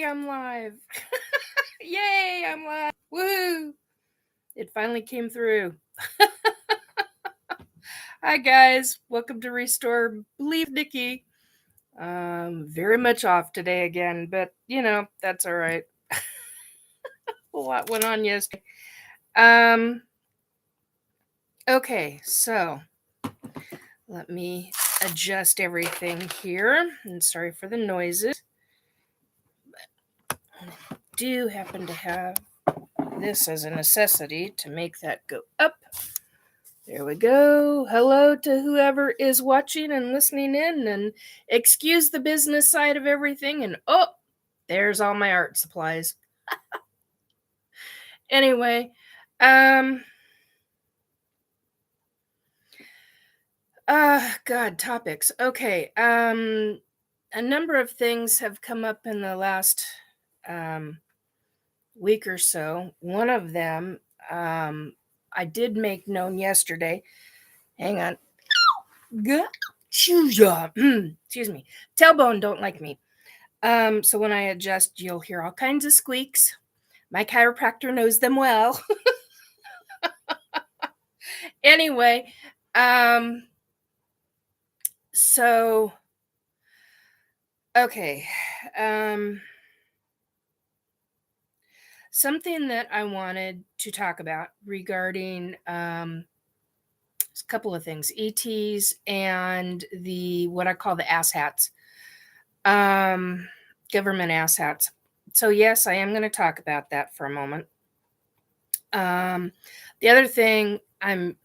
I'm live. Yay, I'm live. Woohoo. It finally came through. Hi, guys. Welcome to Restore Believe Nikki. Very much off today again, but that's all right. A lot went on yesterday. Okay, so let me adjust everything here. And sorry for the noises. But I do happen to have this as a necessity to make that go up. There we go. Hello to whoever is watching and listening in, and excuse the business side of everything. And oh, there's all my art supplies. Anyway, God, topics. Okay. A number of things have come up in the last week or so. One of them, I did make known yesterday. Hang on. Excuse me. Tailbone don't like me. So when I adjust, you'll hear all kinds of squeaks. My chiropractor knows them well. Anyway, so okay. Something that I wanted to talk about regarding a couple of things, ETs and the what I call the asshats, government asshats. So yes, I am going to talk about that for a moment. The other thing, I'm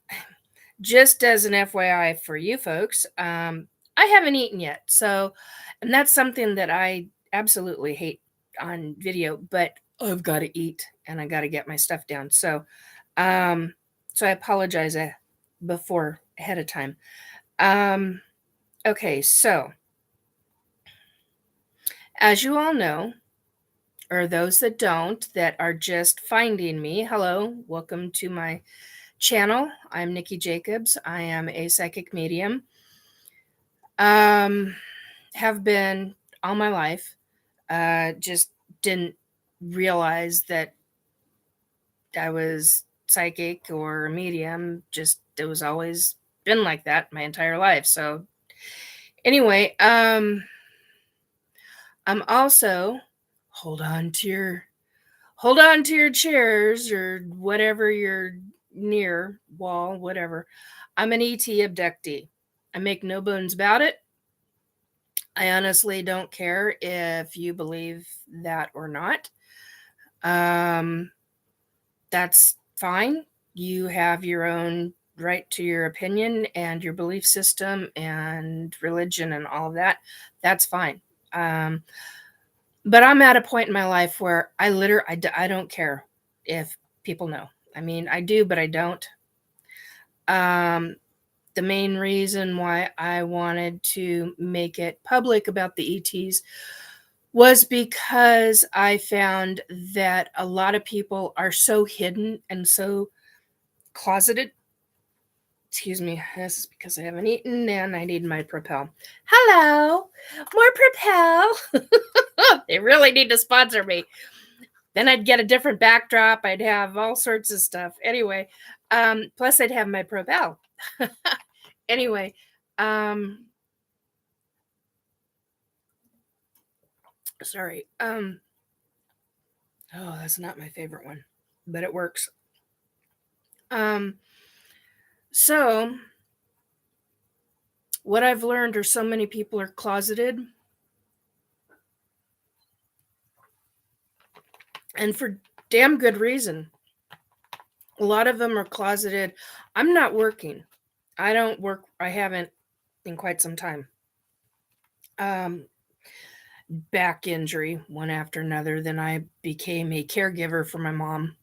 just as an FYI for you folks, I haven't eaten yet. So, and that's something that I absolutely hate on video, but I've got to eat and I got to get my stuff down. So I apologize before ahead of time. Okay, so as you all know, or those that don't, that are just finding me, hello, welcome to my channel. I'm Nikki Jacobs. I am a psychic medium. Have been all my life. Just didn't realize that I was psychic or a medium. Just it was always been like that my entire life. So anyway, I'm also hold on to your chairs or whatever you're near, wall, whatever. I'm an ET abductee. I make no bones about it. I honestly don't care if you believe that or not. That's fine. You have your own right to your opinion and your belief system and religion and all of that. That's fine. But I'm at a point in my life where I don't care if people know. I mean, I do, but I don't. The main reason why I wanted to make it public about the ETs was because I found that a lot of people are so hidden and so closeted. Excuse me, this is because I haven't eaten and I need my Propel. Hello, more Propel. They really need to sponsor me. Then I'd get a different backdrop. I'd have all sorts of stuff. Anyway, plus I'd have my Propel. Anyway, sorry. Oh, that's not my favorite one, but it works. So what I've learned are so many people are closeted. And for damn good reason. A lot of them are closeted. I'm not working. I don't work. I haven't in quite some time. Back injury, one after another. Then I became a caregiver for my mom.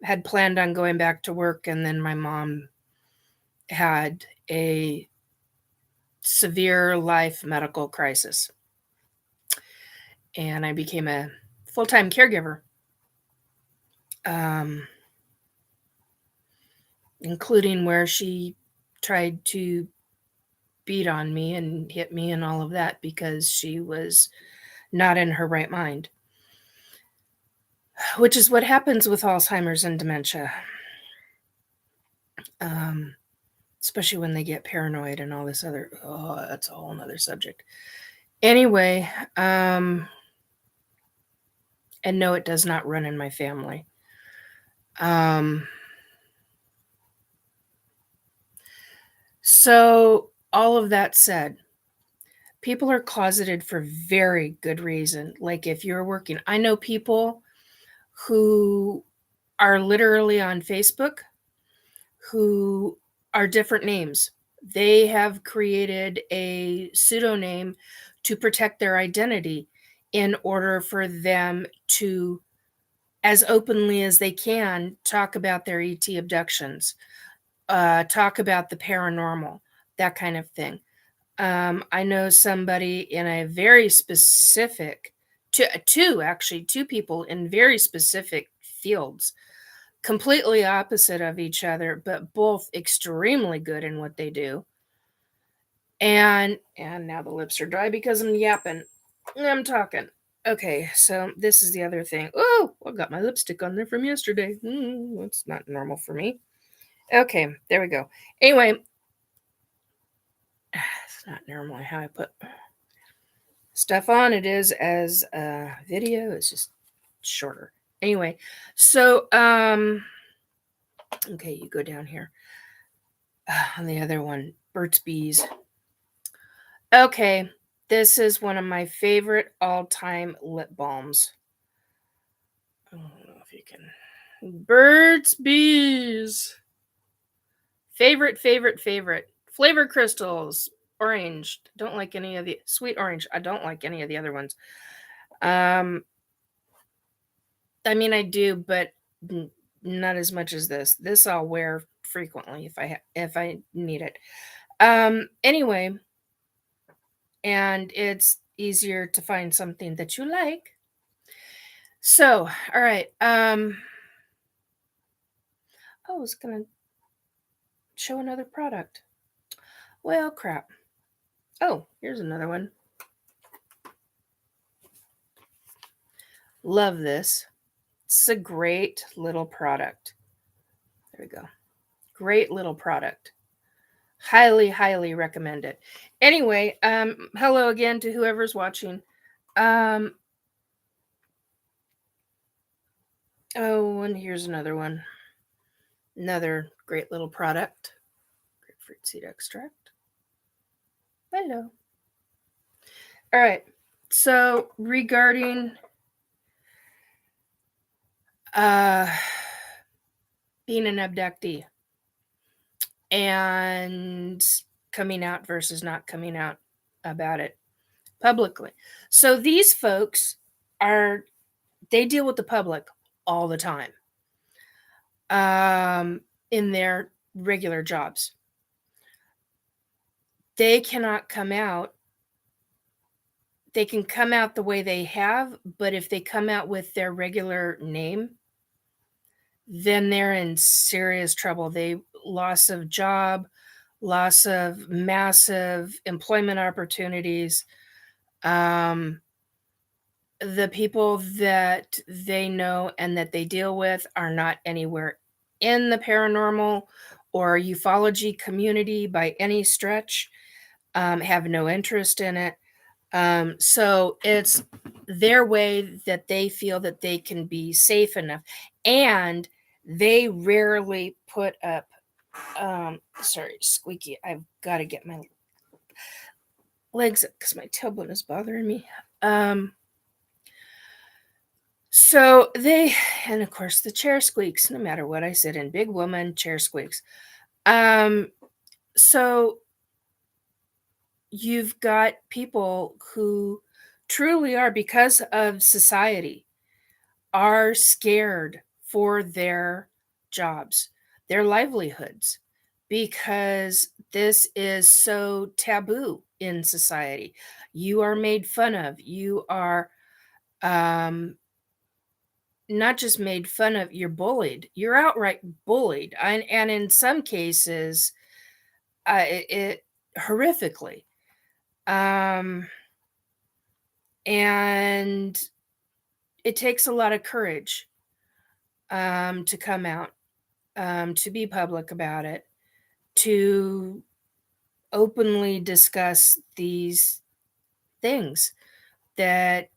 Had planned on going back to work, and then my mom had a severe life medical crisis. And I became a full-time caregiver, including where she tried to beat on me and hit me and all of that because she was not in her right mind, which is what happens with Alzheimer's and dementia. Especially when they get paranoid and all this other, that's a whole nother subject. Anyway, and no, it does not run in my family. So all of that said, people are closeted for very good reason. Like if you're working, I know people who are literally on Facebook who are different names. They have created a pseudonym to protect their identity in order for them to, as openly as they can, talk about their ET abductions, talk about the paranormal, that kind of thing. I know somebody in a very specific, two people in very specific fields, completely opposite of each other, but both extremely good in what they do. And now the lips are dry because I'm yapping. I'm talking. Okay, so this is the other thing. Oh, I got my lipstick on there from yesterday. That's not normal for me. Okay, there we go. Anyway, it's not normally how I put stuff on. It is as a video. It's just shorter. Anyway, so okay, you go down here. On the other one, Burt's Bees. Okay, this is one of my favorite all-time lip balms. I don't know if you can. Burt's Bees. Favorite. Flavor crystals. Orange. Don't like any of the sweet orange. I don't like any of the other ones. I mean, I do, but not as much as this. This I'll wear frequently if I need it. Anyway, and it's easier to find something that you like. So, all right. I was gonna show another product. Well, crap. Oh, here's another one. Love this. It's a great little product. There we go. Great little product. Highly recommend it. Anyway, hello again to whoever's watching. Oh, and here's another one. Another great little product. Grapefruit seed extract. Hello. All right. So regarding being an abductee and coming out versus not coming out about it publicly. So these folks they deal with the public all the time in their regular jobs. They cannot come out. They can come out the way they have, but if they come out with their regular name, then they're in serious trouble. They loss of job, loss of massive employment opportunities. The people that they know and that they deal with are not anywhere in the paranormal or ufology community by any stretch, have no interest in it. So it's their way that they feel that they can be safe enough. And they rarely put up, sorry, squeaky. I've got to get my legs up because my tailbone is bothering me. So and of course the chair squeaks no matter what I sit in. Big woman, chair squeaks. So you've got people who truly are, because of society, are scared for their jobs, their livelihoods, because this is so taboo in society. You are made fun of. You are not just made fun of, you're bullied. You're outright bullied. And in some cases, it horrifically. And it takes a lot of courage to come out, to be public about it, to openly discuss these things that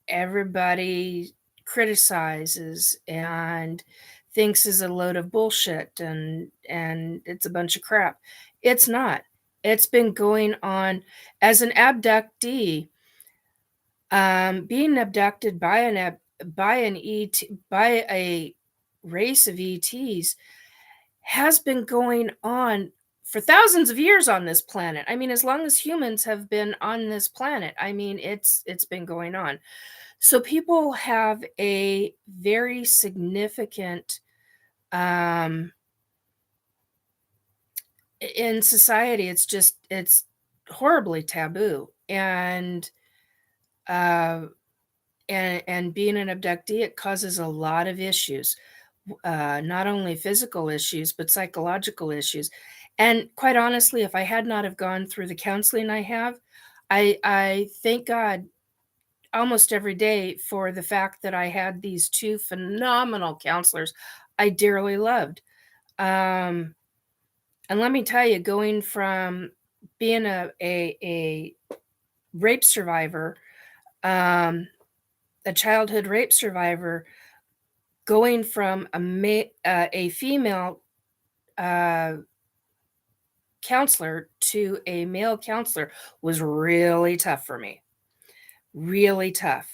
everybody criticizes and thinks is a load of bullshit, and it's a bunch of crap. It's not. It's been going on as an abductee. Being abducted by by an by a race of ETs has been going on for thousands of years on this planet. I mean, as long as humans have been on this planet, I mean, it's been going on. So people have a very significant um in society. It's horribly taboo. Uh and being an abductee, it causes a lot of issues, not only physical issues, but psychological issues. And quite honestly, if I had not have gone through the counseling I have, I thank God almost every day for the fact that I had these two phenomenal counselors I dearly loved. Um, and let me tell you, going from being a rape survivor, um, a childhood rape survivor, going from a female uh, counselor to a male counselor was really tough for me. Really tough.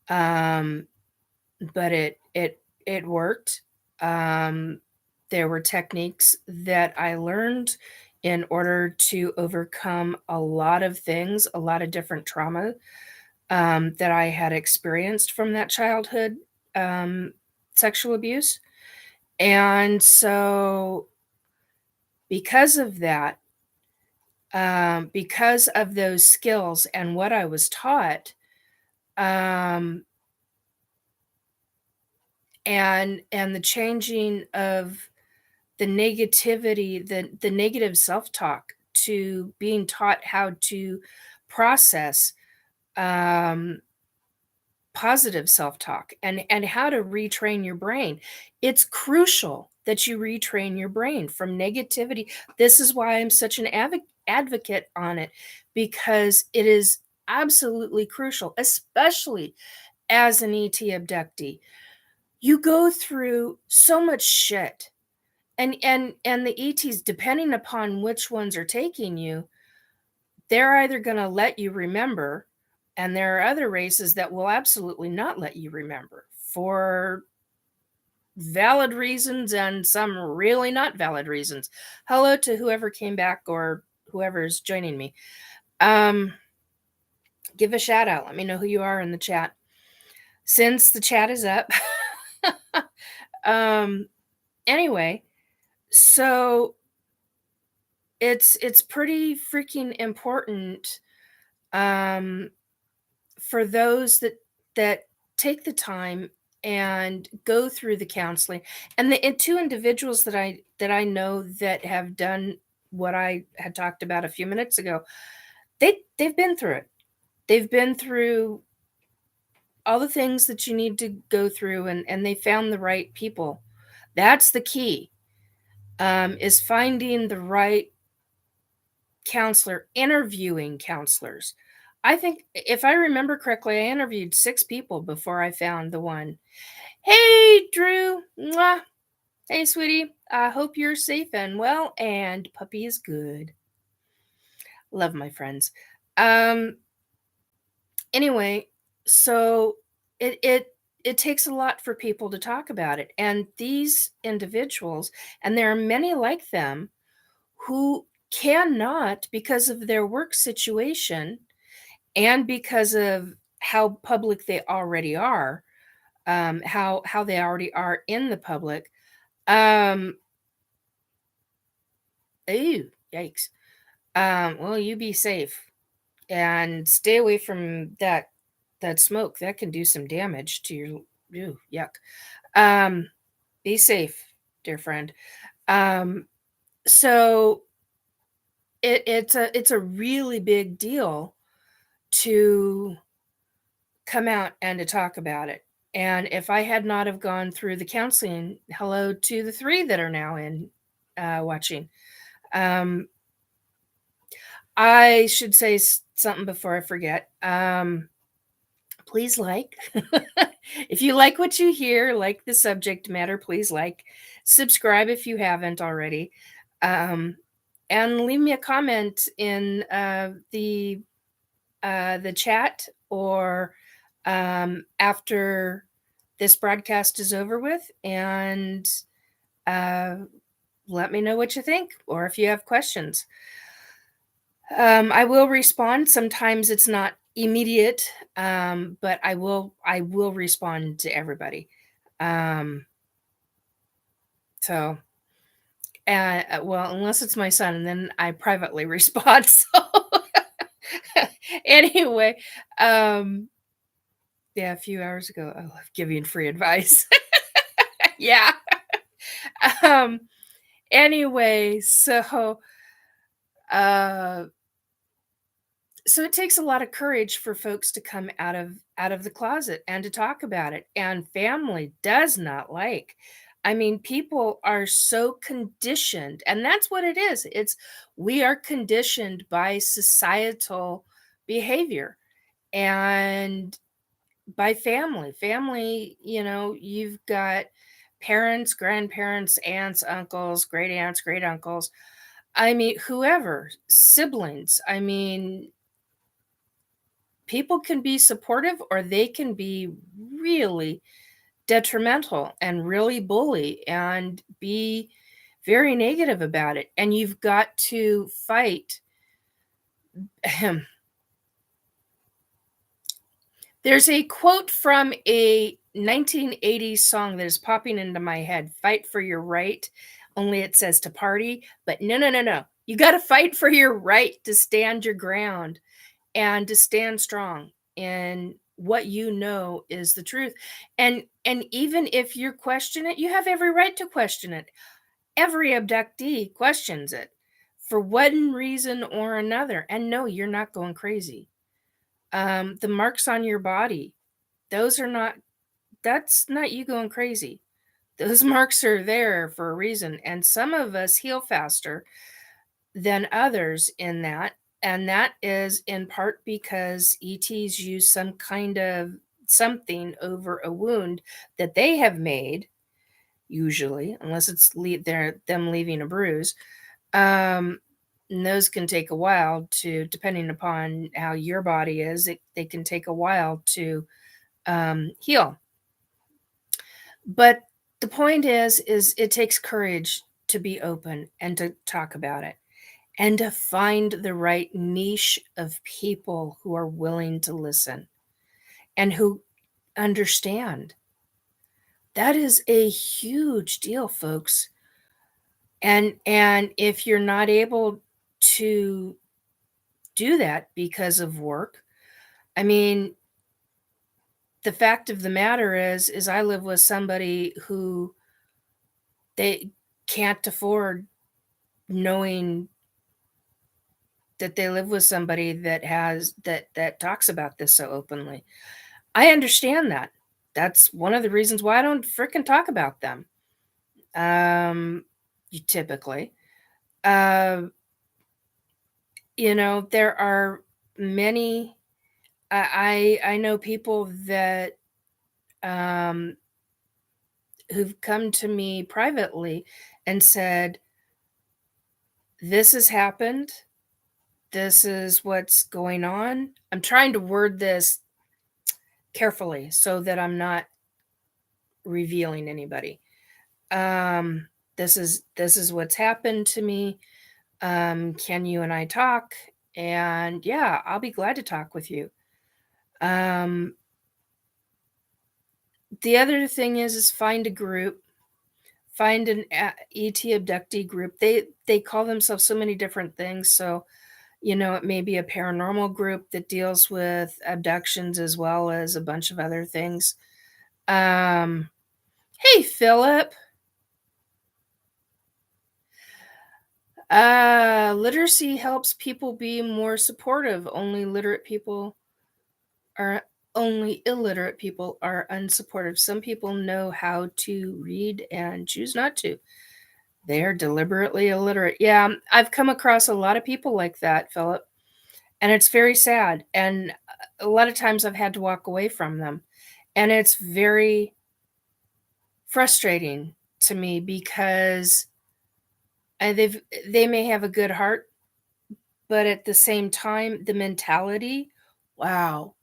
Um, but it worked. Um, there were techniques that I learned in order to overcome a lot of things, a lot of different trauma that I had experienced from that childhood um, sexual abuse. And so, because of that, because of those skills and what I was taught, um, and the changing of the negativity, the negative self-talk, to being taught how to process um, positive self-talk, and how to retrain your brain. It's crucial that you retrain your brain from negativity. This is why I'm such an advocate on it, because it is absolutely crucial, especially as an ET abductee. You go through so much shit, and the ETs, depending upon which ones are taking you, they're either going to let you remember, and there are other races that will absolutely not let you remember for valid reasons, and some really not valid reasons. Hello to whoever came back, or whoever's joining me. Um, give a shout out. Let me know who you are in the chat. Since the chat is up. um, anyway, so it's pretty freaking important um, for those that take the time and go through the counseling. And the two individuals that I know that have done what I had talked about a few minutes ago, they've been through it. They've been through all the things that you need to go through, and they found the right people. That's the key, is finding the right counselor, interviewing counselors. I think, if I remember correctly, I interviewed 6 people before I found the one. Hey, Drew. Mwah. Hey, sweetie. I hope you're safe and well, and puppy is good. Love my friends. Um, anyway, so it takes a lot for people to talk about it. And these individuals, and there are many like them, who cannot, because of their work situation and because of how public they already are, how they already are in the public. Um, Ooh, yikes. Well, you be safe and stay away from that smoke. That can do some damage to your. Ooh, yuck. Um, be safe, dear friend. Um, so it's a really big deal to come out and to talk about it. And if I had not have gone through the counseling, hello to the 3 that are now in, watching. Um, I should say something before I forget. Please like. If you like what you hear, like the subject matter, please like. Subscribe if you haven't already. Um, and leave me a comment in the chat, or after this broadcast is over with, and uh, let me know what you think, or if you have questions. I will respond. Sometimes it's not immediate, but I will respond to everybody. Um, so, well, unless it's my son, and then I privately respond. So, anyway, um, yeah, a few hours ago, I love giving free advice. Yeah. Um, anyway, uh, so it takes a lot of courage for folks to come out of the closet and to talk about it, and family does not like. I mean, people are so conditioned, and that's what it is. It's We are conditioned by societal behavior and by family. You've got parents, grandparents, aunts, uncles, great aunts, great uncles. I mean, whoever, siblings. I mean, people can be supportive, or they can be really detrimental and really bully and be very negative about it. And you've got to fight. There's a quote from a 1980s song that is popping into my head: "Fight for your right." Only it says to party, but no, no, no, no. You got to fight for your right to stand your ground and to stand strong in what you know is the truth. And even if you question it, you have every right to question it. Every abductee questions it for one reason or another. And no, you're not going crazy. The marks on your body, those are not that's not you going crazy. Those marks are there for a reason. And some of us heal faster than others in that. And that is in part because ETs use some kind of something over a wound that they have made, usually, unless it's them leaving a bruise. And those can take a while to, depending upon how your body is, they can take a while to heal. But the point is it takes courage to be open and to talk about it, and to find the right niche of people who are willing to listen and who understand. That is a huge deal, folks. And if you're not able to do that because of work, I mean, the fact of the matter is I live with somebody who they can't afford knowing that they live with somebody that talks about this so openly. I understand that. That's one of the reasons why I don't fricking talk about them. You typically, uh, there are many. I know people that um, who've come to me privately and said, "This has happened. This is what's going on." I'm trying to word this carefully so that I'm not revealing anybody. Um, this is what's happened to me. Can you and I talk? And yeah, I'll be glad to talk with you. Um, the other thing is find a group, find an ET abductee group. They call themselves so many different things. So it may be a paranormal group that deals with abductions as well as a bunch of other things. Um, hey, Philip. Literacy helps people be more supportive. Only literate people are. only illiterate people are unsupportive. Some people know how to read and choose not to. They're deliberately illiterate. Yeah, I've come across a lot of people like that, Philip, and it's very sad. And a lot of times I've had to walk away from them. And it's very frustrating to me because they may have a good heart, but at the same time, the mentality, wow.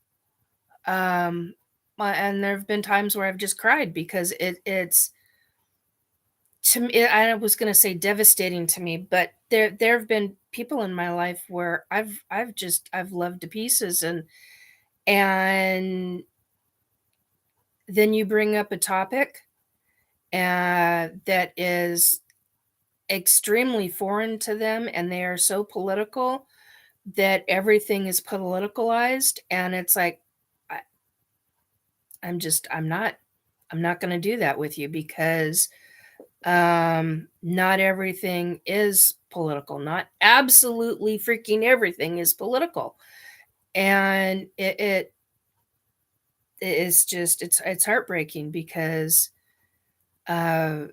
Um, and there have been times where I've just cried because it's to me. I was going to say devastating to me, but there have been people in my life where I've loved to pieces, and then you bring up a topic that is extremely foreign to them, and they are so political that everything is politicalized, and it's like I, I'm not going to do that with you because not everything is political. Not absolutely freaking everything is political, and it is just it's heartbreaking because uh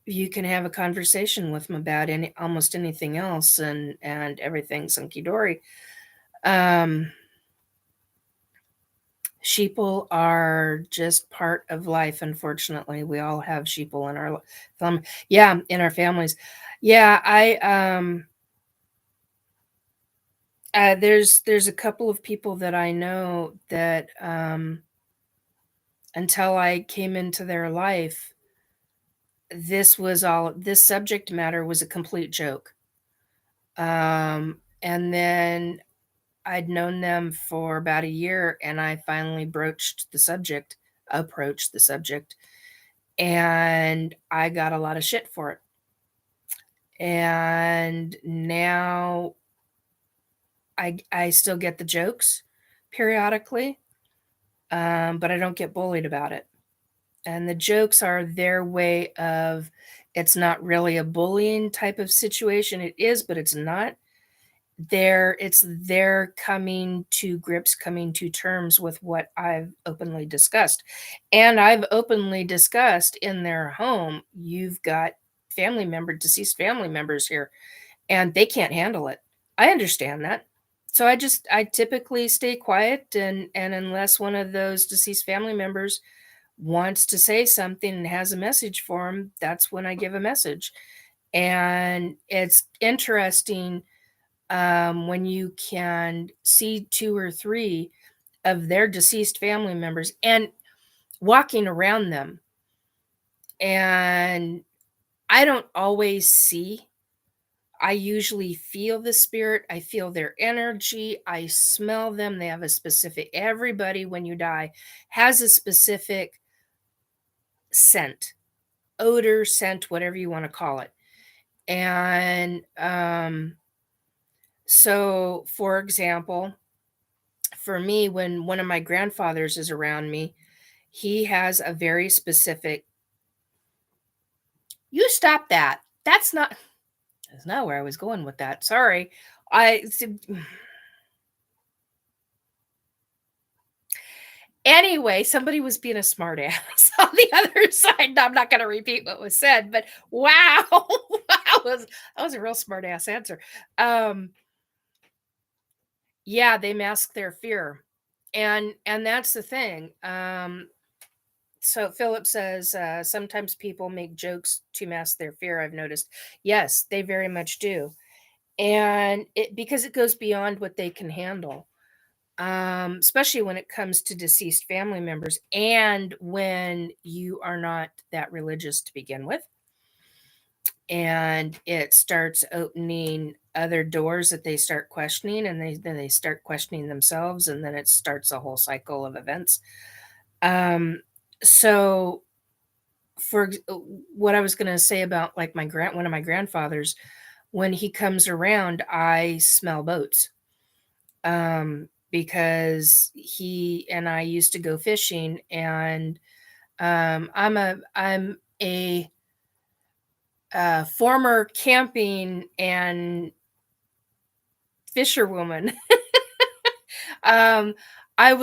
you can have a conversation with them about almost anything else, and everything's hunky dory. um Sheeple are just part of life, unfortunately. We all have sheeple in our yeah, in our families. Yeah, there's a couple of people that I know that until I came into their life, this subject matter was a complete joke. And then I'd known them for about a year, and I finally approached the subject, and I got a lot of shit for it. And now I still get the jokes periodically, but I don't get bullied about it. And the jokes are their way of it's not really a bullying type of situation. It is, but it's not. It's their coming to grips, coming to terms with what I've openly discussed. And I've openly discussed in their home, you've got deceased family members here, and they can't handle it. I understand that. So I typically stay quiet, and unless one of those deceased family members wants to say something and has a message for them, that's when I give a message. And it's interesting when you can see two or three of their deceased family members and walking around them. And I don't always see, I usually feel the spirit. I feel their energy. I smell them. They have a specific, everybody, when you die, has a specific scent, odor, scent, whatever you want to call it. And so, for example, for me, when one of my grandfathers is around me, he has a very specific, you stop that. That's not where I was going with that. Sorry. I Anyway, somebody was being a smartass on the other side. I'm not going to repeat what was said, but wow, that was a real smartass answer. Um, yeah, they mask their fear, and that's the thing. So Philip says sometimes people make jokes to mask their fear. I've noticed. Yes, they very much do, and because it goes beyond what they can handle. Especially when it comes to deceased family members and when you are not that religious to begin with. And it starts opening other doors that they start questioning, and then they start questioning themselves, and then it starts a whole cycle of events. Um, so what I was going to say about like one of my grandfathers, when he comes around, I smell boats. Because he and I used to go fishing, and I'm a former camping and fisherwoman. um, I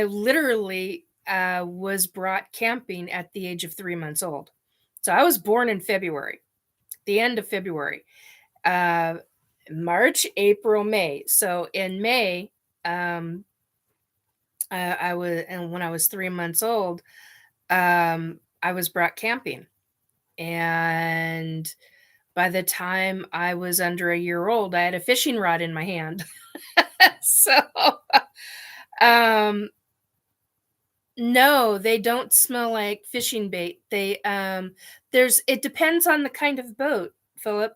literally was brought camping at the age of 3 months old. So I was born in February, the end of February, uh, March, April, May. So in May, um, I was, and when I was 3 months old, I was brought camping, and by the time I was under a year old, I had a fishing rod in my hand. So, um, no, they don't smell like fishing bait. There's it depends on the kind of boat, Philip.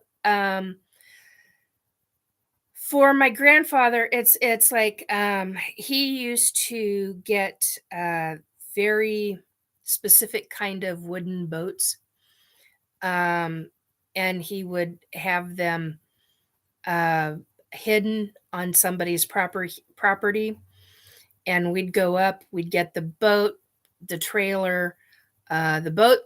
For my grandfather, it's like, he used to get, very specific kind of wooden boats, um, and he would have them, uh, hidden on somebody's property, and we'd go up, we'd get the boat, the trailer, the boat,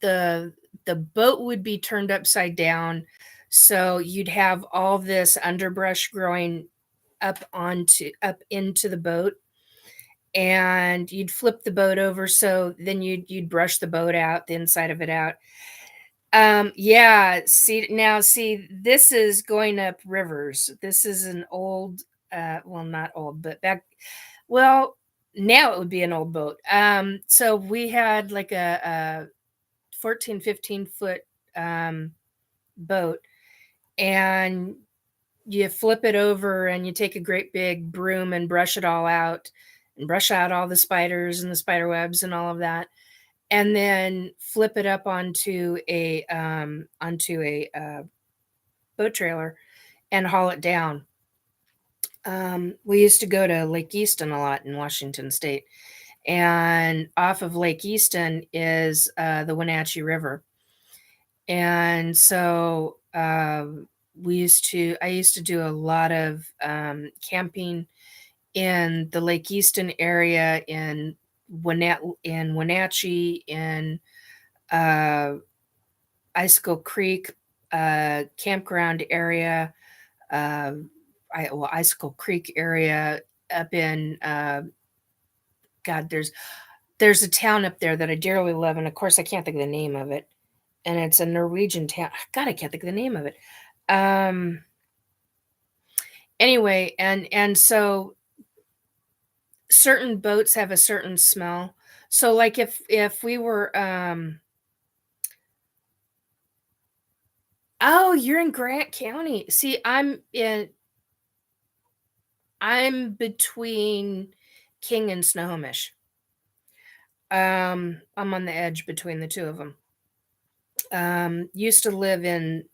the the boat would be turned upside down, so you'd have all this underbrush growing up into the boat, and you'd flip the boat over, so then you'd brush the boat out, the inside of it out. Yeah, see, this is going up rivers. This is an old, well, not old, but well, now it would be an old boat. So we had like a 14, 15 foot boat, and you flip it over and you take a great big broom and brush it all out, and brush out all the spiders and the spider webs and all of that, and then flip it up onto a boat trailer and haul it down. We used to go to Lake Easton a lot in Washington State, and off of Lake Easton is the Wenatchee River, and so I used to do a lot of camping in the Lake Easton area, in Wenatchee, in uh, Icicle Creek campground area, Icicle Creek area up in God. There's a town up there that I dearly love, and of course I can't think of the name of it, and it's a Norwegian town. God, I can't think of the name of it. Um, anyway, and so certain boats have a certain smell. So like if we were oh, you're in Grant County. See, I'm between King and Snohomish. I'm on the edge between the two of them. Used to live in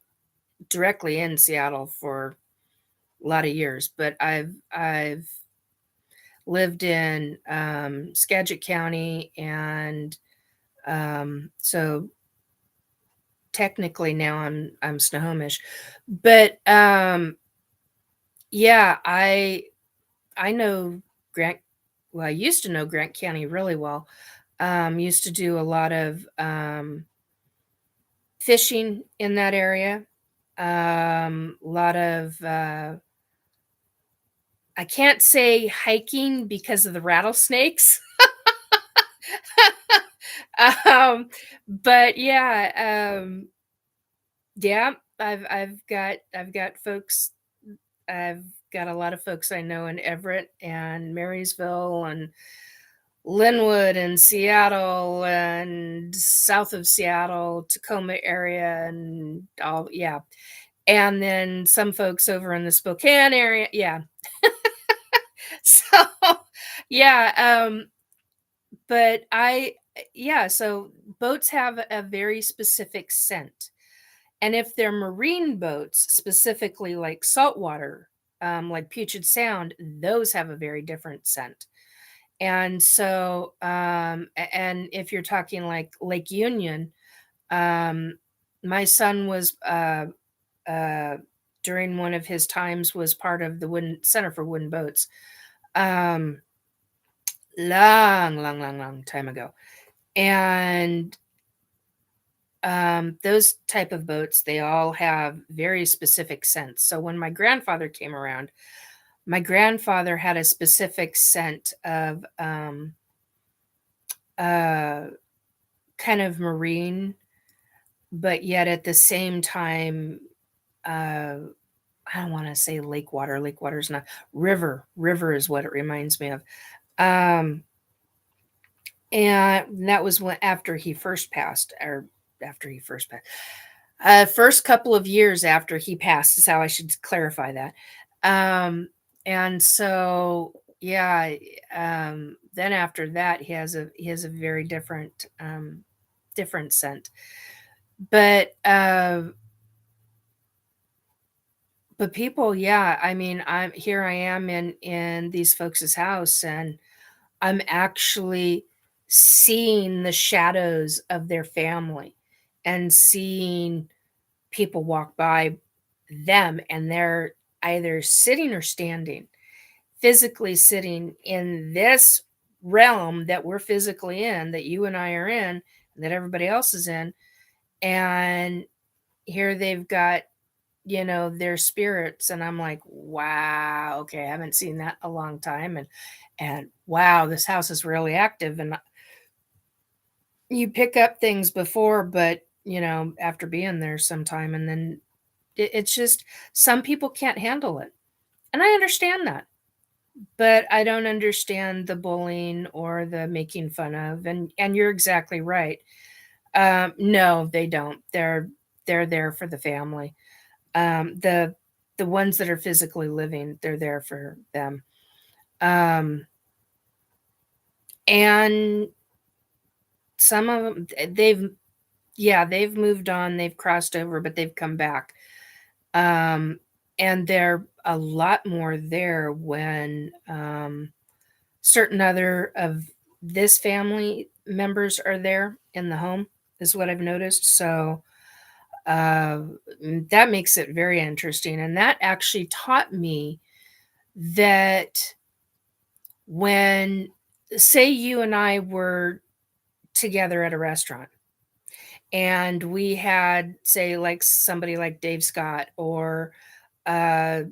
directly in Seattle for a lot of years, but I've lived in Skagit County, and so technically now I'm Snohomish. But yeah, I know Grant. Well, I used to know Grant County really well. Used to do a lot of fishing in that area. A lot of I can't say hiking because of the rattlesnakes. um, but yeah, yeah, I've got folks. I've got a lot of folks I know in Everett and Marysville and Linwood and Seattle and south of Seattle, Tacoma area, and all, yeah. And then some folks over in the Spokane area. Yeah. So yeah, but yeah, so boats have a very specific scent. And if they're marine boats, specifically like saltwater, like Puget Sound, those have a very different scent. And so, and if you're talking like Lake Union, um, my son was, uh, during one of his times, was part of the Center for Wooden Boats. Um, long time ago. And those type of boats, they all have very specific scents. So when my grandfather came around, My grandfather had a specific scent of uh, kind of marine, but yet at the same time, uh, I don't want to say lake water. Lake water is not river. River is what it reminds me of. Um, and that was when after he first passed, or after he first passed. First couple of years after he passed is how I should clarify that. Um, and so yeah, then after that he has a very different scent. But but people, yeah, I mean, I am in these folks' house, and I'm actually seeing the shadows of their family and seeing people walk by them, and they're either sitting or standing, physically sitting in this realm that we're physically in, that you and I are in, that everybody else is in. And here they've got, their spirits. And I'm like, wow, okay, I haven't seen that in a long time. And wow, this house is really active. And you pick up things before, but after being there some time, and then it's just some people can't handle it. And I understand that, but I don't understand the bullying or the making fun of. And you're exactly right. No, they don't. They're there for the family. The ones that are physically living, they're there for them. Um, and some of them, they've moved on, they've crossed over, but they've come back. Um, and they're a lot more there when certain other of this family members are there in the home, is what I've noticed. So uh, that makes it very interesting. And that actually taught me that when, say, you and I were together at a restaurant, and we had, say, like somebody like Dave Scott, or uh,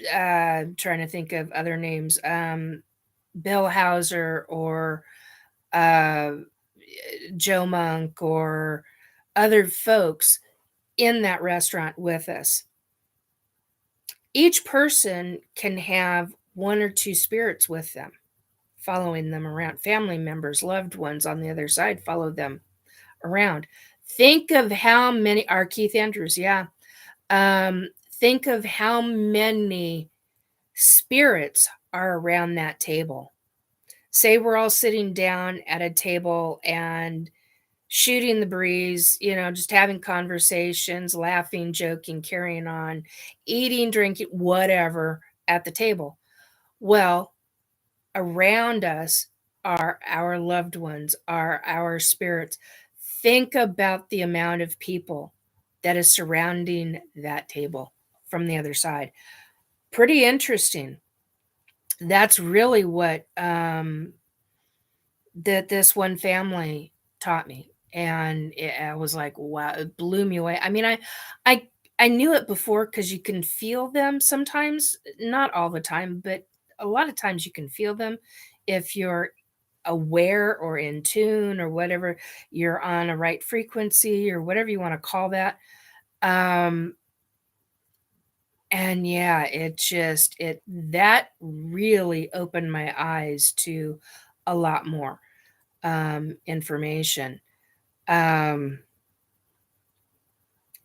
trying to think of other names, Bill Hauser, or uh, Joe Monk, or other folks in that restaurant with us. Each person can have one or two spirits with them, following them around. Family members, loved ones on the other side follow them around. Think of how many, our Keith Andrews, yeah. Think of how many spirits are around that table. Say we're all sitting down at a table and shooting the breeze, just having conversations, laughing, joking, carrying on, eating, drinking, whatever at the table. Well, around us are our loved ones, are our spirits. Think about the amount of people that is surrounding that table from the other side. Pretty interesting. That's really what that this one family taught me. And I was like, wow, it blew me away. I mean, I I knew it before, because you can feel them sometimes, not all the time, but a lot of times you can feel them if you're aware or in tune, or whatever, you're on a right frequency, or whatever you want to call that. Um and yeah, it that really opened my eyes to a lot more information. Um,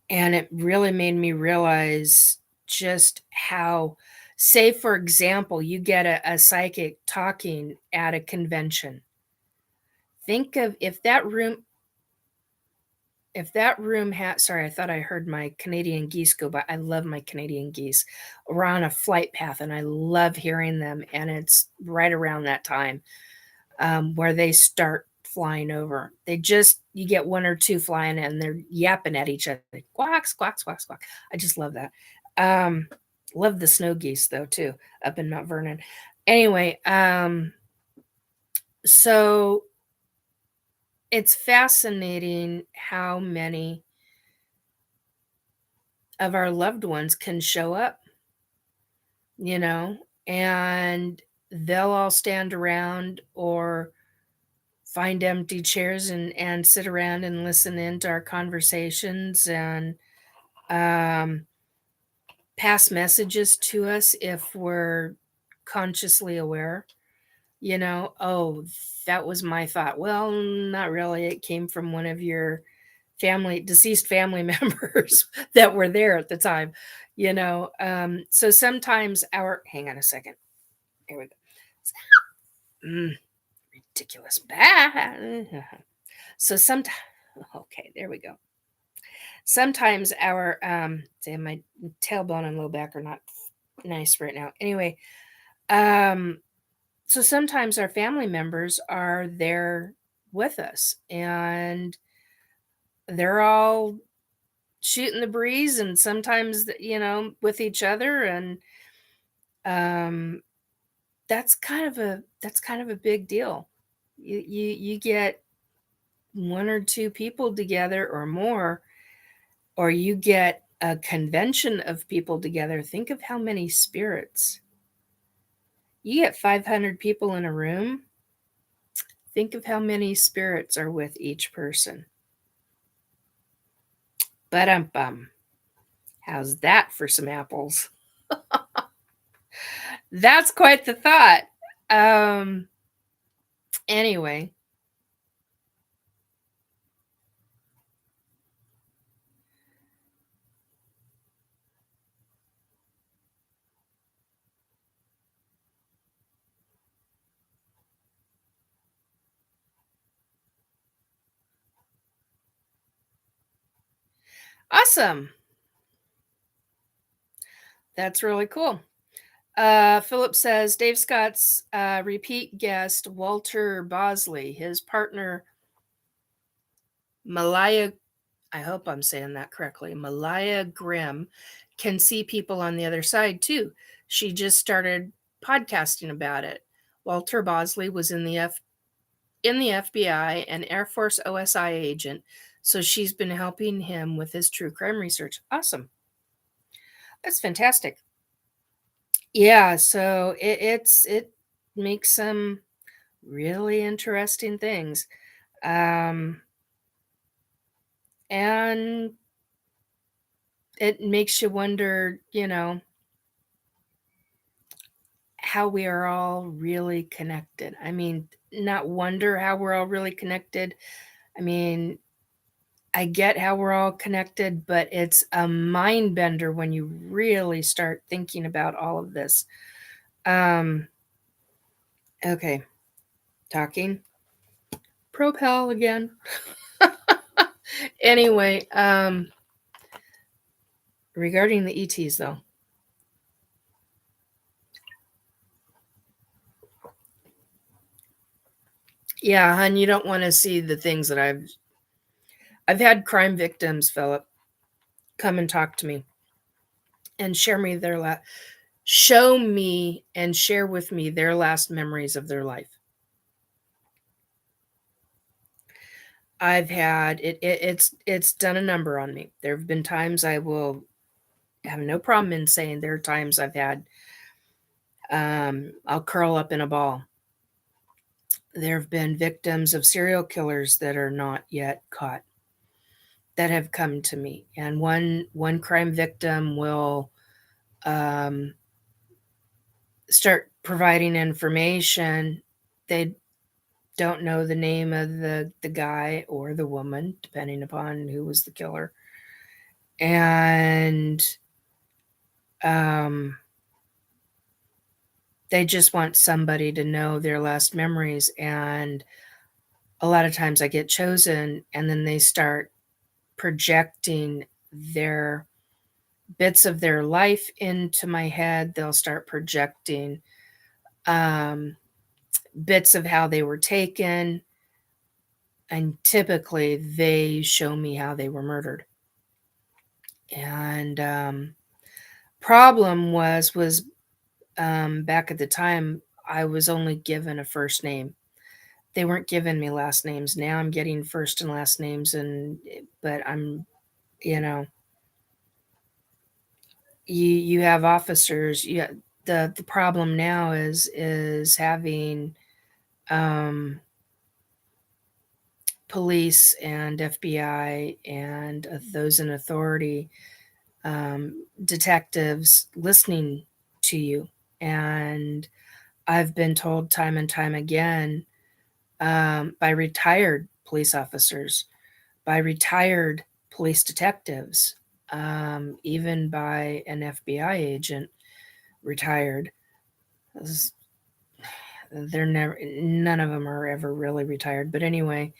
and it really made me realize just how, say, for example, you get a psychic talking at a convention. Think of if that room had, sorry, I thought I heard my Canadian geese go by. I love my Canadian geese. We're on a flight path, and I love hearing them. And it's right around that time where they start flying over. You get one or two flying, and they're yapping at each other. Quack, squawk, squawk, squawk. I just love that. Um, love the snow geese, though, too, up in Mount Vernon. Anyway, so it's fascinating how many of our loved ones can show up you know, and they'll all stand around or find empty chairs and sit around and listen into our conversations and um, pass messages to us if we're consciously aware. Oh, that was my thought. Well, not really. It came from one of your deceased family members that were there at the time. So sometimes hang on a second. Here we go. Mm, ridiculous. So sometimes, okay, there we go. Sometimes say my tailbone and low back are not nice right now. Anyway, um, so sometimes our family members are there with us and they're all shooting the breeze and sometimes, with each other. And um, that's kind of a big deal. You get one or two people together or more, or you get a convention of people together. Think of how many spirits. You get 500 people in a room. Think of how many spirits are with each person. Ba-dum-bum. How's that for some apples? That's quite the thought. Anyway. Awesome. That's really cool. Philip says Dave Scott's repeat guest, Walter Bosley, his partner, Malaya, I hope I'm saying that correctly, Malaya Grimm, can see people on the other side too. She just started podcasting about it. Walter Bosley was in the FBI and Air Force OSI agent, so she's been helping him with his true crime research. Awesome. That's fantastic. Yeah, so it makes some really interesting things. Um, and it makes you wonder, how we are all really connected. I mean, not wonder how we're all really connected. I mean, I get how we're all connected, but it's a mind bender when you really start thinking about all of this. Um, okay, talking. Propel again. Anyway, regarding the ETs though. Yeah, hon, you don't want to see the things that I've had crime victims, Philip, come and talk to me and show me and share with me their last memories of their life. I've had it's done a number on me. There have been times I will have no problem in saying there are times I've had I'll curl up in a ball. There have been victims of serial killers that are not yet caught that have come to me, and one crime victim will um, start providing information. They don't know the name of the guy or the woman, depending upon who was the killer, and um, they just want somebody to know their last memories. And a lot of times I get chosen, and then they start projecting their bits of their life into my head. They'll start projecting um, bits of how they were taken, and typically they show me how they were murdered. And problem was back at the time I was only given a first name. They weren't giving me last names. Now I'm getting first and last names, but I'm, you know, you have officers. Yeah, the problem now is having police and FBI and those in authority, detectives listening to you. And I've been told time and time again, by retired police officers, by retired police detectives, even by an FBI agent, retired. They're never, none of them are ever really retired. But anyway,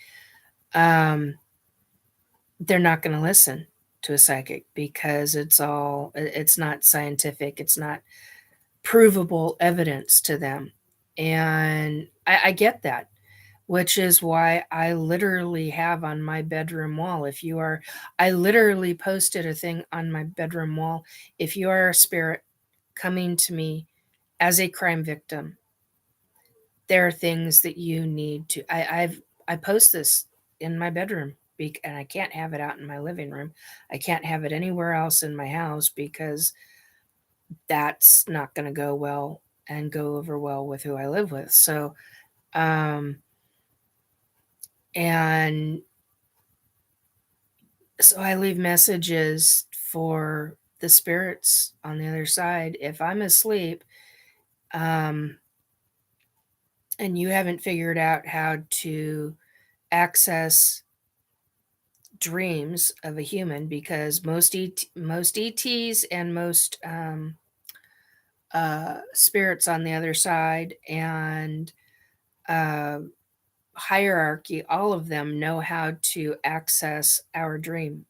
um, they're not going to listen to a psychic because it's not scientific. It's not provable evidence to them. And I get that, which is why I literally have on my bedroom wall, I literally posted a thing on my bedroom wall. If you are a spirit coming to me as a crime victim, there are things that you need to, I post this in my bedroom, and I can't have it out in my living room. I can't have it anywhere else in my house because that's not going to go well and go over well with who I live with. So, um, and so I leave messages for the spirits on the other side. If I'm asleep, um, and you haven't figured out how to access dreams of a human, because most ETs and most spirits on the other side and uh, hierarchy, all of them know how to access our dreams.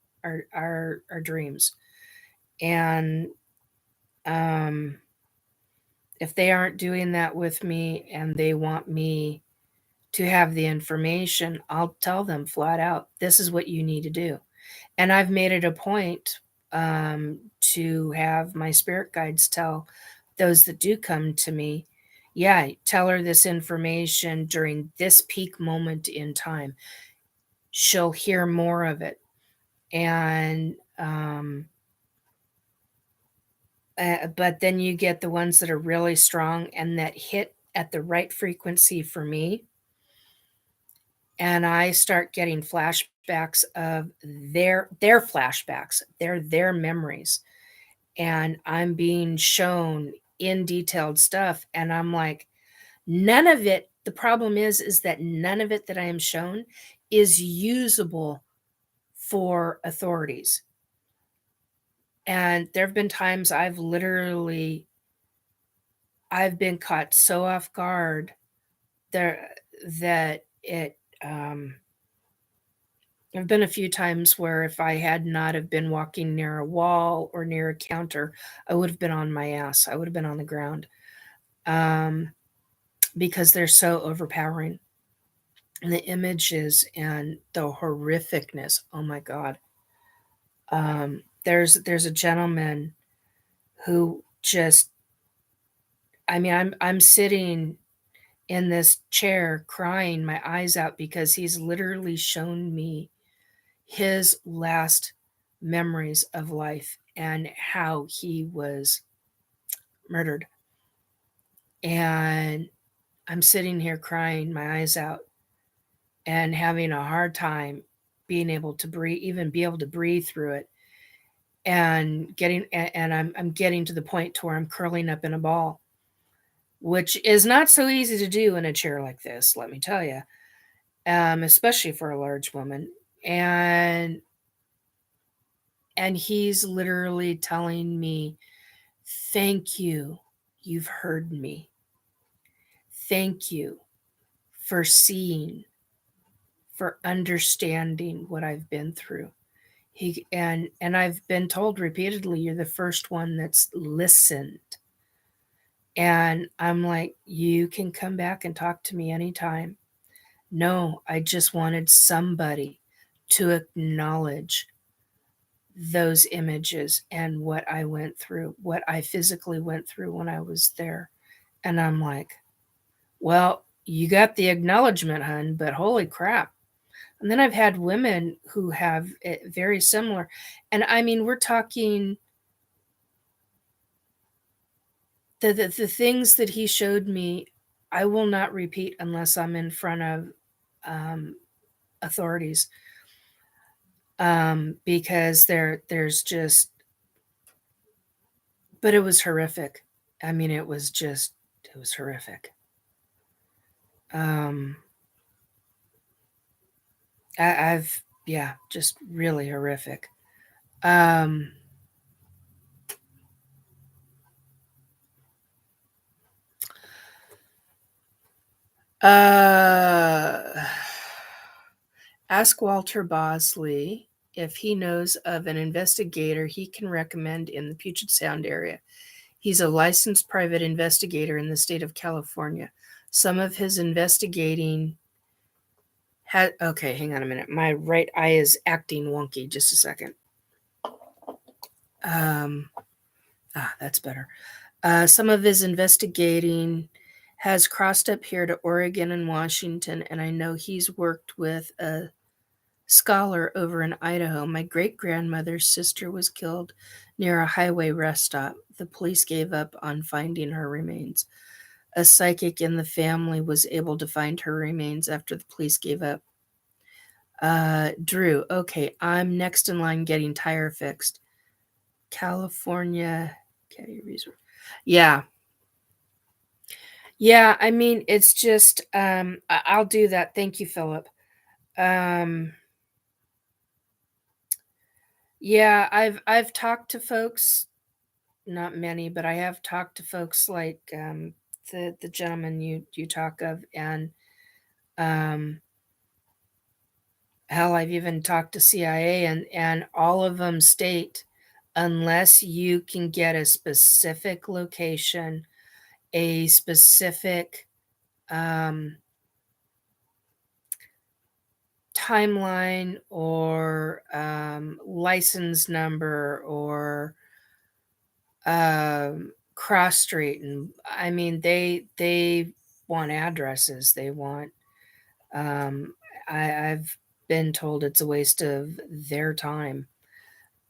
And um, if they aren't doing that with me and they want me to have the information, I'll tell them flat out, this is what you need to do. And I've made it a point to have my spirit guides tell those that do come to me, yeah, tell her this information during this peak moment in time. She'll hear more of it. And, but then you get the ones that are really strong and that hit at the right frequency for me. And I start getting flashbacks of their flashbacks, their memories. And I'm being shown in detailed stuff. And I'm like, none of it, the problem is that none of it that I am shown is usable for authorities. And there have been times I've been caught so off guard there that there've been a few times where if I had not have been walking near a wall or near a counter, I would have been on my ass. I would have been on the ground, um, because they're so overpowering. And the images and the horrificness. Oh my God. There's a gentleman who just, I mean, I'm sitting in this chair crying my eyes out because he's literally shown me his last memories of life and how he was murdered. And I'm sitting here crying my eyes out and having a hard time being able to breathe, even be able to breathe through it. And I'm getting to the point to where I'm curling up in a ball, which is not so easy to do in a chair like this, let me tell you, especially for a large woman. And he's literally telling me, thank you, you've heard me. Thank you for seeing, for understanding what I've been through. And I've been told repeatedly, you're the first one that's listened. And I'm like, you can come back and talk to me anytime. No, I just wanted somebody to acknowledge those images and what I went through, what I physically went through when I was there. And I'm like, well, you got the acknowledgement, hun, but holy crap. And then I've had women who have it very similar. And I mean, we're talking the things that he showed me, I will not repeat unless I'm in front of authorities, because there's just, but it was horrific. I mean, it was horrific. Um, I've yeah, just really horrific. Um, uh, Ask Walter Bosley if he knows of an investigator he can recommend in the Puget Sound area. He's a licensed private investigator in the state of California. Some of his investigating had, okay, hang on a minute. My right eye is acting wonky. Just a second. That's better. Some of his investigating has crossed up here to Oregon and Washington, and I know he's worked with a scholar over in Idaho. My great grandmother's sister was killed near a highway rest stop. The police gave up on finding her remains. A psychic in the family was able to find her remains after the police gave up. Drew, okay, I'm next in line getting tire fixed. California, okay, resort. Yeah. Yeah, I mean, it's just, I'll do that. Thank you, Philip. Um, yeah, I've talked to folks, not many, but I have talked to folks like the gentleman you talk of, and um, hell, I've even talked to CIA, and all of them state, unless you can get a specific location, a specific timeline, or license number, or cross street, and I mean, they want addresses. They want. Um, I've been told it's a waste of their time.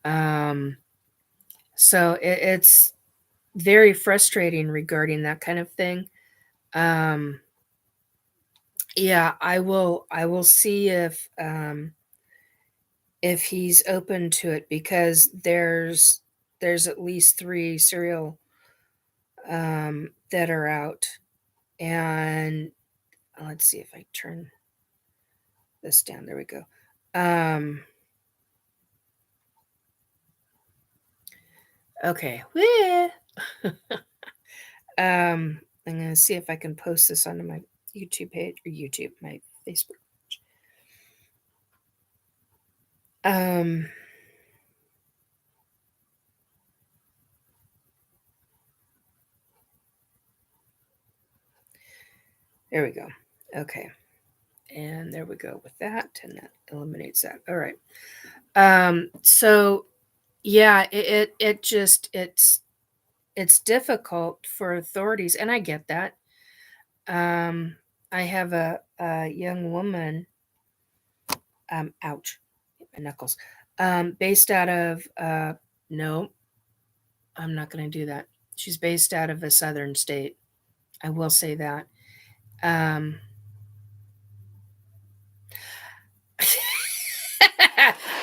Um, so it's very frustrating regarding that kind of thing. Um, yeah, I will see if he's open to it, because there's at least 3 serial that are out. And let's see if I turn this down. There we go. Okay. I'm going to see if I can post this onto my YouTube page, or YouTube, my Facebook page. There we go. Okay. And there we go with that, and that eliminates that. All right. So yeah, it just it's difficult for authorities, and I get that. I have a young woman, ouch, my knuckles, based out of, no, I'm not going to do that. She's based out of a southern state. I will say that. Um,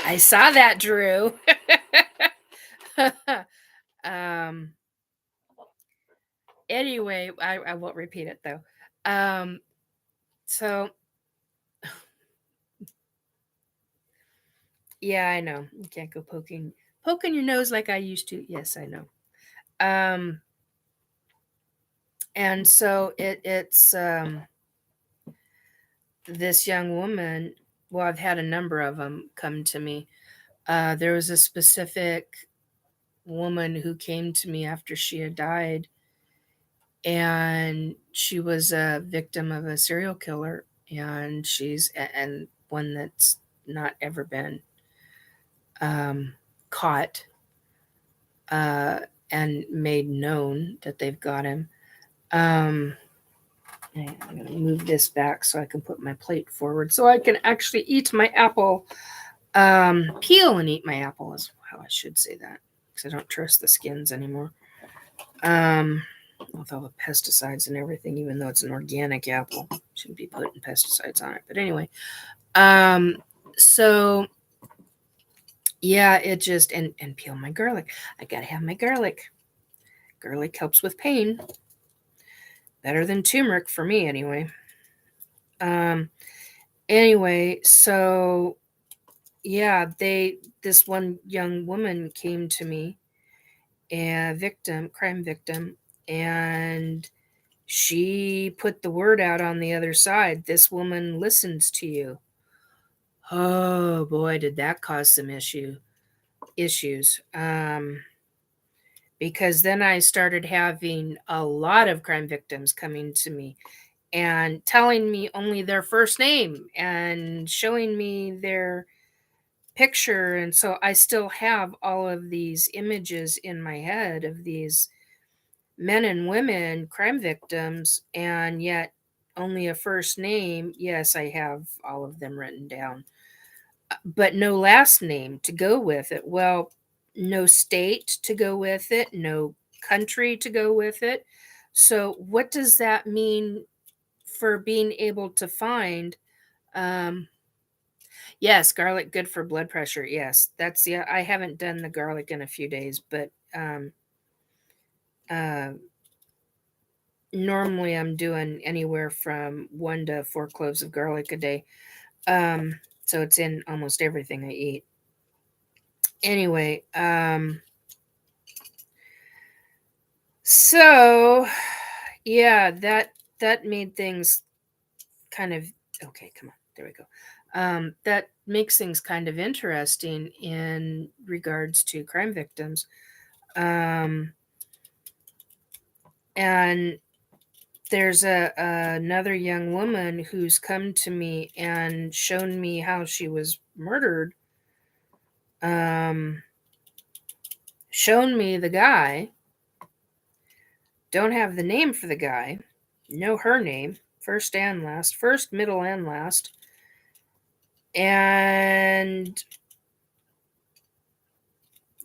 I saw that, Drew. um, anyway, I won't repeat it though. So yeah, I know. You can't go poking your nose like I used to. Yes, I know. Um, and so it's this young woman. Well, I've had a number of them come to me. There was a specific woman who came to me after she had died, and she was a victim of a serial killer, and and one that's not ever been caught, uh, and made known that they've got him. I'm going to move this back so I can put my plate forward so I can actually eat my apple. Peel and eat my apple is how I should say that, because I don't trust the skins anymore. with all the pesticides and everything, even though it's an organic apple. Shouldn't be putting pesticides on it. But anyway, so yeah, it just, and peel my garlic. I gotta have my garlic. Garlic helps with pain. Better than turmeric for me, anyway. Anyway, so yeah, this one young woman came to me, a crime victim, and she put the word out on the other side. This woman listens to you. Oh boy, did that cause some issues. Because then I started having a lot of crime victims coming to me and telling me only their first name and showing me their picture. And so I still have all of these images in my head of these men and women crime victims, and yet only a first name. Yes, I have all of them written down, but no last name to go with it. Well, no state to go with it, no country to go with it. So what does that mean for being able to find? um yes, garlic good for blood pressure. Yes, that's, yeah, I haven't done the garlic in a few days, but uh normally I'm doing anywhere from 1 to 4 cloves of garlic a day. So it's in almost everything I eat. Anyway, so yeah, that made things kind of okay, come on. There we go. That makes things kind of interesting in regards to crime victims. And there's another young woman who's come to me and shown me how she was murdered. Um, Shown me the guy. Don't have the name for the guy. Know her name, first and last, first, middle, and last. And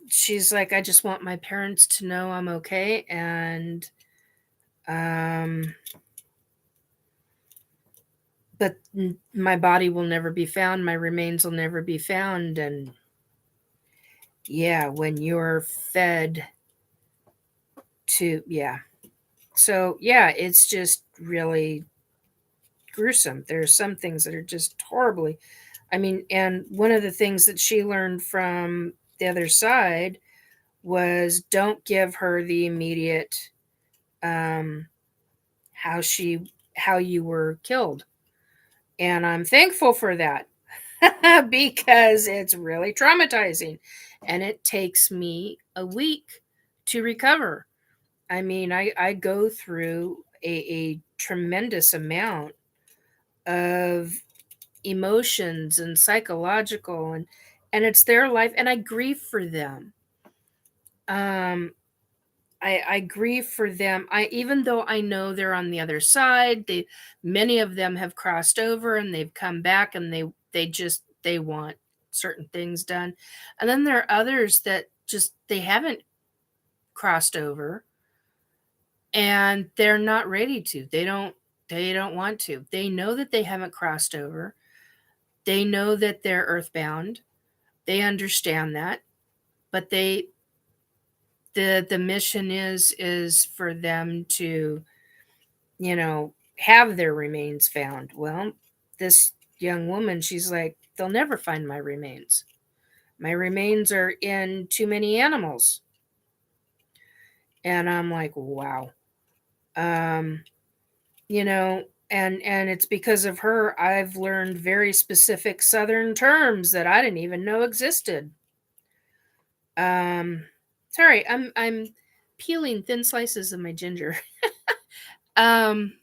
she's like, I just want my parents to know I'm okay. And but my body will never be found, my remains will never be found. And yeah, when you're fed to, yeah. So yeah, it's just really gruesome. There's some things that are just horribly, I mean, and one of the things that she learned from the other side was don't give her the immediate um how you were killed. And I'm thankful for that. Because it's really traumatizing and it takes me a week to recover. I mean, I go through a tremendous amount of emotions and psychological, and it's their life, and I grieve for them. Um, I grieve for them. I Even though I know they're on the other side, many of them have crossed over and they've come back, and they want certain things done. And then there are others that just they haven't crossed over and they're not ready to. They don't want to. They know that they haven't crossed over. They know that they're earthbound. They understand that, but the mission is for them to, have their remains found. Well, this young woman, she's like, they'll never find my remains. My remains are in too many animals. And I'm like, wow. Um, and it's because of her I've learned very specific Southern terms that I didn't even know existed. Um, Sorry, I'm peeling thin slices of my ginger. um,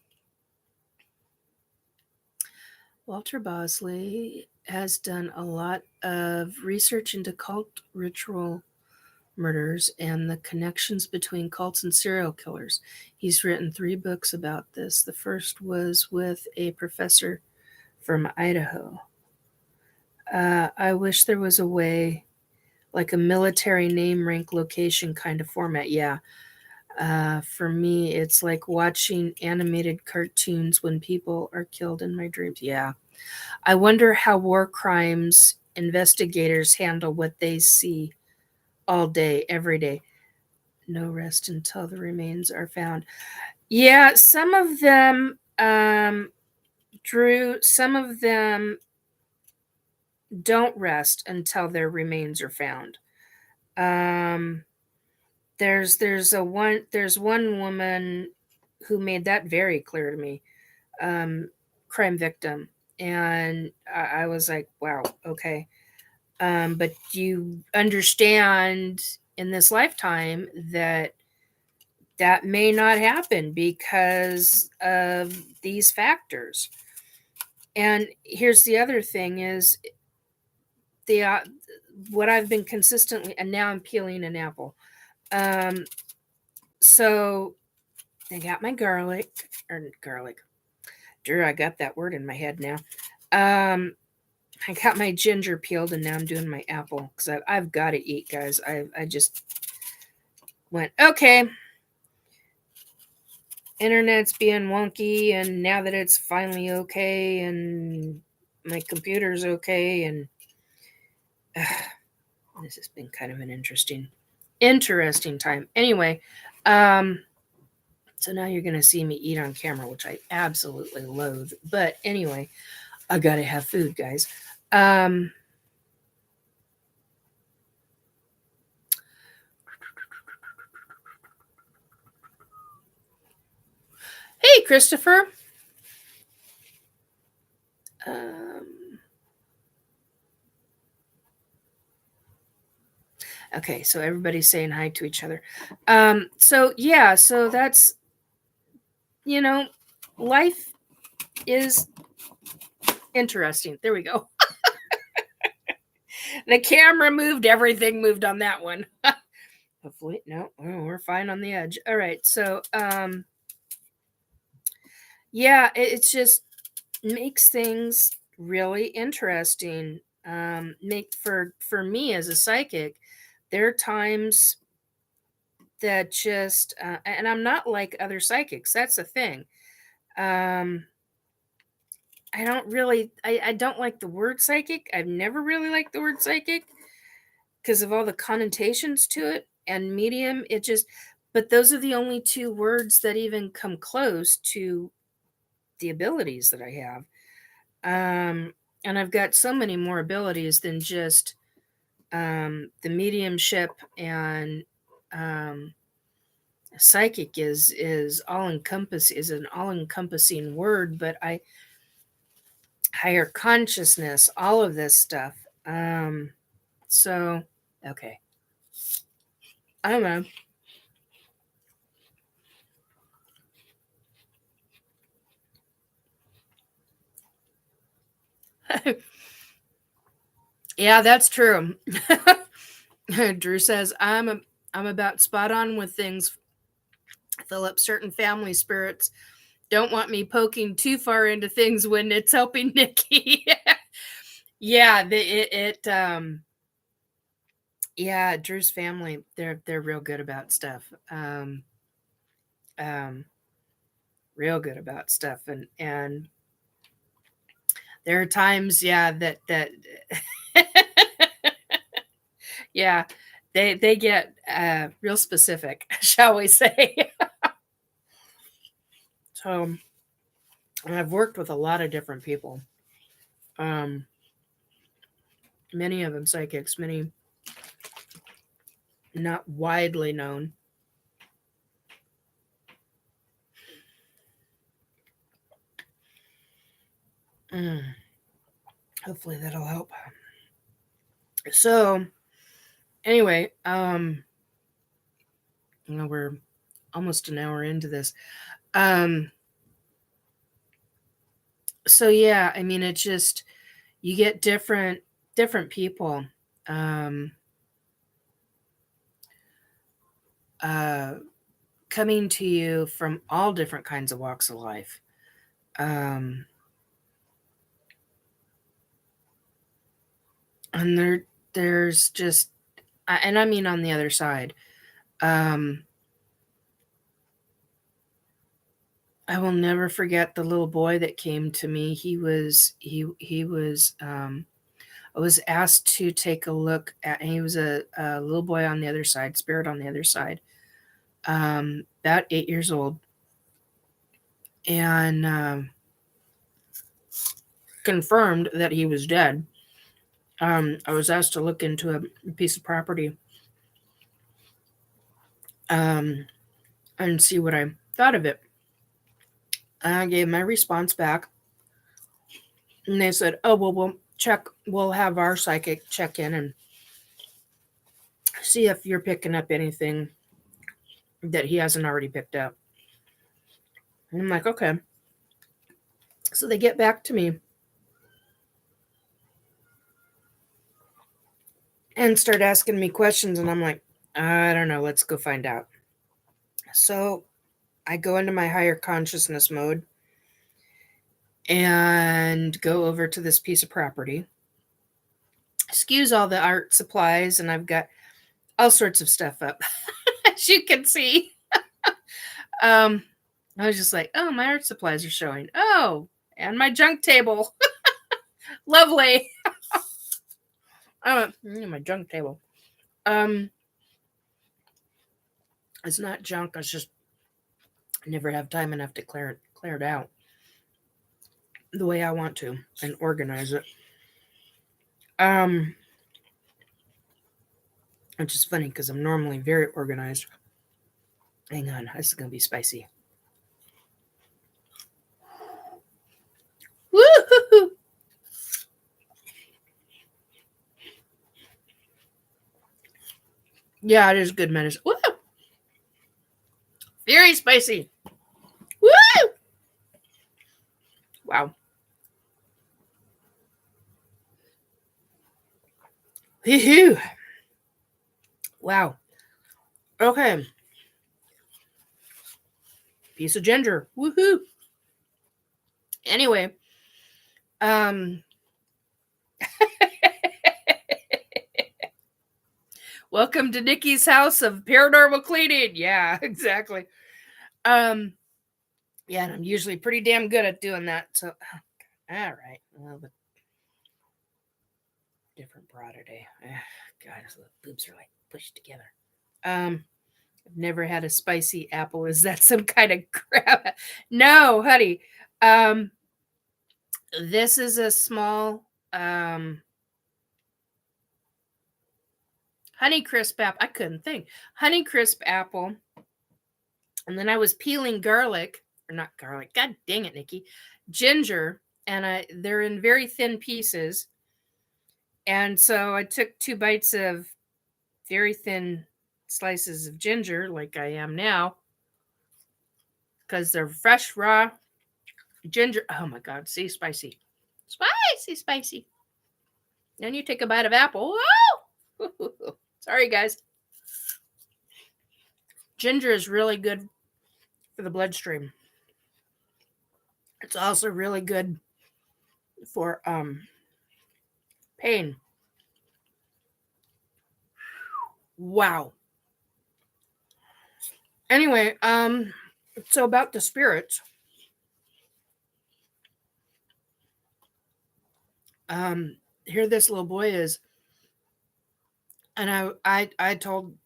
Walter Bosley has done a lot of research into cult ritual murders and the connections between cults and serial killers. He's written 3 books about this. The first was with a professor from Idaho. I wish there was a way, like a military name, rank, location kind of format. Yeah. For me, it's like watching animated cartoons when people are killed in my dreams. Yeah. I wonder how war crimes investigators handle what they see all day, every day. No rest until the remains are found. Yeah, some of them, Drew, some of them don't rest until their remains are found. Um, there's one woman who made that very clear to me. Um, Crime victim, and I was like, wow, okay. But you understand in this lifetime that that may not happen because of these factors. And here's the other thing is the what I've been consistently, and now I'm peeling an apple. Um, so I got my garlic. Drew, I got that word in my head now. I got my ginger peeled, and now I'm doing my apple because I've got to eat, guys. I just went, okay, internet's being wonky, and now that it's finally okay, and my computer's okay, and this has been kind of an interesting time. Anyway, so now you're going to see me eat on camera, which I absolutely loathe. But anyway, I got to have food, guys. Hey, Christopher. Okay, so everybody's saying hi to each other. So yeah, so that's, you know, life is interesting. There we go. The camera moved, everything moved on that one. Hopefully, no, we're fine on the edge. All right, so yeah, it's just makes things really interesting. Make for me as a psychic, there are times that just and I'm not like other psychics. That's the thing. Um, I don't really, I don't like the word psychic. I've never really liked the word psychic because of all the connotations to it, and medium. It just, but those are the only two words that even come close to the abilities that I have. And I've got so many more abilities than just the mediumship, and um, psychic is all encompass is an all encompassing word. But I higher consciousness, all of this stuff. So okay, I don't know. Yeah, that's true. Drew says I'm about spot on with things. Philip, certain family spirits don't want me poking too far into things when it's helping Nikki. Yeah, yeah, Drew's family, they're real good about stuff. Um Real good about stuff, and there are times, yeah, that yeah, they get real specific, shall we say. So, and I've worked with a lot of different people. Um Many of them psychics, many not widely known. Mm, hopefully that'll help. So, anyway, we're almost an hour into this. Um so yeah, I mean, it's just you get different people um uh coming to you from all different kinds of walks of life. Um and there's just and I mean on the other side. Um I will never forget the little boy that came to me. I was asked to take a look at, and he was a little boy on the other side, spirit on the other side, about 8 years old, and confirmed that he was dead. I was asked to look into a piece of property and see what I thought of it. And I gave my response back, and they said, "Oh, well, we'll have our psychic check in and see if you're picking up anything that he hasn't already picked up." And I'm like, "Okay." So they get back to me and start asking me questions, and I'm like, "I don't know, let's go find out." So I go into my higher consciousness mode and go over to this piece of property. Excuse all the art supplies, and I've got all sorts of stuff up, as you can see. I was just like, "Oh, my art supplies are showing. Oh, and my junk table. Lovely." My junk table. It's not junk. I just never have time enough to clear it out the way I want to and organize it. Which is funny because I'm normally very organized. Hang on, this is gonna be spicy. Woo-hoo-hoo. Yeah, it is good medicine. Woo! Very spicy. Woo! Wow. Hee-hoo. Wow. Okay. Piece of ginger. Woohoo. Anyway, welcome to Nikki's house of paranormal cleaning. Yeah, exactly. Yeah, and I'm usually pretty damn good at doing that. So, all right. Well, but different bra today. God, the boobs are like pushed together. I've never had a spicy apple. Is that some kind of crap? No, honey. This is a small Honeycrisp apple. I couldn't think. Honeycrisp apple. And then I was peeling garlic, or not garlic. God dang it, Nikki. Ginger, and they're in very thin pieces. And so I took 2 bites of very thin slices of ginger, like I am now, because they're fresh, raw ginger. Oh my God, see, spicy. Spicy, spicy. Then you take a bite of apple. Whoa! Sorry, guys. Ginger is really good for the bloodstream. It's also really good for pain. Wow. Anyway, so about the spirits. Here this little boy is, and I told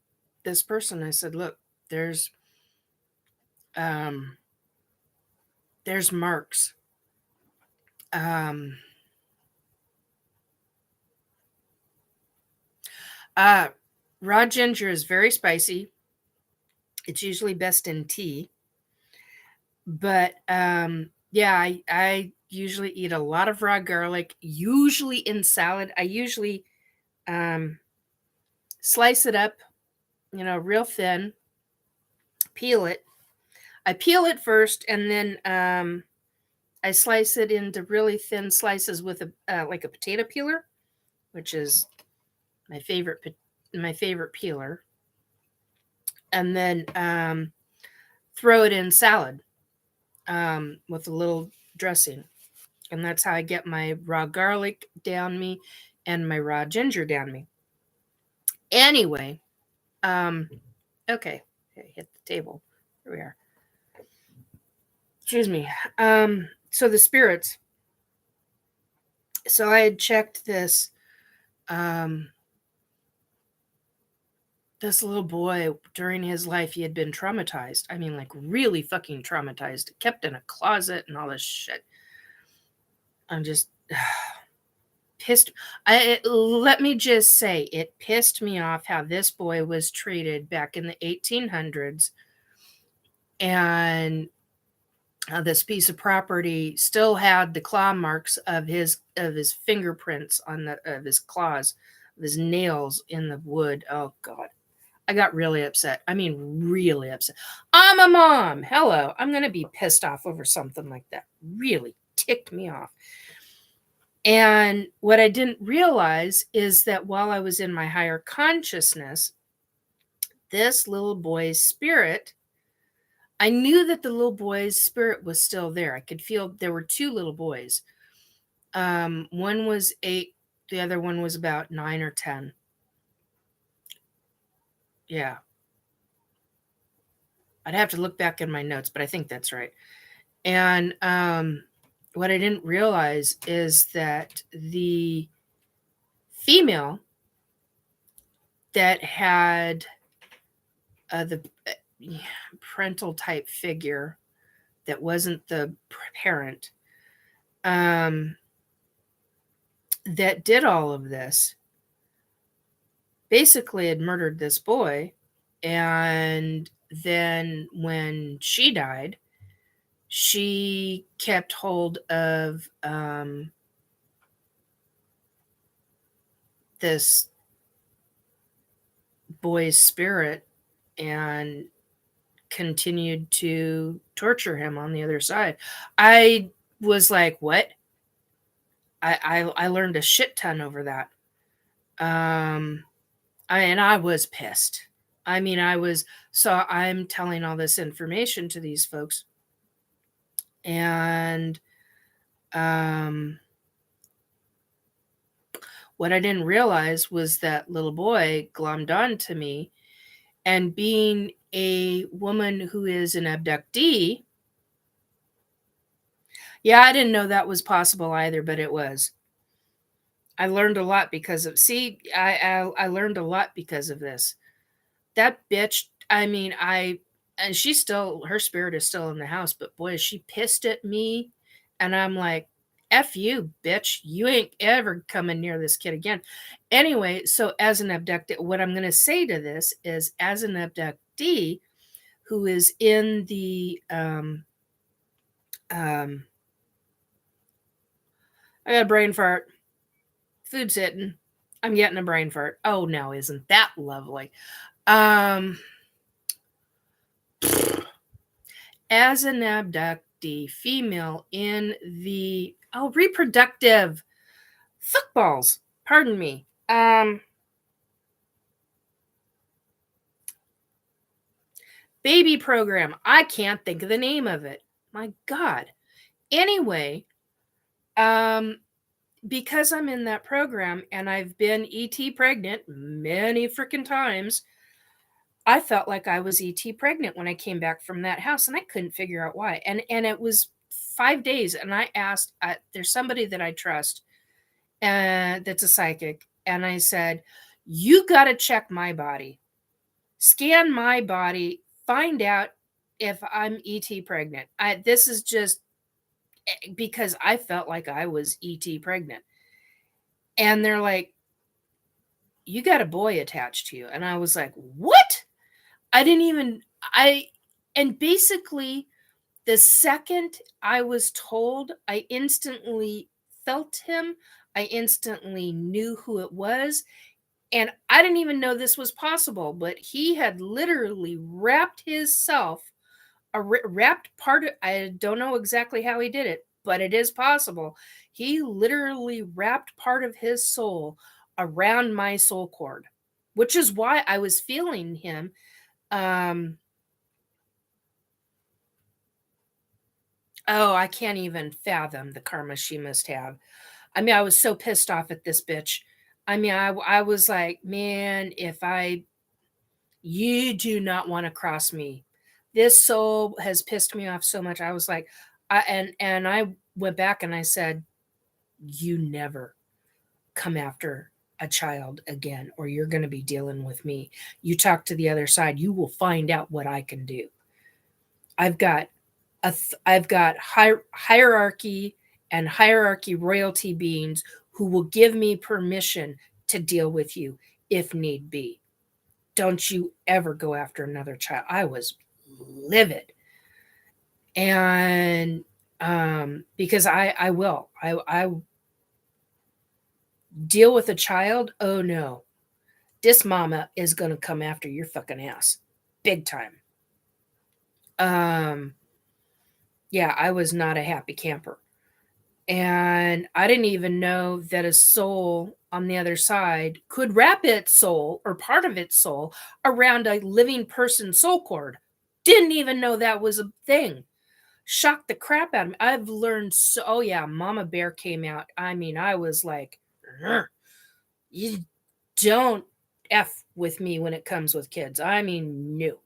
this person, I said, "Look, there's marks. Raw ginger is very spicy. It's usually best in tea. But yeah, I usually eat a lot of raw garlic, usually in salad. I usually slice it up, real thin, peel it. I peel it first, and then I slice it into really thin slices with a like a potato peeler, which is my favorite peeler, and then throw it in salad with a little dressing, and that's how I get my raw garlic down me and my raw ginger down me. Anyway, okay, hit the table. Here we are. Excuse me. So the spirits. So I had checked um, this little boy during his life. He had been traumatized. I mean, like really fucking traumatized, kept in a closet and all this shit. I'm just pissed. Let me just say, it pissed me off how this boy was treated back in the 1800s, and this piece of property still had the claw marks of his fingerprints on the of his claws, of his nails in the wood. Oh God, I got really upset. I mean, really upset. I'm a mom. Hello, I'm gonna be pissed off over something like that. Really ticked me off. And what I didn't realize is that while I was in my higher consciousness, this little boy's spirit, I knew that the little boy's spirit was still there. I could feel there were two little boys. One was 8, the other one was about 9 or 10. Yeah. I'd have to look back in my notes, but I think that's right. And what I didn't realize is that the female that had the parental type figure that wasn't the parent, that did all of this, basically had murdered this boy. And then when she died, she kept hold of this boy's spirit and continued to torture him on the other side. I was like, what? I learned a shit ton over that. And I was pissed. I mean, so I'm telling all this information to these folks. And what I didn't realize was that little boy glommed on to me, and being a woman who is an abductee, yeah, I didn't know that was possible either, but it was. I learned a lot because of I learned a lot because of this. That bitch, I mean, and she's still, her spirit is still in the house, but boy, is she pissed at me. And I'm like, F you, bitch. You ain't ever coming near this kid again. Anyway, so as an abductee, what I'm going to say to this is, as an abductee who is in the, I got a brain fart, food's hitting, I'm getting a brain fart. Oh, no, isn't that lovely? As an abductee female in the reproductive fuckballs, pardon me, baby program, I can't think of the name of it, my God. Anyway, because I'm in that program and I've been ET pregnant many freaking times, I felt like I was ET pregnant when I came back from that house, and I couldn't figure out why. And it was 5 days, and I asked, there's somebody that I trust, that's a psychic, and I said, "You got to check my body, scan my body, find out if I'm ET pregnant." This is just because I felt like I was ET pregnant, and they're like, "You got a boy attached to you," and I was like, "What?" I didn't even I and basically the second I was told, I instantly felt him. I instantly knew who it was. And I didn't even know this was possible, but he had literally wrapped himself, wrapped part of, I don't know exactly how he did it, but it is possible. He literally wrapped part of his soul around my soul cord, which is why I was feeling him. Oh, I can't even fathom the karma she must have. I mean, I was so pissed off at this bitch. I mean, I was like, man, you do not want to cross me. This soul has pissed me off so much. I was like, and I went back and I said, "You never come after a child again, or you're going to be dealing with me. You talk to the other side, you will find out what I can do. I've got I've got hierarchy and hierarchy royalty beings who will give me permission to deal with you if need be. Don't you ever go after another child." I was livid. And because I will. I deal with a child. Oh no. This mama is going to come after your fucking ass. Big time. Um yeah, I was not a happy camper. And I didn't even know that a soul on the other side could wrap its soul or part of its soul around a living person's soul cord. Didn't even know that was a thing. Shocked the crap out of me. I've learned so. Oh yeah, Mama Bear came out. I mean, I was like, "Ugh, you don't f with me when it comes with kids." I mean, no.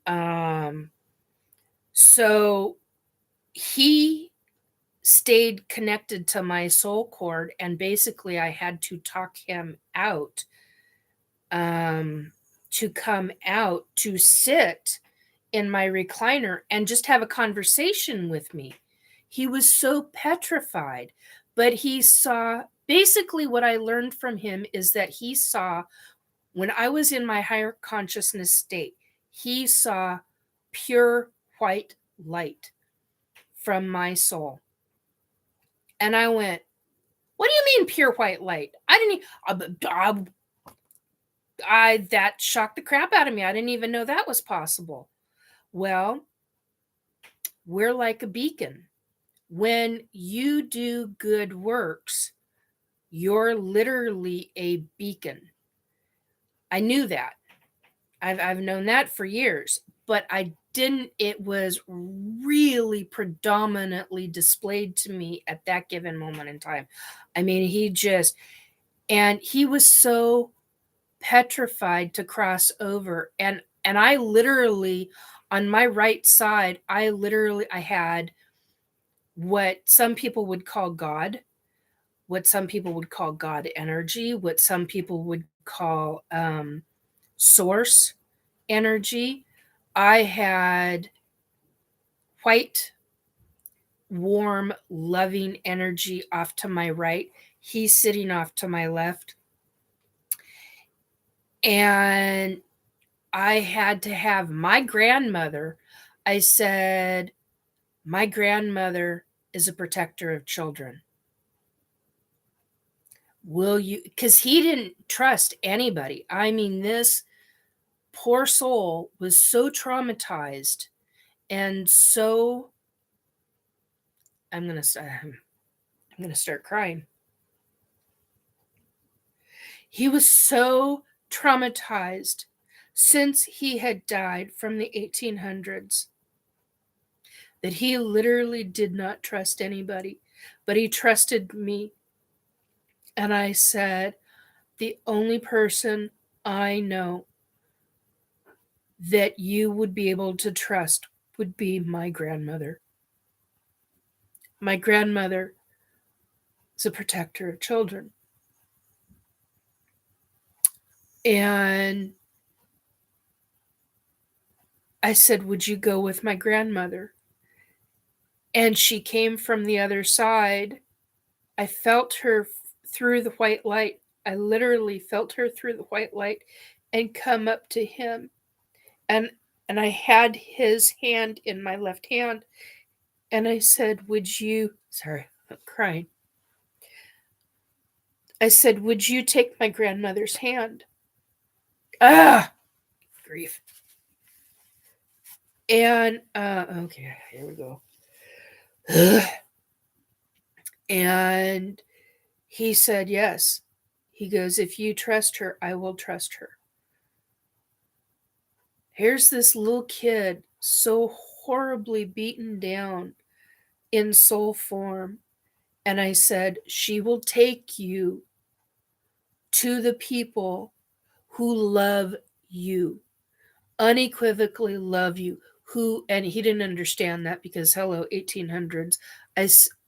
Um, so he stayed connected to my soul cord, and basically I had to talk him out, um to come out to sit in my recliner and just have a conversation with me. He was so petrified, but he saw, basically what I learned from him is that he saw, when I was in my higher consciousness state, he saw pure white light from my soul. And I went, "What do you mean pure white light?" I didn't that shocked the crap out of me. I didn't even know that was possible. Well, we're like a beacon. When you do good works, you're literally a beacon. I knew that. I've known that for years, but I didn't. It was really predominantly displayed to me at that given moment in time. I mean, and he was so petrified to cross over. And I literally, on my right side, I had what some people would call God, what some people would call God energy, what some people would call source energy. I had white, warm, loving energy off to my right. He's sitting off to my left. And I had to have my grandmother. I said, "My grandmother is a protector of children. Will you?" Because he didn't trust anybody. I mean, this poor soul was so traumatized and so. I'm gonna start crying. He was so traumatized since he had died from the 1800s that he literally did not trust anybody, but he trusted me. And I said, "The only person I know that you would be able to trust would be my grandmother. My grandmother is a protector of children." And I said, "Would you go with my grandmother?" And she came from the other side. I felt her through the white light. I literally felt her through the white light and come up to him. And I had his hand in my left hand. And I said, "Would you," sorry, I'm crying. I said, "Would you take my grandmother's hand?" Ah, grief. And okay, here we go. And he said, "Yes." He goes, "If you trust her, I will trust her." Here's this little kid so horribly beaten down in soul form. And I said, "She will take you to the people who love you, unequivocally love you, and he didn't understand that because hello 1800s.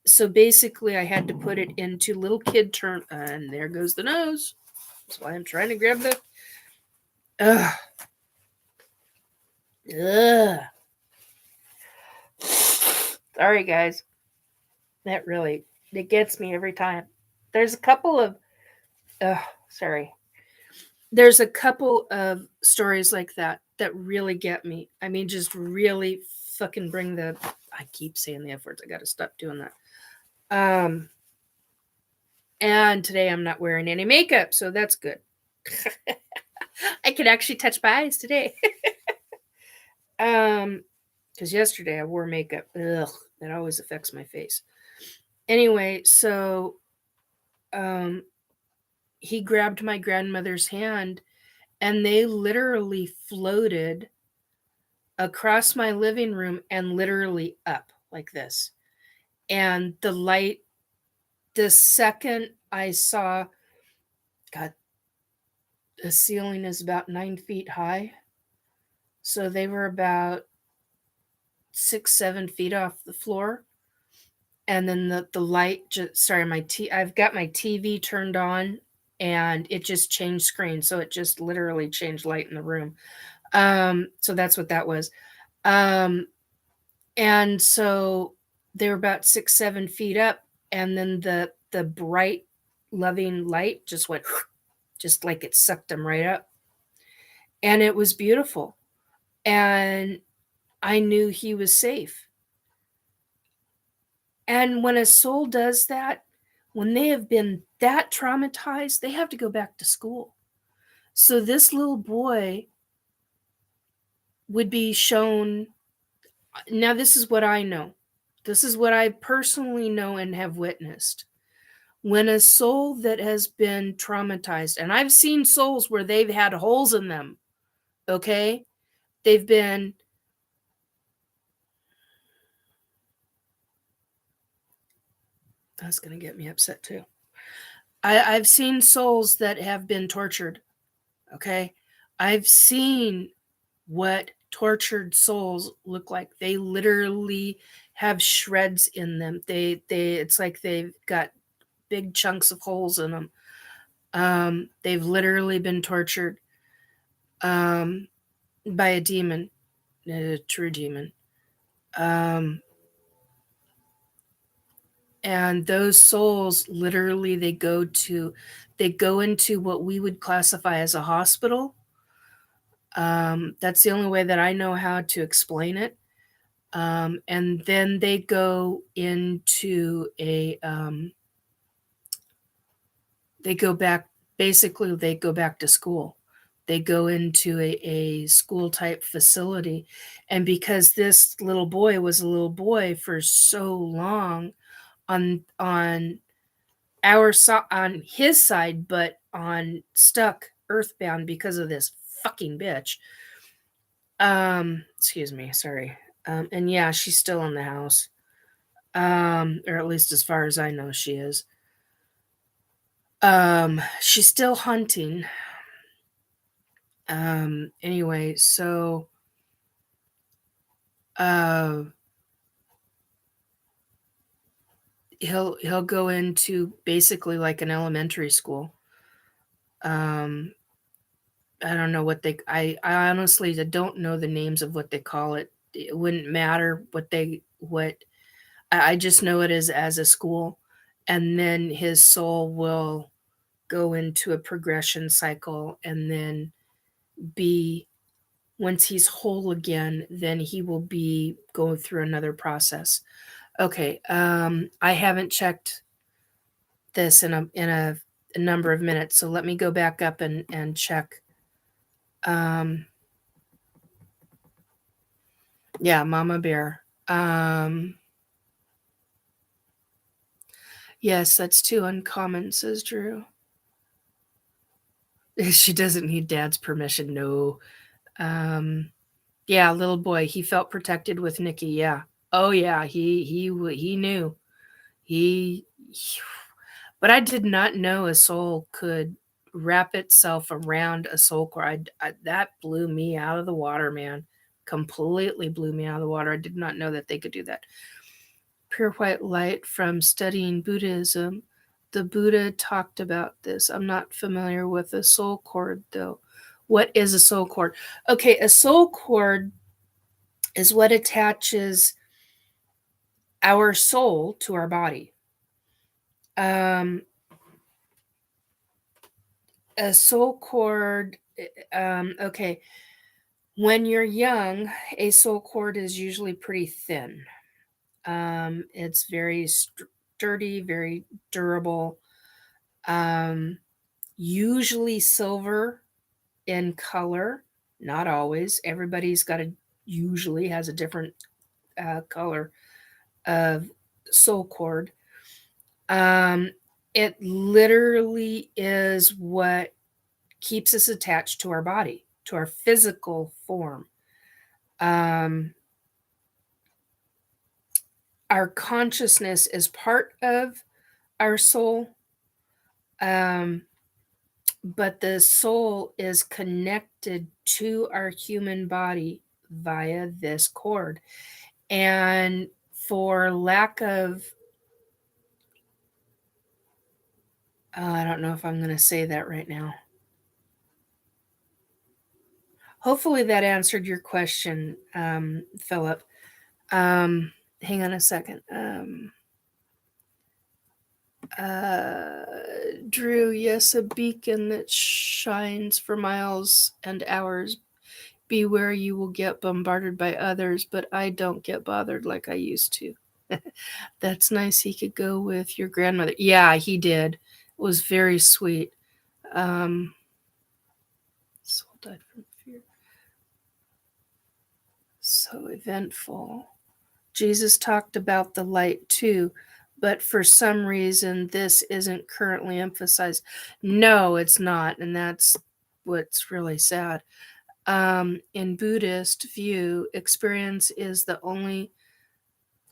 So basically I had to put it into little kid term, and there goes the nose. That's why I'm trying to grab the ugh. Ugh. Sorry guys. That really, it gets me every time. There's a couple of sorry. There's a couple of stories like that that really get me. I mean, just really fucking bring the. I keep saying the F words. I got to stop doing that. And today I'm not wearing any makeup, so that's good. I can actually touch my eyes today. Because yesterday I wore makeup. Ugh, that always affects my face. Anyway, so he grabbed my grandmother's hand and they literally floated across my living room and literally up like this. And the light, the second I saw, God, the ceiling is about 9 feet high. So they were about 6, 7 feet off the floor. And then the light just, sorry, I've got my TV turned on and it just changed screen. So it just literally changed light in the room. So that's what that was. And so they were about 6, 7 feet up, and then the bright, loving light just went, just like it sucked them right up, and it was beautiful, and I knew he was safe. And when a soul does that, when they have been that traumatized, they have to go back to school. So this little boy would be shown. Now, this is what I know. This is what I personally know and have witnessed. When a soul that has been traumatized, and I've seen souls where they've had holes in them, okay? They've been, that's going to get me upset too. I've seen souls that have been tortured, okay? I've seen what tortured souls look like. They literally have shreds in them. It's like they've got big chunks of holes in them. They've literally been tortured by a demon, a true demon. And those souls literally they go into what we would classify as a hospital. That's the only way that I know how to explain it. And then they go into they go back, basically they go back to school. They go into a school type facility. And because this little boy was a little boy for so long on on his side, but on stuck earthbound because of this fucking bitch. Excuse me, sorry. And yeah, she's still in the house. Or at least as far as I know, she is. She's still hunting. Anyway, so he'll go into basically like an elementary school. I don't know what I honestly don't know the names of what they call it. It wouldn't matter what I just know it is as a school. And then his soul will go into a progression cycle and then be, once he's whole again, then he will be going through another process. Okay, I haven't checked this in a number of minutes, so let me go back up and check. Yeah, Mama Bear. Yes, that's too uncommon, says Drew. She doesn't need Dad's permission. No. Yeah, little boy. He felt protected with Nikki. Yeah. Oh yeah. He knew. He. But I did not know a soul could wrap itself around a soul core. That blew me out of the water, man. completely blew me out of the water. I did not know that they could do that. Pure white light from studying Buddhism. The Buddha talked about this. I'm not familiar with a soul cord, though. What is a soul cord? Okay, a soul cord is what attaches our soul to our body. A soul cord, okay, when you're young, a soul cord is usually pretty thin. It's very sturdy, very durable, usually silver in color. Not always. Everybody's got usually has a different color of soul cord. It literally is what keeps us attached to our body, to our physical form. Our consciousness is part of our soul, but the soul is connected to our human body via this cord. And for lack of, I don't know if I'm going to say that right now. Hopefully that answered your question, Philip. Hang on a second. Drew, yes, a beacon that shines for miles and hours. Beware, you will get bombarded by others, but I don't get bothered like I used to. That's nice. He could go with your grandmother. Yeah, he did. It was very sweet. Soul died from fear. So eventful. Jesus talked about the light too, but for some reason this isn't currently emphasized. No, it's not, and that's what's really sad. In Buddhist view, experience is the only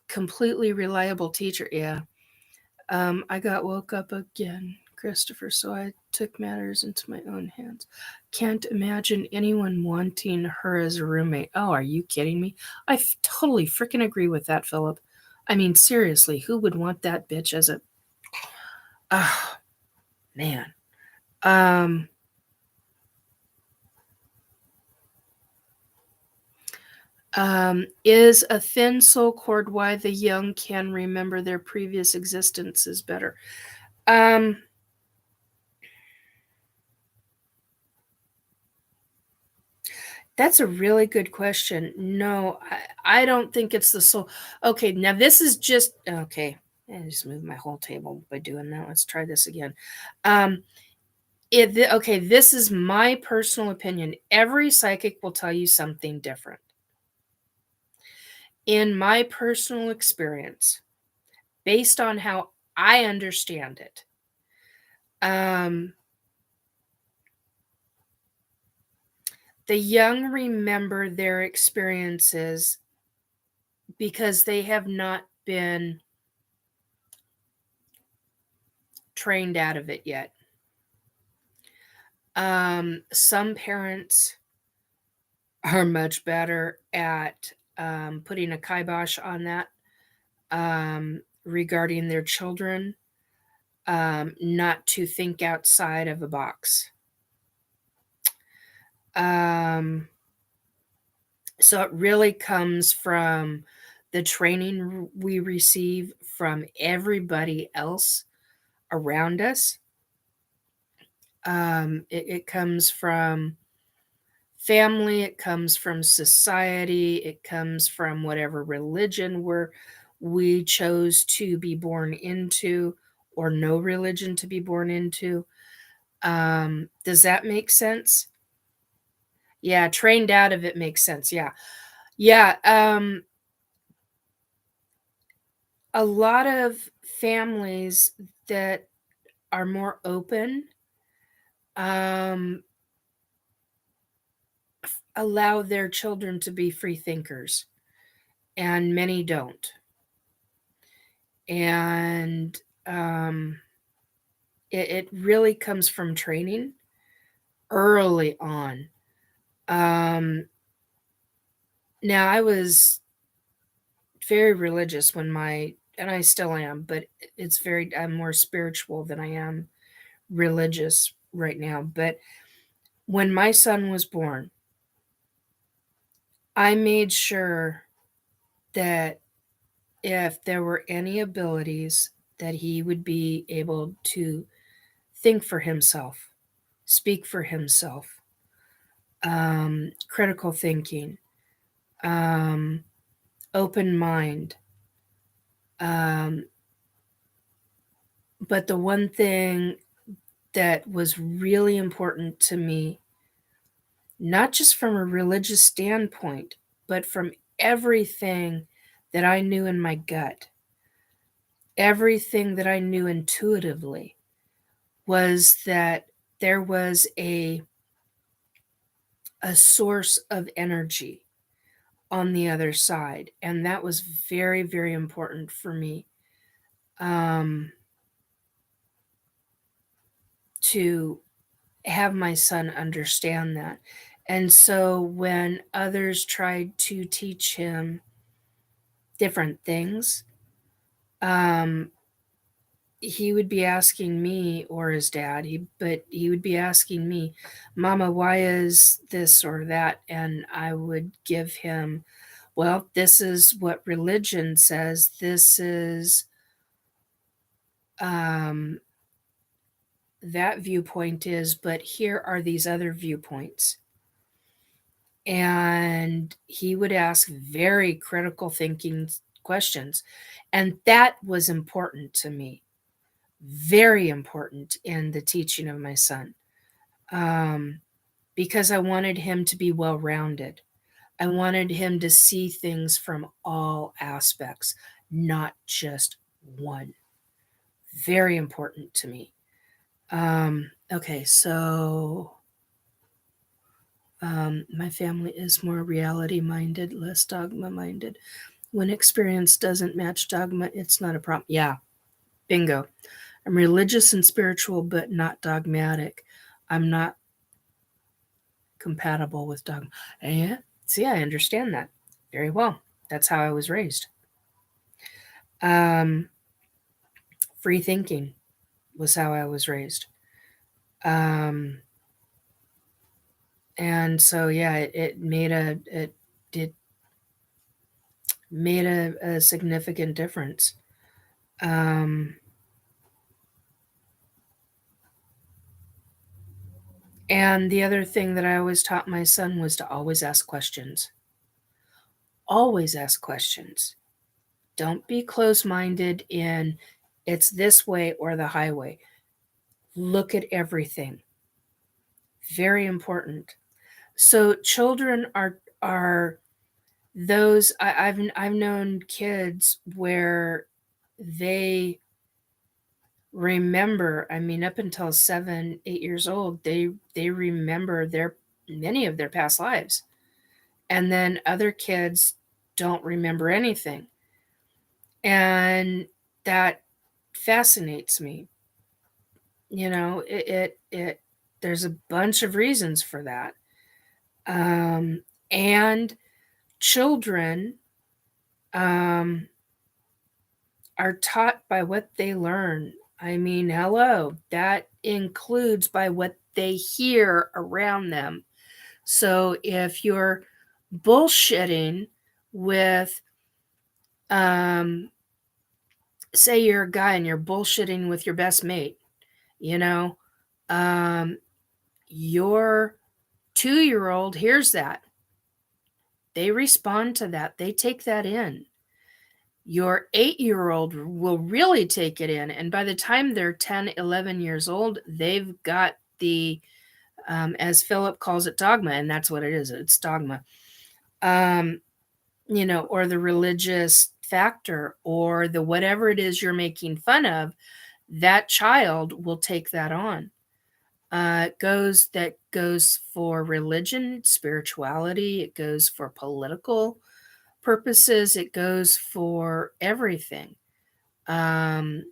completely reliable teacher. Yeah. I got woke up again, Christopher, so I took matters into my own hands. Can't imagine anyone wanting her as a roommate. Oh, are you kidding me? I totally freaking agree with that, Philip. I mean, seriously, who would want that bitch as a... Oh, man. Is a thin soul cord why the young can remember their previous existences better? That's a really good question. No, I don't think it's the soul. Okay, now this is just okay. I just moved my whole table by doing that. Let's try this again. Okay, this is my personal opinion. Every psychic will tell you something different. In my personal experience, based on how I understand it, the young remember their experiences because they have not been trained out of it yet. Some parents are much better at putting a kibosh on that regarding their children, not to think outside of a box. So it really comes from the training we receive from everybody else around us. It comes from family, it comes from society, it comes from whatever religion we chose to be born into, or no religion to be born into. Does that make sense? Yeah, trained out of it makes sense. Yeah. A lot of families that are more open allow their children to be free thinkers, and many don't. And it really comes from training early on. Now, I was very religious when and I still am, but I'm more spiritual than I am religious right now. But when my son was born, I made sure that if there were any abilities that he would be able to think for himself, speak for himself, critical thinking, um, open mind. Um, but the one thing that was really important to me, not just from a religious standpoint, but from everything that I knew in my gut, everything that I knew intuitively, was that there was a source of energy on the other side. And that was very, very important for me, um, to have my son understand that. And so when others tried to teach him different things, um, he would be asking me, or his dad, but he would be asking me, Mama, why is this or that? And I would give him, well, this is what religion says. This is, um, that viewpoint is, but here are these other viewpoints. And he would ask very critical thinking questions. And that was important to me, very important in the teaching of my son, um, because I wanted him to be well rounded. I wanted him to see things from all aspects, not just one. Very important to me. Okay, so my family is more reality minded, less dogma minded. When experience doesn't match dogma, it's not a problem. Yeah, bingo. I'm religious and spiritual, but not dogmatic. I'm not compatible with dogma. Yeah, see, I understand that very well. That's how I was raised. Um, Free thinking was how I was raised. Um, and so, yeah, it made a significant difference. Um, and the other thing that I always taught my son was to always ask questions. Always ask questions. Don't be close minded in it's this way or the highway. Look at everything. Very important. So children are those I've known kids where they remember, I mean, up until 7, 8 years old, they remember their many of their past lives. And then other kids don't remember anything. And that fascinates me. It there's a bunch of reasons for that. Um, and children, um, are taught by what they learn. I mean, hello, that includes by what they hear around them. So if you're bullshitting with, um, say you're a guy and you're bullshitting with your best mate, you know, um, your 2-year old hears that. They respond to that. They take that in. Your 8-year old will really take it in. And by the time they're 10, 11 years old, they've got as Philip calls it, dogma. And that's what it is. It's dogma. Um, or the religious factor or the whatever it is you're making fun of, that child will take that on. That goes for religion, spirituality, it goes for political purposes, it goes for everything. And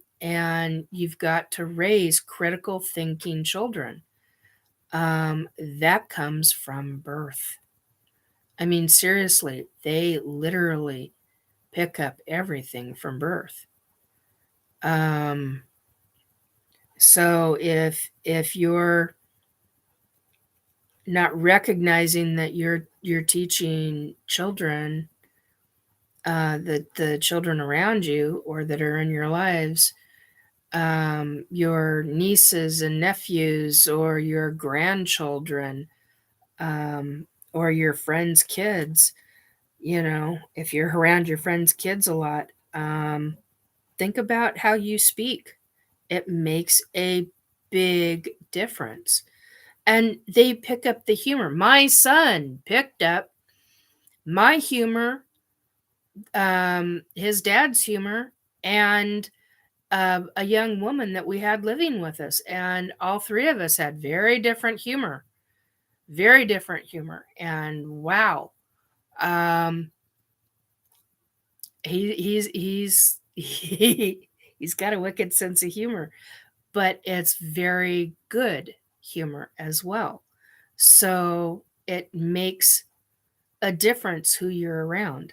you've got to raise critical thinking children. That comes from birth. I mean, seriously, they literally pick up everything from birth. Um, so if you're not recognizing that you're teaching children, the children around you or that are in your lives, your nieces and nephews or your grandchildren, or your friends' kids, if you're around your friends' kids a lot, think about how you speak. It makes a big difference. And they pick up the humor. My son picked up my humor, his dad's humor, and a young woman that we had living with us. And all three of us had very different humor, very different humor. And wow, um, he's got a wicked sense of humor, but it's very good humor as well. So it makes a difference who you're around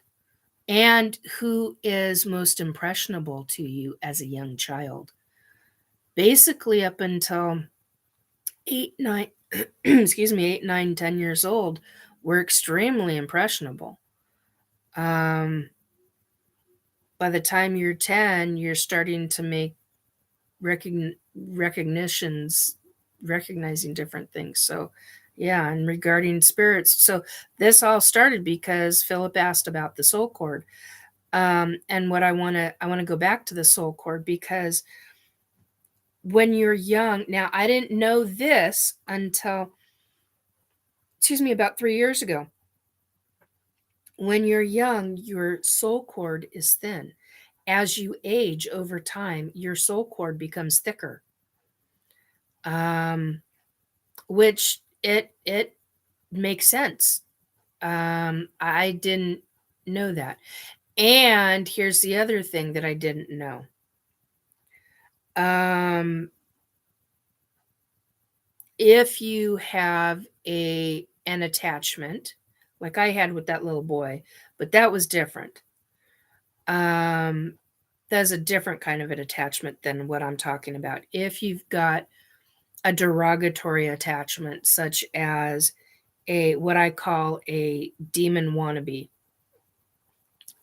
and who is most impressionable to you as a young child. Basically, up until 8, 9, excuse me, 8, 9, 10 years old, we're extremely impressionable. Um, by the time you're 10, you're starting to make recognitions, recognizing different things. So, yeah, and regarding spirits, so this all started because Philip asked about the soul cord. And what I want to go back to the soul cord because when you're young, now I didn't know this until, excuse me, about 3 years ago. When you're young, your soul cord is thin. As you age over time, your soul cord becomes thicker. Um, which it makes sense. I didn't know that. And here's the other thing that I didn't know. Um, if you have an attachment, like I had with that little boy, but that was different. Um, that's a different kind of an attachment than what I'm talking about. If you've got a derogatory attachment, such as what I call a demon wannabe,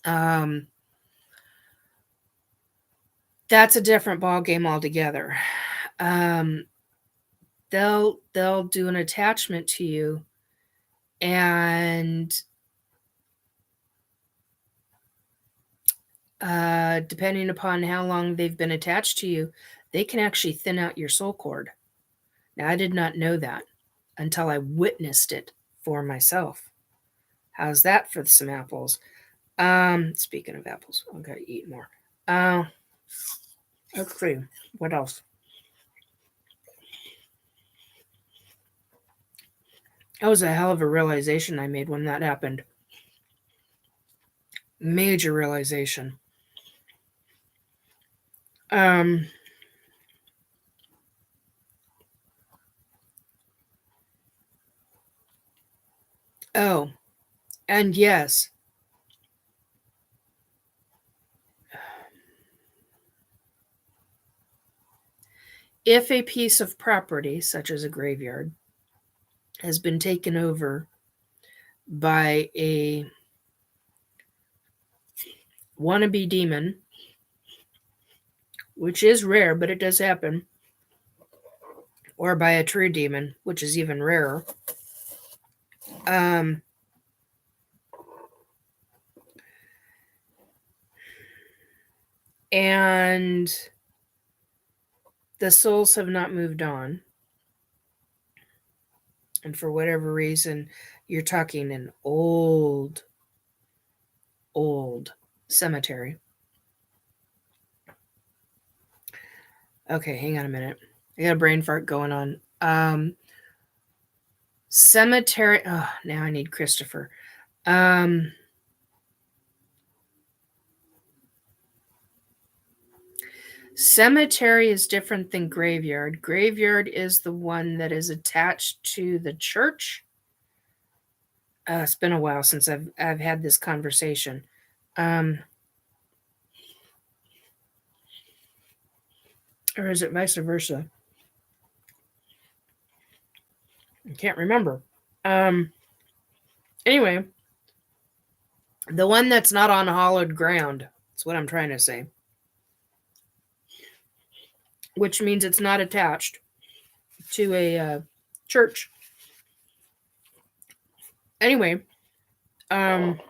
um, that's a different ball game altogether. Um, they'll do an attachment to you, and depending upon how long they've been attached to you, they can actually thin out your soul cord. Now, I did not know that until I witnessed it for myself. How's that for some apples? Speaking of apples, I gotta eat more. Let's see. What else? That was a hell of a realization I made when that happened. Major realization. Um, oh, and yes, if a piece of property, such as a graveyard, has been taken over by a wannabe demon, which is rare, but it does happen, or by a true demon, which is even rarer, um, and the souls have not moved on, and for whatever reason, you're talking an old cemetery. Okay, hang on a minute. I got a brain fart going on. Cemetery. Oh, now I need Christopher. Cemetery is different than graveyard. Graveyard is the one that is attached to the church. It's been a while since I've had this conversation. Um, or is it vice versa? I can't remember. Um, anyway, the one that's not on hollowed ground. That's what I'm trying to say. Which means it's not attached to a church. Anyway, um,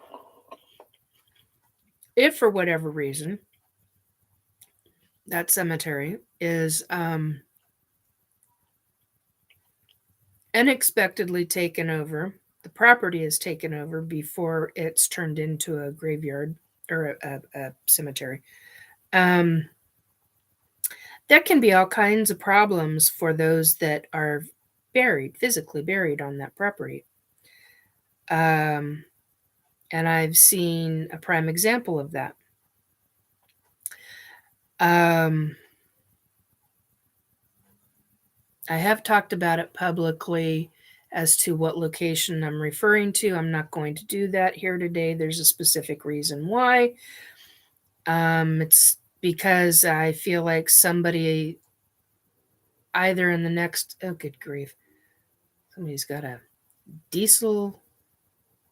if for whatever reason that cemetery is unexpectedly taken over, the property is taken over before it's turned into a graveyard or a cemetery. Um, there can be all kinds of problems for those that are buried, physically buried on that property. Um, and I've seen a prime example of that. Um, I have talked about it publicly as to what location I'm referring to. I'm not going to do that here today. There's a specific reason why. It's because I feel like somebody either in the next, oh, good grief, somebody's got a diesel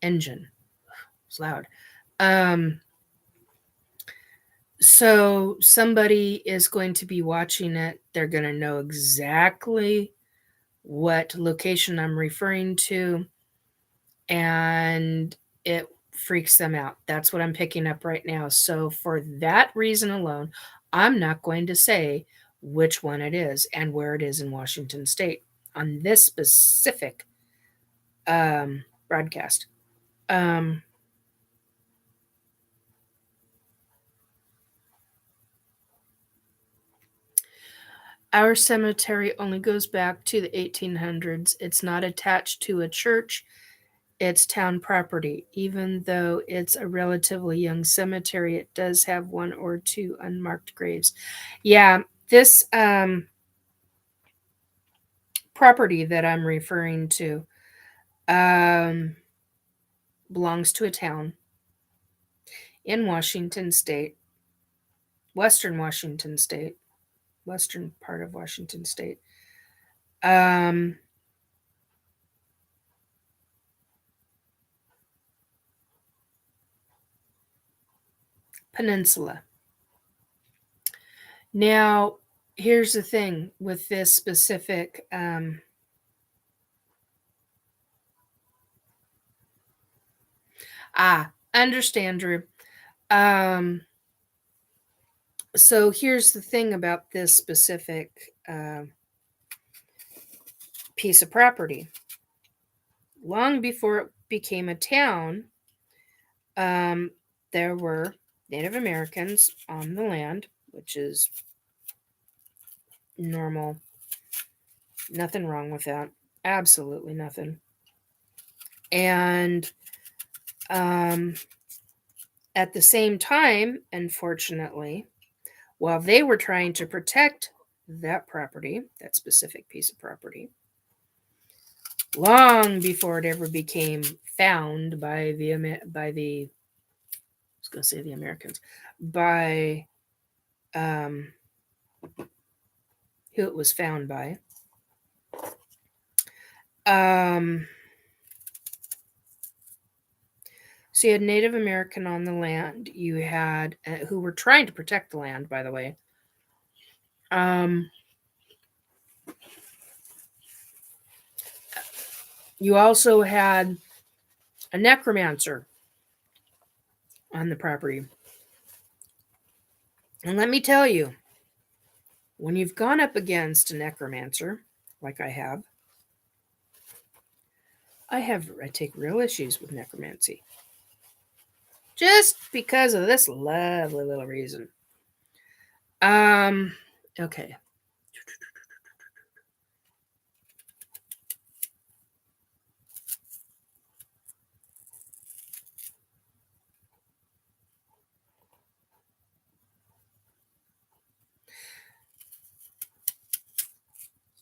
engine. It's loud. Um, so somebody is going to be watching it. They're going to know exactly what location I'm referring to, and it freaks them out. That's what I'm picking up right now. So for that reason alone, I'm not going to say which one it is and where it is in Washington State on this specific broadcast. Um, our cemetery only goes back to the 1800s. It's not attached to a church. It's town property. Even though it's a relatively young cemetery, it does have one or two unmarked graves. Yeah, this property that I'm referring to um, belongs to a town in Washington State, Western Washington State, western part of Washington State. Um, Peninsula. Now, here's the thing with this specific understand, Drew. Um, so here's the thing about this specific piece of property. Long before it became a town, um, there were Native Americans on the land, which is normal. Nothing wrong with that. Absolutely nothing. And at the same time, unfortunately, while they were trying to protect that property, that specific piece of property, long before it ever became found by the I was going to say the Americans, by who it was found by. So you had Native American on the land. You had who were trying to protect the land, by the way. You also had a necromancer on the property. And let me tell you, when you've gone up against a necromancer, like I take real issues with necromancy. Just because of this lovely little reason. Okay.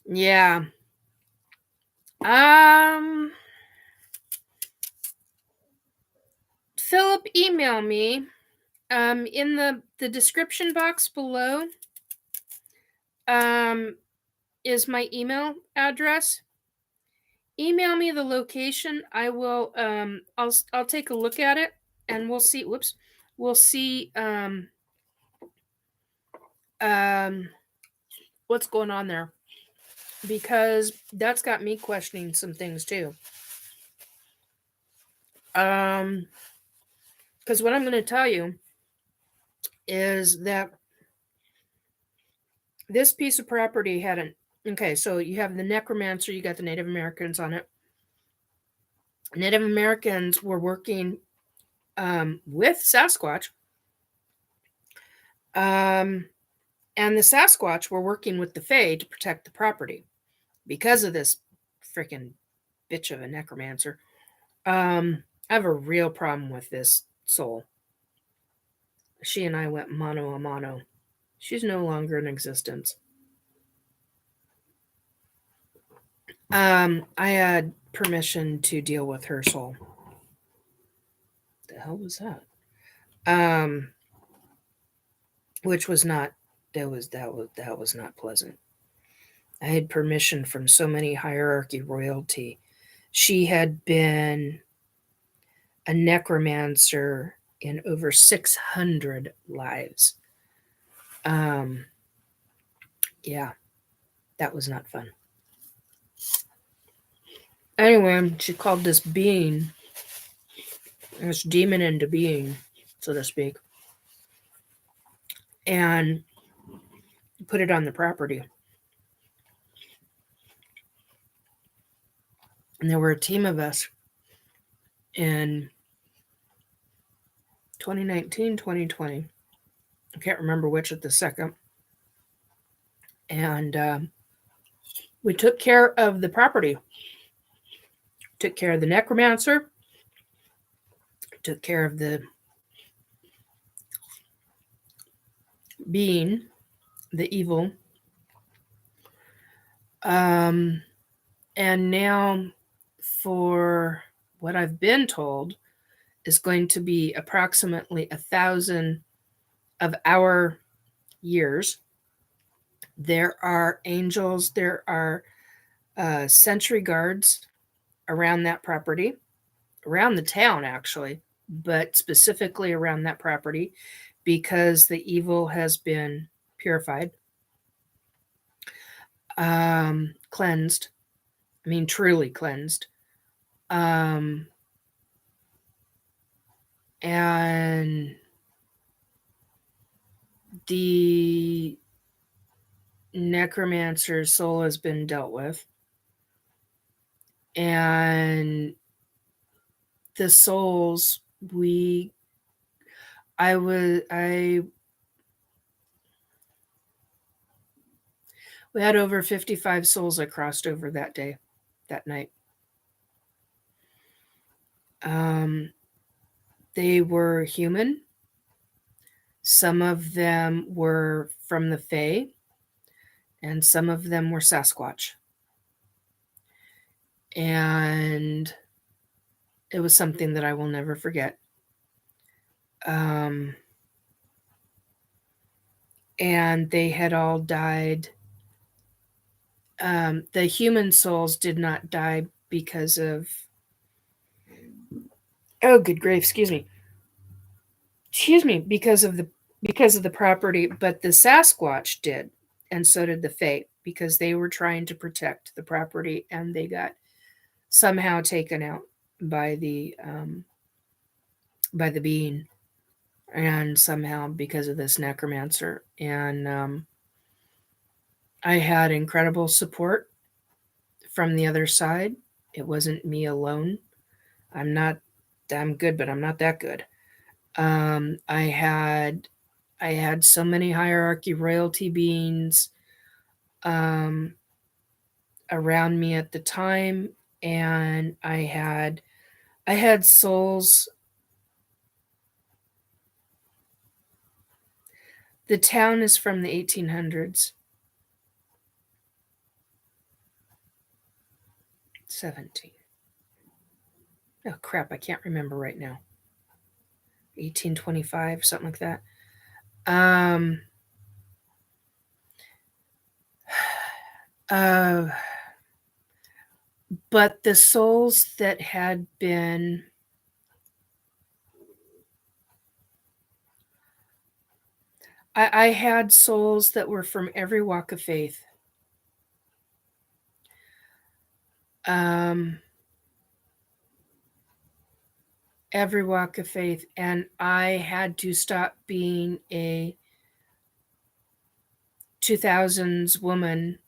Yeah. Philip, email me. In the description box below is my email address. Email me the location. I will I'll take a look at it and we'll see. Whoops. We'll see what's going on there, because that's got me questioning some things too. Because what I'm going to tell you is that this piece of property had an okay, so you have the necromancer, you got the Native Americans on it. Native Americans were working with Sasquatch, and the Sasquatch were working with the Fae to protect the property because of this freaking bitch of a necromancer. I have a real problem with this soul. She and I went mano a mano. She's no longer in existence. I had permission to deal with her soul. The hell was that? Which was not that was not pleasant. I had permission from so many hierarchy royalty. She had been a necromancer in over 600 lives. Yeah, that was not fun. Anyway, she called this being, this demon into being, so to speak, and put it on the property. And there were a team of us in 2019, 2020. I can't remember which at the second. And we took care of the property. Took care of the necromancer. Took care of the being, the evil. And now, for what I've been told, is going to be approximately 1,000 of our years. There are angels, there are sentry guards around that property, around the town actually, but specifically around that property, because the evil has been purified, cleansed. I mean, truly cleansed. And the necromancer's soul has been dealt with. And the souls we had over 55 souls that crossed over that day, that night. They were human. Some of them were from the Fae, and some of them were Sasquatch. And it was something that I will never forget. And they had all died. The human souls did not die because of, oh, good grief, excuse me, because of the property, but the Sasquatch did, and so did the Fae, because they were trying to protect the property, and they got somehow taken out by the being, and somehow because of this necromancer. And I had incredible support from the other side. It wasn't me alone. I'm good, but I'm not that good. I had so many hierarchy royalty beings around me at the time, and I had souls. The town is from the 1800s. 17. Oh crap, I can't remember right now. 1825, something like that. Um, uh, but the souls that had been I had souls that were from every walk of faith. Um, every walk of faith. And I had to stop being a 2000s woman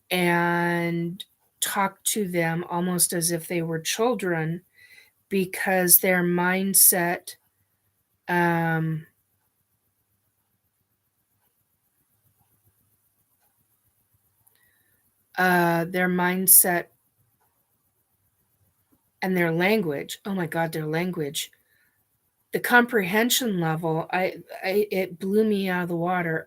and talk to them almost as if they were children because um, their mindset and their language. Oh my God, their language. The comprehension level, it blew me out of the water.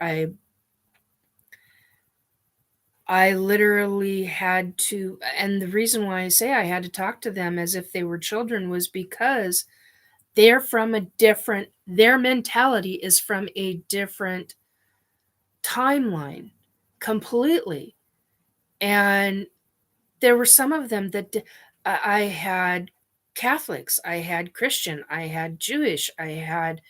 I literally had to, and the reason why I say I had to talk to them as if they were children was because they're from a different, their mentality is from a different timeline completely. And there were some of them that I had Catholics, I had Christian, I had Jewish, I had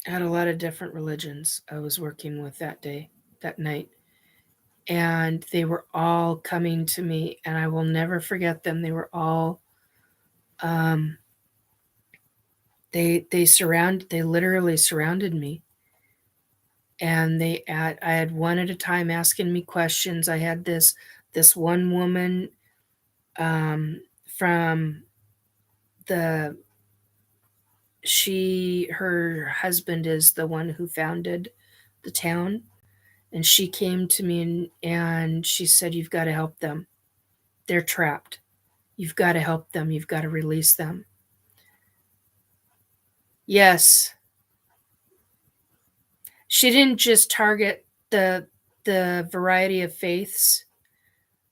a lot of different religions I was working with that day, that night. And they were all coming to me, and I will never forget them. They were all, um, they literally surrounded me, and I had one at a time asking me questions. I had this one woman, from the her husband is the one who founded the town. And she came to me and she said, "You've got to help them. They're trapped. You've got to help them. You've got to release them." Yes. She didn't just target the variety of faiths,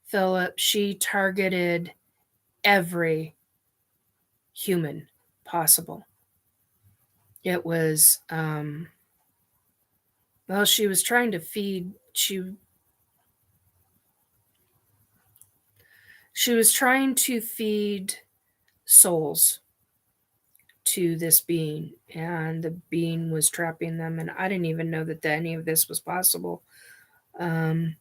Philip. She targeted every human possible. It was well, she was trying to feed she was trying to feed souls to this being, and the being was trapping them, and I didn't even know that any of this was possible. um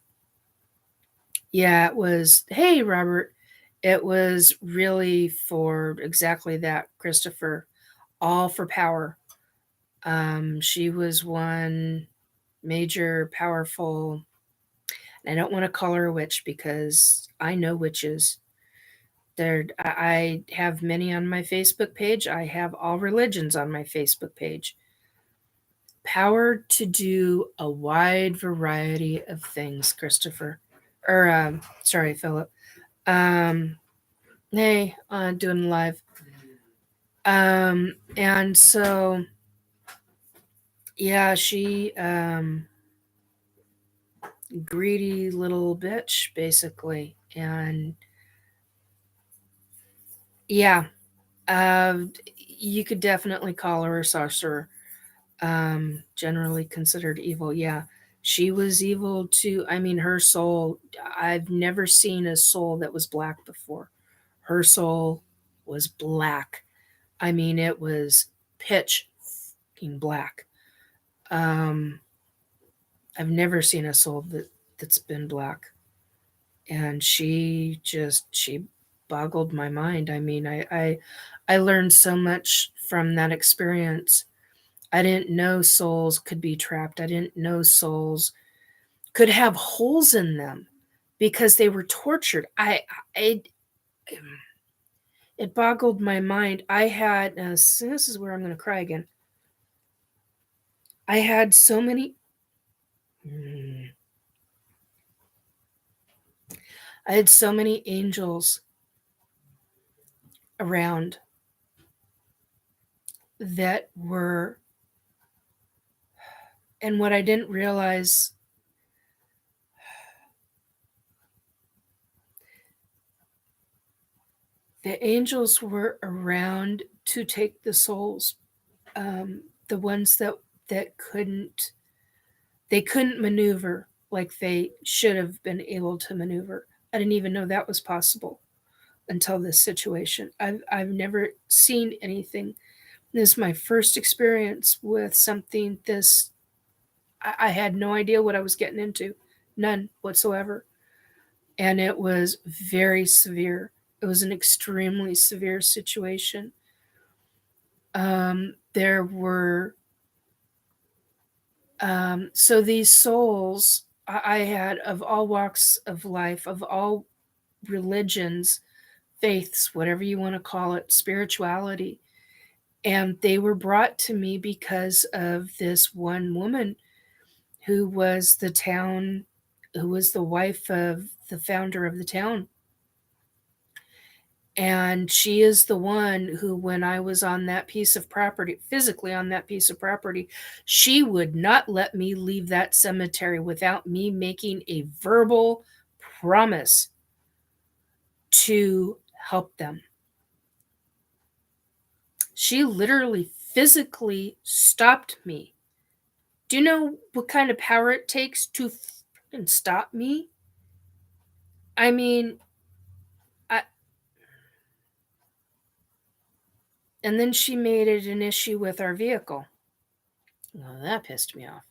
yeah, it was, hey Robert, it was really for exactly that, Christopher, all for power. She was one major powerful, I don't want to call her a witch because I know witches. I have many on my Facebook page. I have all religions on my Facebook page. Power to do a wide variety of things, Christopher. Or, sorry, Philip. Um, hey, doing live. And so, yeah, she, greedy little bitch, basically. And yeah, you could definitely call her a sorcerer. Generally considered evil. Yeah, she was evil too. I mean, her soul, I've never seen a soul that was black before. Her soul was black. I mean, it was pitch fucking black. Um, I've never seen a soul that's been black. And she boggled my mind. I mean, I learned so much from that experience. I didn't know souls could be trapped. I didn't know souls could have holes in them because they were tortured. I it boggled my mind. I had this is where I'm going to cry again. I had so many I had so many angels around that were, and what I didn't realize, The angels were around to take the souls, the ones that couldn't maneuver like they should have been able to maneuver. I didn't even know that was possible until this situation. I've never seen anything. This is my first experience with something this. I had no idea what I was getting into, none whatsoever, and it was very severe. It was an extremely severe situation. There were so these souls I had of all walks of life, of all religions, faiths, whatever you want to call it, spirituality. And they were brought to me because of this one woman who was who was the wife of the founder of the town. And she is the one who, when I was on that piece of property, physically on that piece of property, she would not let me leave that cemetery without me making a verbal promise to help them. She literally physically stopped me. Do you know what kind of power it takes to stop me? I mean, I, and then she made it an issue with our vehicle. Well, that pissed me off.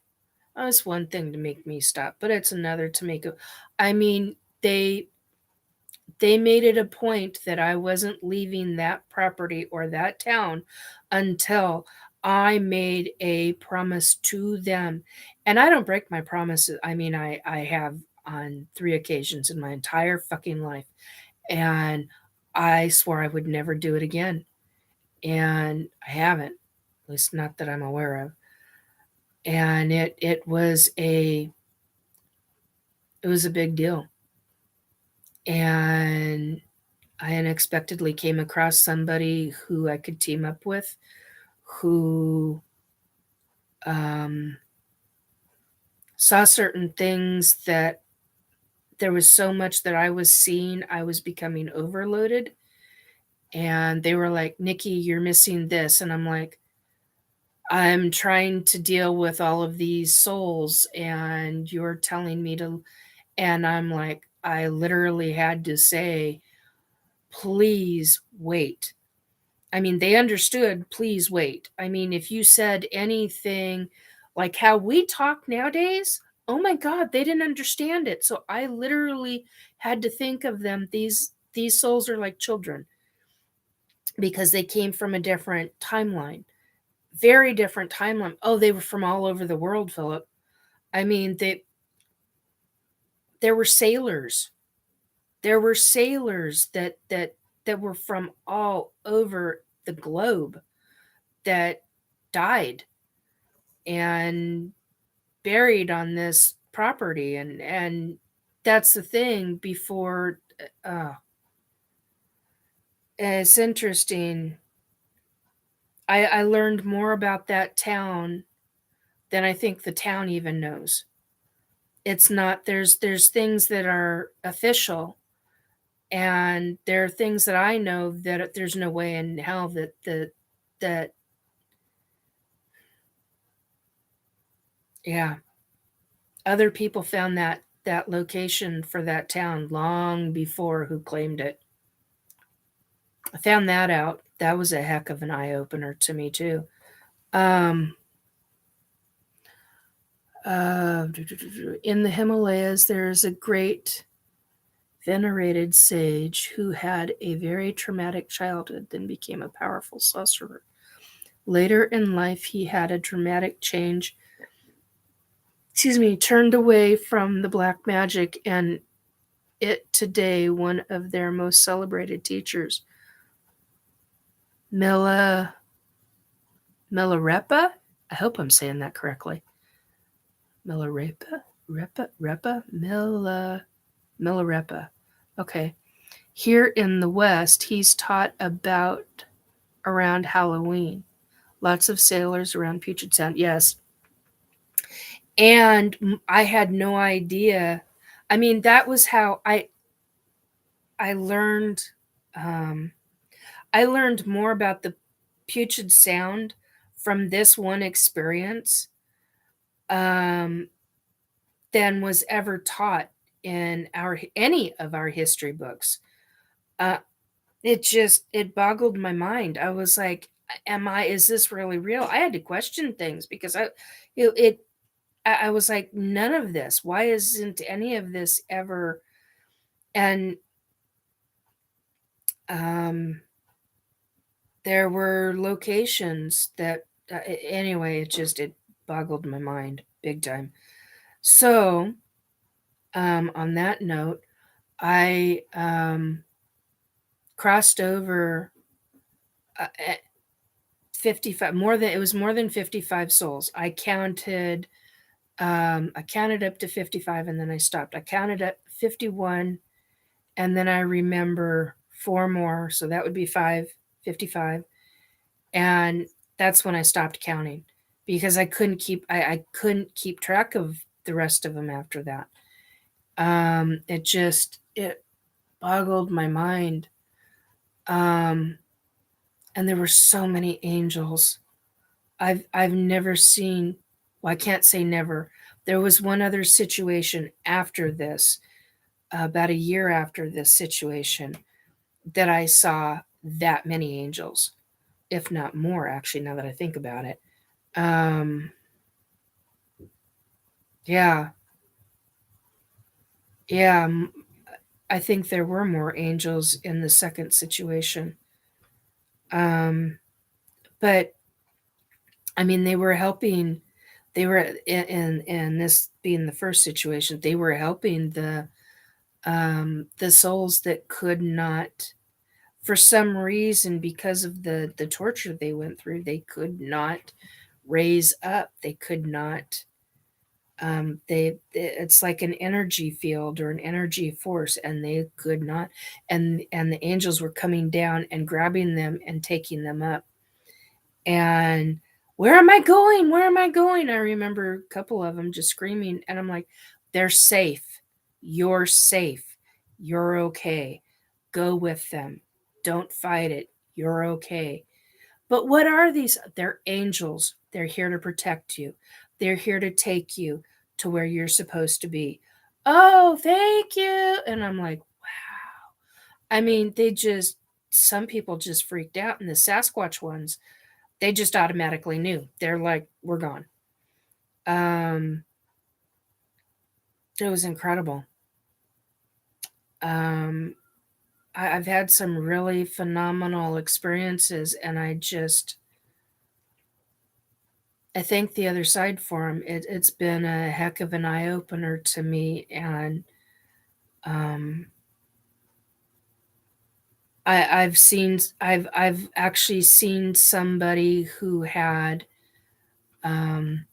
It's one thing to make me stop, but it's another to make it. I mean, they made it a point that I wasn't leaving that property or that town until I made a promise to them. And I don't break my promises. I mean, I have on 3 occasions in my entire fucking life. And I swore I would never do it again. And I haven't, at least not that I'm aware of. And it was a big deal. And I unexpectedly came across somebody who I could team up with, who saw certain things that there was so much that I was seeing, I was becoming overloaded. And they were like, Nikki, you're missing this. And I'm like, I'm trying to deal with all of these souls, and you're telling me to. And I'm like, I literally had to say, please wait. I mean, they understood, please wait. I mean, if you said anything like how we talk nowadays, oh my God, they didn't understand it. So I literally had to think of them. These souls are like children because they came from a different timeline, very different timeline. Oh, they were from all over the world, Philip. I mean, there were sailors. There were sailors that were from all over the globe that died and buried on this property. And that's the thing. Before it's interesting, I learned more about that town than I think the town even knows. It's not, there's things that are official, and there are things that I know that there's no way in hell that yeah, other people found that location for that town long before who claimed it. I found that out. That was a heck of an eye opener to me too. Um, in the Himalayas, there is a great venerated sage who had a very traumatic childhood, then became a powerful sorcerer. Later in life, he had a dramatic change. Turned away from the black magic, and it today one of their most celebrated teachers, Milarepa. I hope I'm saying that correctly. Milarepa, Milarepa. Okay. Here in the West, he's taught about around Halloween. Lots of sailors around Puget Sound. Yes. And I had no idea. I mean, that was how I learned. I learned more about the Puget Sound from this one experience, um, than was ever taught in any of our history books. Uh, it boggled my mind. I was like, is this really real? I had to question things because I was like, none of this. Why isn't any of this ever? And um, there were locations that, anyway, it boggled my mind big time. So, on that note, I crossed over, 55, it was more than 55 souls. I counted up to 55 and then I stopped. I counted up 51 and then I remember four more, so that would be 55. And that's when I stopped counting because I couldn't keep track of the rest of them after that. It boggled my mind. And there were so many angels. I've never seen, well, I can't say never. There was one other situation after this, about a year after this situation, that I saw that many angels, if not more, actually, now that I think about it. Um, yeah, yeah, I think there were more angels in the second situation. Um, but I mean, they were helping. They were in this being the first situation. They were helping the souls that could not, for some reason, because of the torture they went through, they could not raise up. They could not. It's like an energy field or an energy force, and they could not. And the angels were coming down and grabbing them and taking them up. And where am I going? Where am I going? I remember a couple of them just screaming, and I'm like, they're safe. You're safe. You're okay. Go with them. Don't fight it. You're okay. But what are these? They're angels. They're here to protect you. They're here to take you to where you're supposed to be. Oh, thank you. And I'm like, wow. I mean, some people just freaked out. And the Sasquatch ones, they just automatically knew. They're like, we're gone. Um, it was incredible. Um, I've had some really phenomenal experiences, and I thank the other side for them. It's been a heck of an eye opener to me, and um, I've actually seen somebody who had um,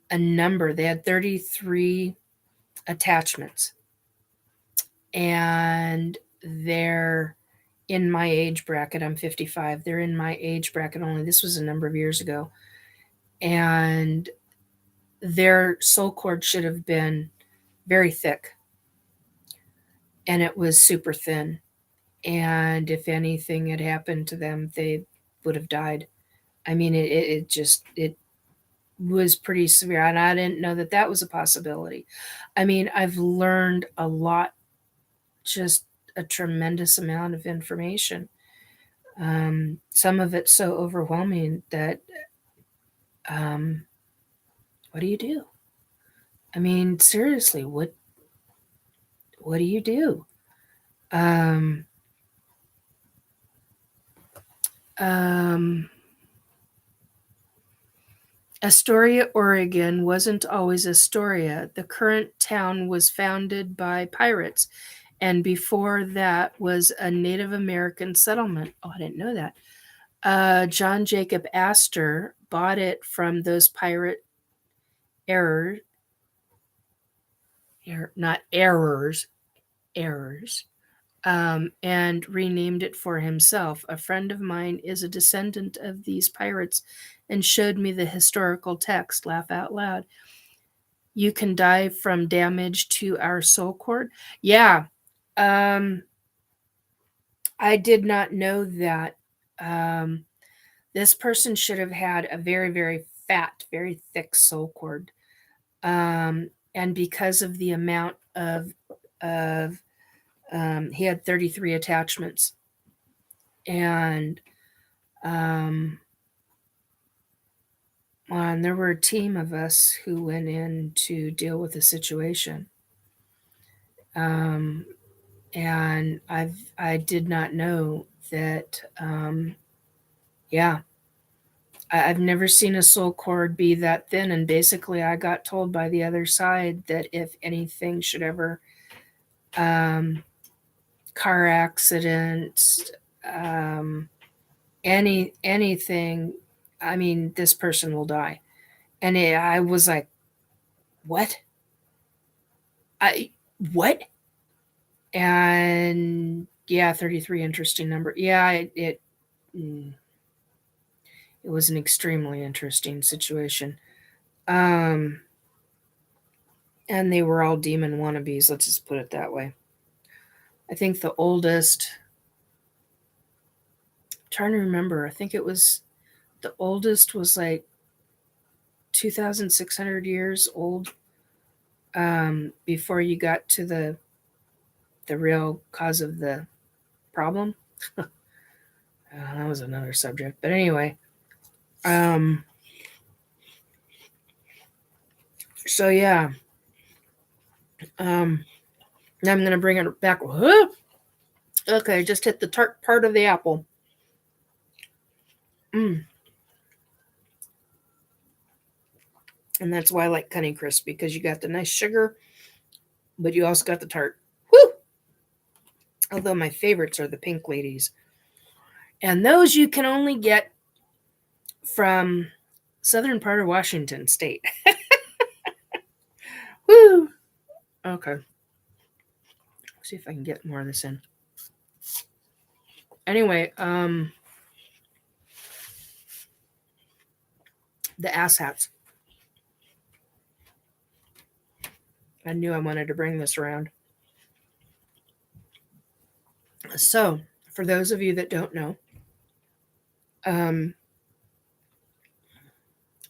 a number. They had 33 attachments, and they're in my age bracket. I'm 55. They're in my age bracket only. This was a number of years ago, and their soul cord should have been very thick, and it was super thin. And if anything had happened to them, they would have died. I mean, it was pretty severe, and I didn't know that that was a possibility. I mean, I've learned a lot, just a tremendous amount of information. Some of it so overwhelming that, um, what do you do? I mean, seriously, what do you do? Um, um, Astoria, Oregon wasn't always Astoria. The current town was founded by pirates, and before that was a Native American settlement. Oh, I didn't know that. John Jacob Astor bought it from those pirate errors, not errors, and renamed it for himself. A friend of mine is a descendant of these pirates and showed me the historical text. Laugh out loud. You can die from damage to our soul cord. Yeah. Um, I did not know that. Um, this person should have had a very, very fat, very thick soul cord. And because of the amount of he had 33 attachments, and um, and there were a team of us who went in to deal with the situation. Um, and I did not know that. Yeah, I've never seen a soul cord be that thin, and basically, I got told by the other side that if anything should ever, um, car accident, um, anything, I mean, this person will die. And I was like, what? I what? And yeah, 33, interesting number. Yeah, mm, it was an extremely interesting situation. Um, and they were all demon wannabes. Let's just put it that way. I think the oldest, I'm trying to remember, I think it was the oldest was like 2,600 years old, before you got to the real cause of the problem. That was another subject, but anyway, um, so yeah, um, now I'm gonna bring it back. Okay, just hit the tart part of the apple. Mm. And that's why I like Honey Crisp, because you got the nice sugar, but you also got the tart. Woo! Although my favorites are the pink ladies. And those you can only get from southern part of Washington state. Woo! Okay. See if I can get more of this in. Anyway, the ass hats. I knew I wanted to bring this around. So, for those of you that don't know, um,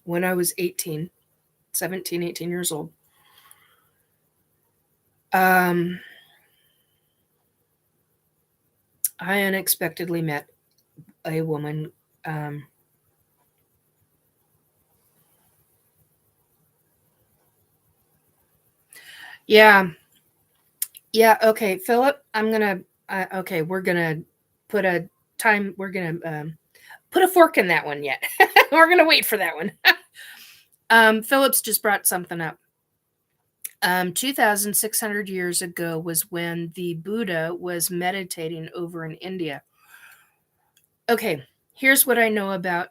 when I was 17, 18 years old, um, I unexpectedly met a woman. Yeah, yeah. Okay, Philip, I'm gonna. Okay, we're gonna put a time. We're gonna put a fork in that one yet. We're gonna wait for that one. Philip's just brought something up. 2,600 years ago was when the Buddha was meditating over in India. Okay, here's what I know about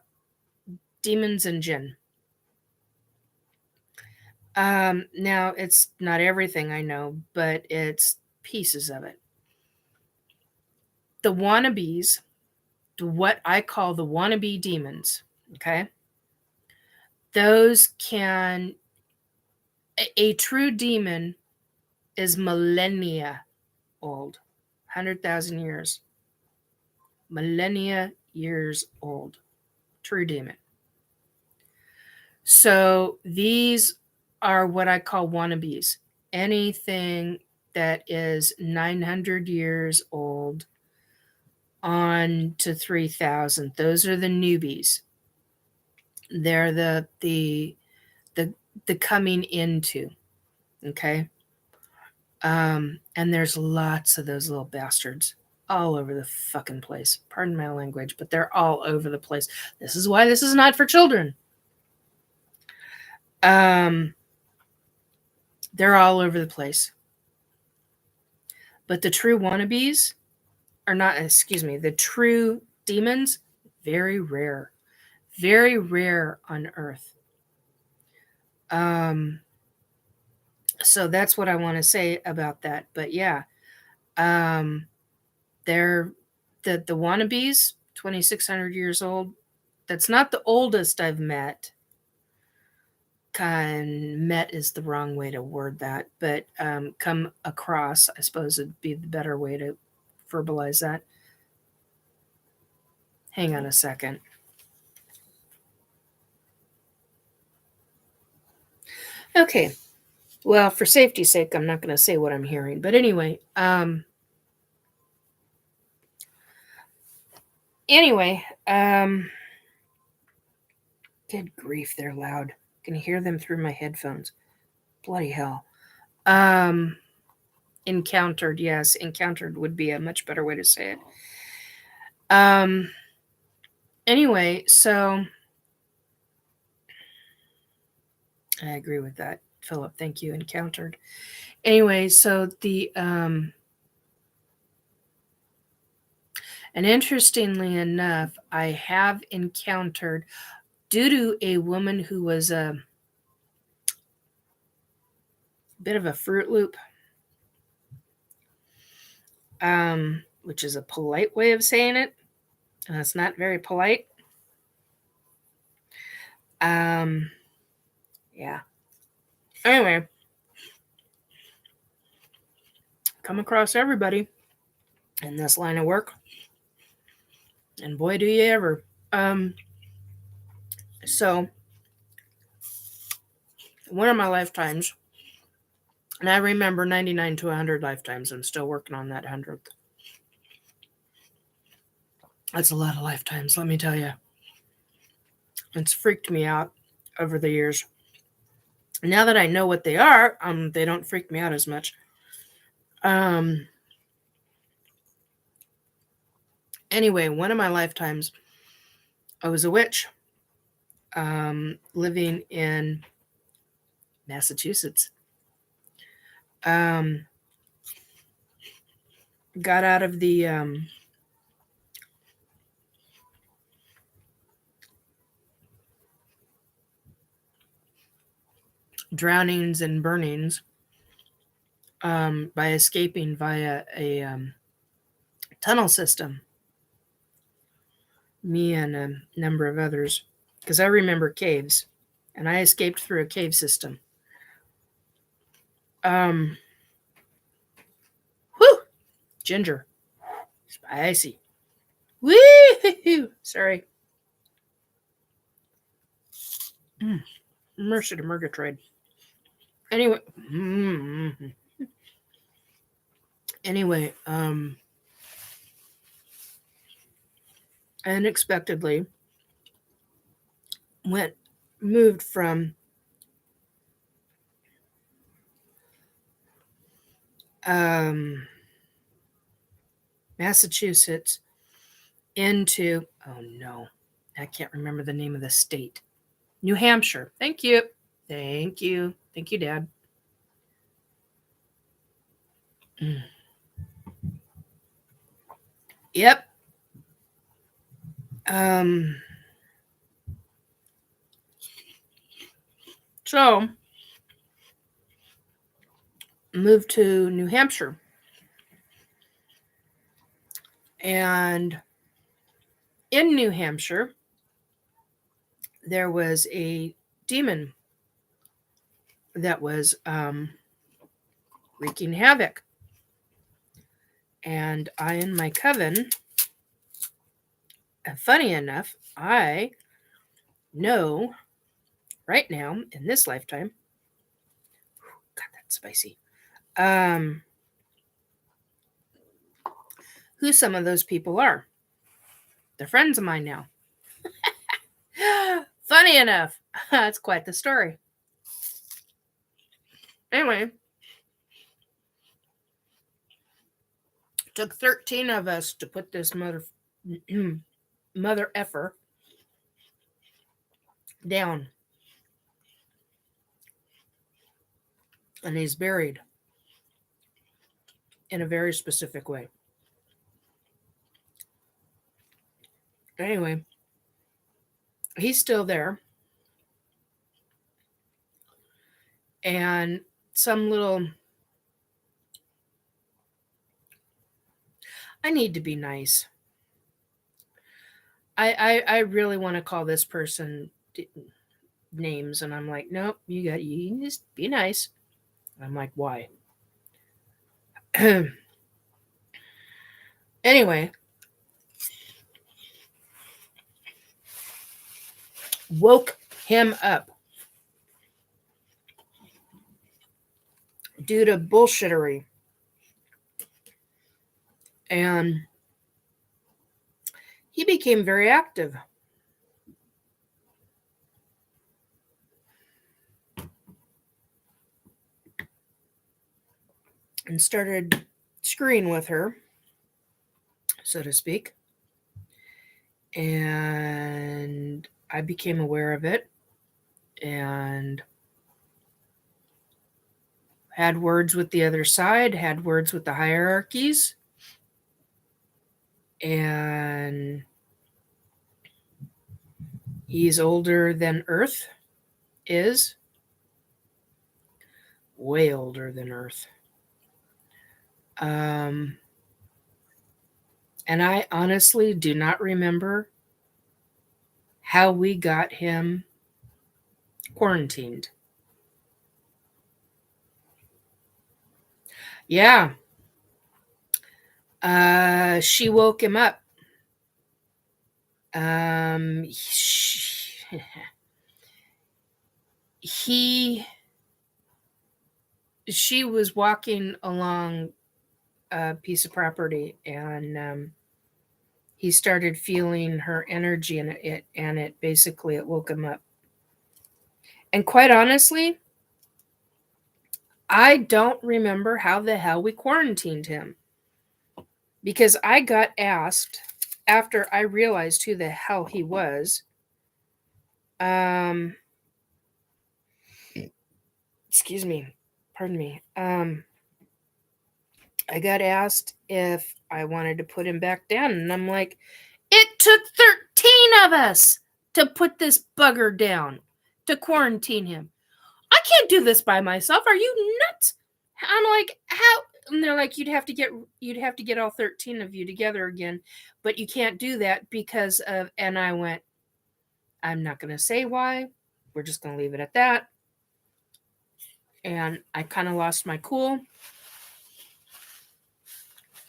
demons and jinn. Now, it's not everything I know, but it's pieces of it. The wannabes, what I call the wannabe demons, okay? Those can, a true demon is millennia old, 100,000 years. Millennia years old. True demon. So these are what I call wannabes. Anything that is 900 years old on to 3,000. Those are the newbies. They're the the coming into. Okay. And there's lots of those little bastards all over the fucking place. Pardon my language, but they're all over the place. This is why this is not for children. They're all over the place. But the true wannabes are not, excuse me, the true demons, very rare. Very rare on Earth. Um, so that's what I want to say about that. But yeah, um, they're the wannabes, 2,600 years old. That's not the oldest I've met. Met is the wrong way to word that, but come across, I suppose it'd be the better way to verbalize that. Hang on a second. Okay. Well, for safety's sake, I'm not going to say what I'm hearing. But anyway, good grief, they're loud. Can hear them through my headphones. Bloody hell. Encountered, yes, encountered would be a much better way to say it. Anyway, so I agree with that, Philip. Thank you. Encountered. Anyway, so and interestingly enough, I have encountered, due to a woman who was a bit of a Fruit Loop, which is a polite way of saying it. It's not very polite. Yeah. Anyway, come across everybody in this line of work, and boy, do you ever. So one of my lifetimes, and I remember 99 to 100 lifetimes. I'm still working on that 100th. That's a lot of lifetimes, let me tell you. It's freaked me out over the years. Now that I know what they are, they don't freak me out as much. Anyway, one of my lifetimes, I was a witch, living in Massachusetts. Got out of the drownings and burnings by escaping via a tunnel system. Me and a number of others, because I remember caves, and I escaped through a cave system. Whew, ginger, spicy. Woo! Sorry. Mercy to Murgatroyd. Anyway, anyway, unexpectedly moved from Massachusetts into, oh no, I can't remember the name of the state. New Hampshire. Thank you. Thank you. Thank you, Dad. Yep. So moved to New Hampshire. And in New Hampshire, there was a demon that was wreaking havoc. And I and my coven, funny enough, I know right now in this lifetime, God, that's spicy, who some of those people are. They're friends of mine now. Funny enough, that's quite the story. Anyway, took 13 of us to put this mother effer down. And he's buried in a very specific way. Anyway, he's still there. And some little, I need to be nice. I really want to call this person names, and I'm like, nope, you just be nice. I'm like, why? Anyway, woke him up due to bullshittery. And he became very active. And started screwing with her, so to speak. And I became aware of it and had words with the other side, had words with the hierarchies. And he's older than Earth is. Way older than Earth. And I honestly do not remember how we got him quarantined. Yeah. She woke him up. She was walking along a piece of property, and he started feeling her energy, and it basically it woke him up. And quite honestly, I don't remember how the hell we quarantined him, because I got asked after I realized who the hell he was. Excuse me, pardon me. I got asked if I wanted to put him back down, and I'm like, it took 13 of us to put this bugger down, to quarantine him. I can't do this by myself. Are you nuts? I'm like, how? And they're like, you'd have to get all 13 of you together again, but you can't do that because of. And I went, I'm not going to say why. We're just going to leave it at that. And I kind of lost my cool.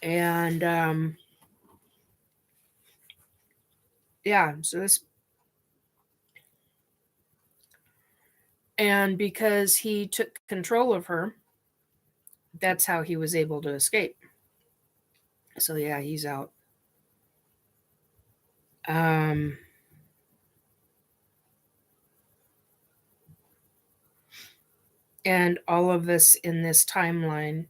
And yeah, so this. And because he took control of her, that's how he was able to escape. So yeah, he's out. And all of us in this timeline,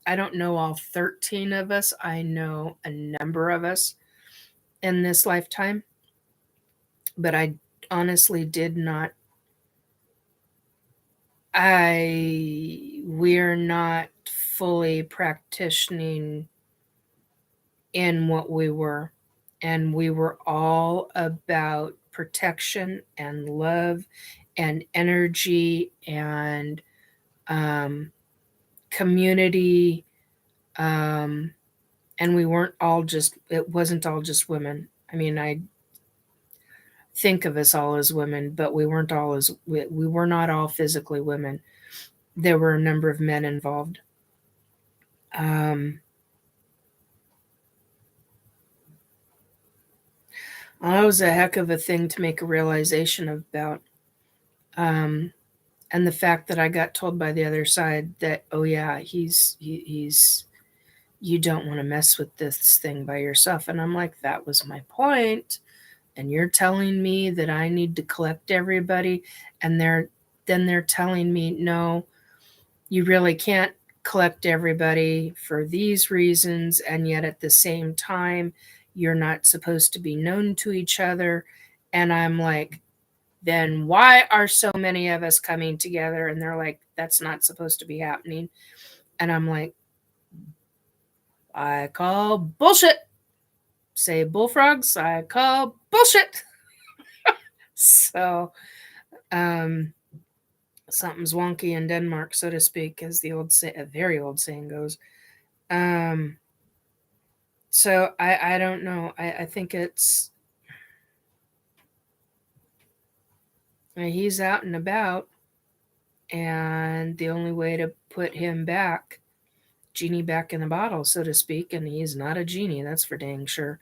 I don't know all 13 of us. I know a number of us in this lifetime, but I honestly did not. We're not fully practicing in what we were. And we were all about protection and love and energy and community. And we weren't all just, it wasn't all just women. I mean, I think of us all as women, but we weren't all as, we were not all physically women. There were a number of men involved. That was a heck of a thing to make a realization about. And the fact that I got told by the other side that, oh yeah, he's you don't want to mess with this thing by yourself. And I'm like, that was my point. And you're telling me that I need to collect everybody, and they're telling me, no, you really can't collect everybody for these reasons, and yet at the same time you're not supposed to be known to each other. And I'm like, then why are so many of us coming together? And they're like, that's not supposed to be happening. And I'm like, I call bullshit. Say bullfrogs, I call bullshit. So something's wonky in Denmark, so to speak, as the a very old saying goes. So I don't know. I think it's he's out and about, and the only way to put him back, genie back in the bottle, so to speak, and he's not a genie, that's for dang sure.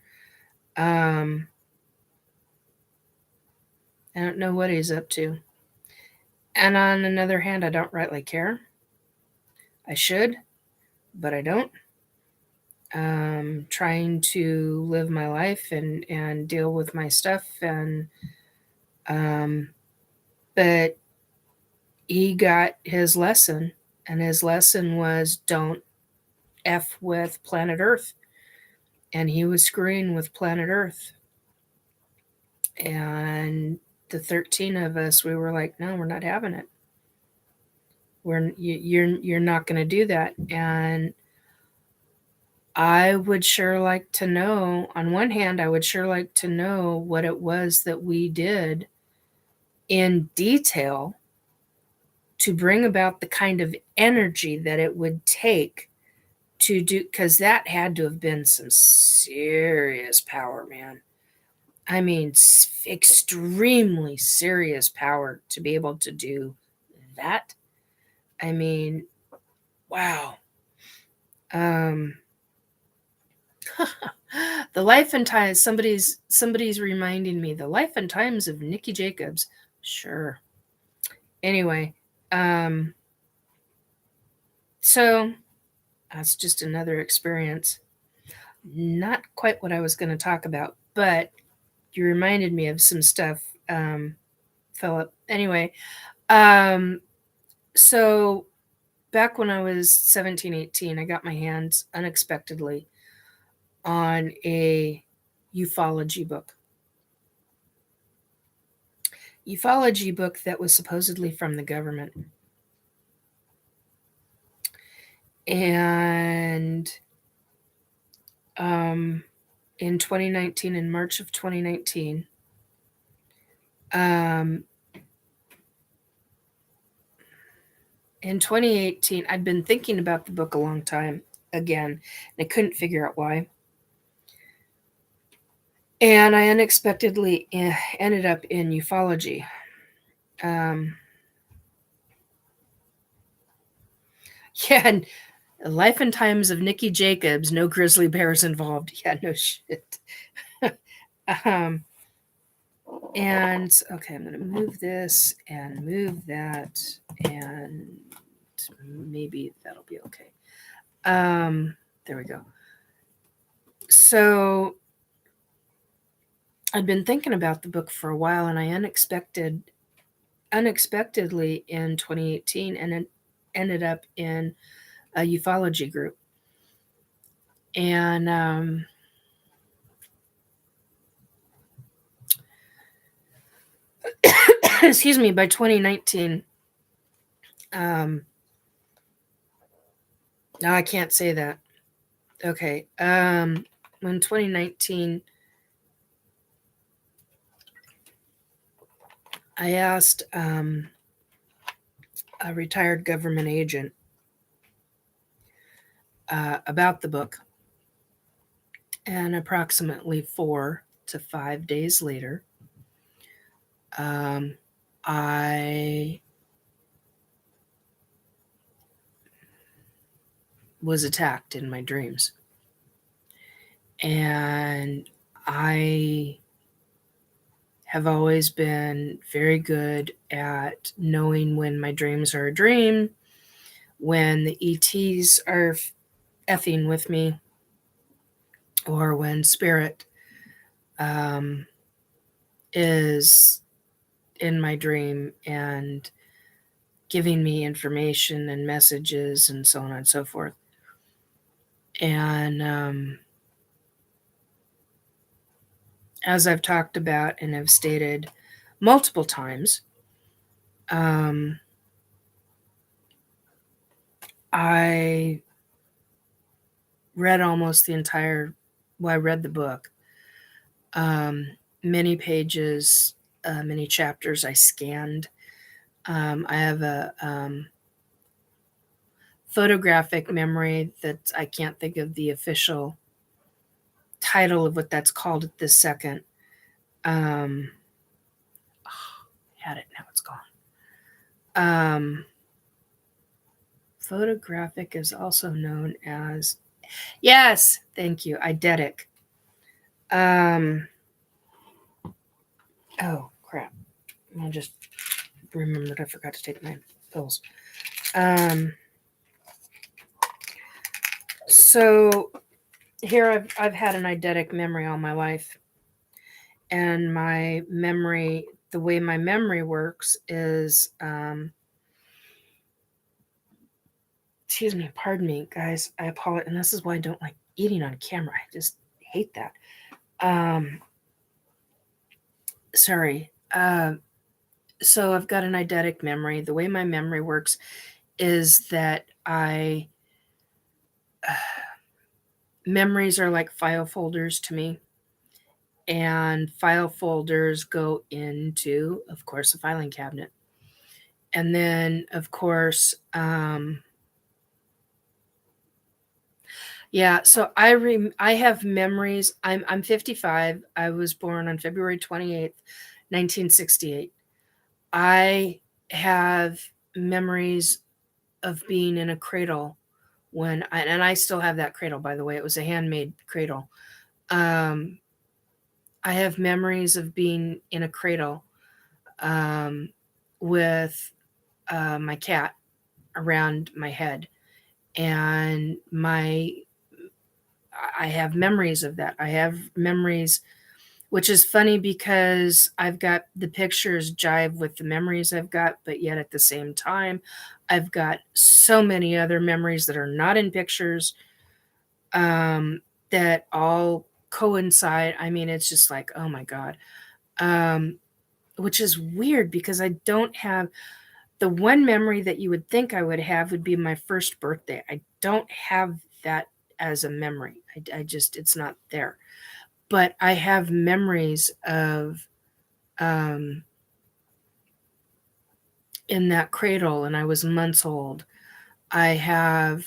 And I don't know what he's up to. And on another hand, I don't rightly care. I should, but I don't. Trying to live my life and deal with my stuff, and but he got his lesson, and his lesson was don't F with planet Earth. And he was screwing with planet Earth. And the 13 of us, we were like, no, we're not having it. You're not going to do that. And I would sure like to know, on one hand, I would sure like to know what it was that we did in detail to bring about the kind of energy that it would take to do, because that had to have been some serious power, man. I mean, extremely serious power to be able to do that. I mean, wow. The life and times, somebody's reminding me, the life and times of Nikki Jacobs. Sure. Anyway, so that's just another experience. Not quite what I was going to talk about, but you reminded me of some stuff, Philip. Anyway, so back when I was 17, 18, I got my hands unexpectedly on a ufology book. Ufology book that was supposedly from the government. And in 2019, in March of 2019, in 2018, I'd been thinking about the book a long time again, and I couldn't figure out why. And I unexpectedly ended up in ufology. Yeah, and Life and Times of Nikki Jacobs, no grizzly bears involved. Yeah, no shit. And okay, I'm going to move this and move that, and maybe that'll be okay. There we go. So I'd been thinking about the book for a while, and I unexpectedly in 2018, and it ended up in a ufology group. And excuse me, by 2019, no, I can't say that. Okay. When 2019, I asked a retired government agent about the book. And approximately 4 to 5 days later, I was attacked in my dreams. And I have always been very good at knowing when my dreams are a dream, when the ETs are effing with me, or when spirit is in my dream and giving me information and messages and so on and so forth. And as I've talked about and have stated multiple times, I read almost the entire, well, I read the book, many pages, many chapters I scanned. I have a photographic memory that I can't think of the official title of what that's called at this second. Had it, now it's gone. Photographic is also known as, yes, thank you, eidetic. Oh, crap. I just remembered I forgot to take my pills. So here I've had an eidetic memory all my life, and my memory, the way my memory works is, excuse me, pardon me, guys. I apologize, and this is why I don't like eating on camera. I just hate that. Sorry. So I've got an eidetic memory. The way my memory works is that memories are like file folders to me, and file folders go into, of course, a filing cabinet. And then, of course, yeah, so I have memories. I'm 55. I was born on February 28th, 1968. I have memories of being in a cradle and I still have that cradle, by the way. It was a handmade cradle. I have memories of being in a cradle with my cat around my head, and I have memories of that. I have memories, which is funny because I've got the pictures jive with the memories I've got, but yet at the same time, I've got so many other memories that are not in pictures, that all coincide. I mean, it's just like, oh my God. Which is weird because I don't have the one memory that you would think I would have would be my first birthday. I don't have that as a memory. I just, it's not there. But I have memories of in that cradle, and I was months old. I have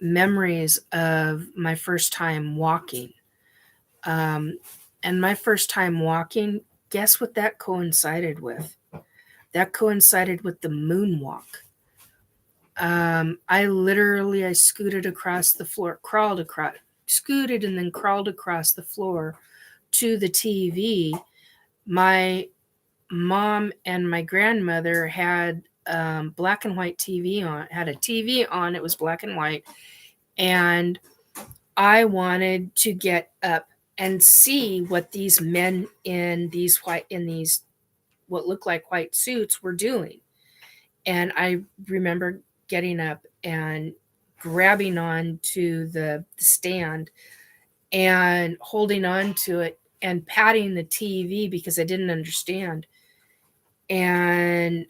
memories of my first time walking. And my first time walking, guess what that coincided with? That coincided with the moonwalk. I scooted across the floor, scooted and then crawled across the floor to the TV. My mom and my grandmother had black and white TV on, had a TV on, it was black and white. And I wanted to get up and see what these men in these what looked like white suits were doing. And I remember getting up and grabbing on to the stand and holding on to it and patting the TV because I didn't understand. And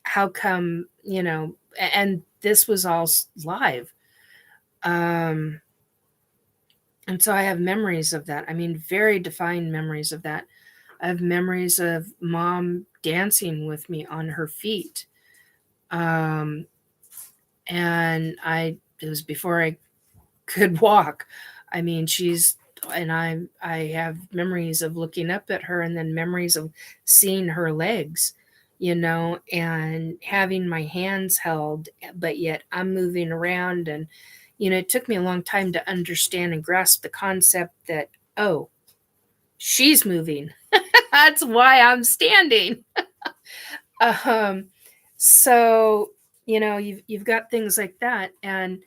how come, and this was all live. And so I have memories of that. I mean, very defined memories of that. I have memories of mom dancing with me on her feet. And it was before I could walk. I mean, I have memories of looking up at her, and then memories of seeing her legs, and having my hands held, but yet I'm moving around. And, it took me a long time to understand and grasp the concept that, oh, she's moving. That's why I'm standing. um, so, you've got things like that. And,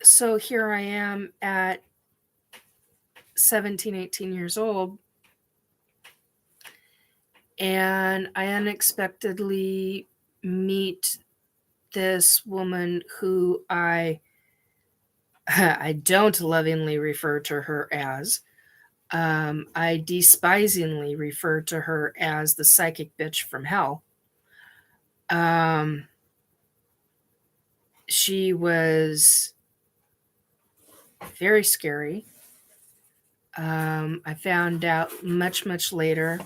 so here I am at 17, 18 years old, and I unexpectedly meet this woman who I I don't lovingly refer to her as. I despisingly refer to her as the psychic bitch from hell. She was very scary. I found out much, much later.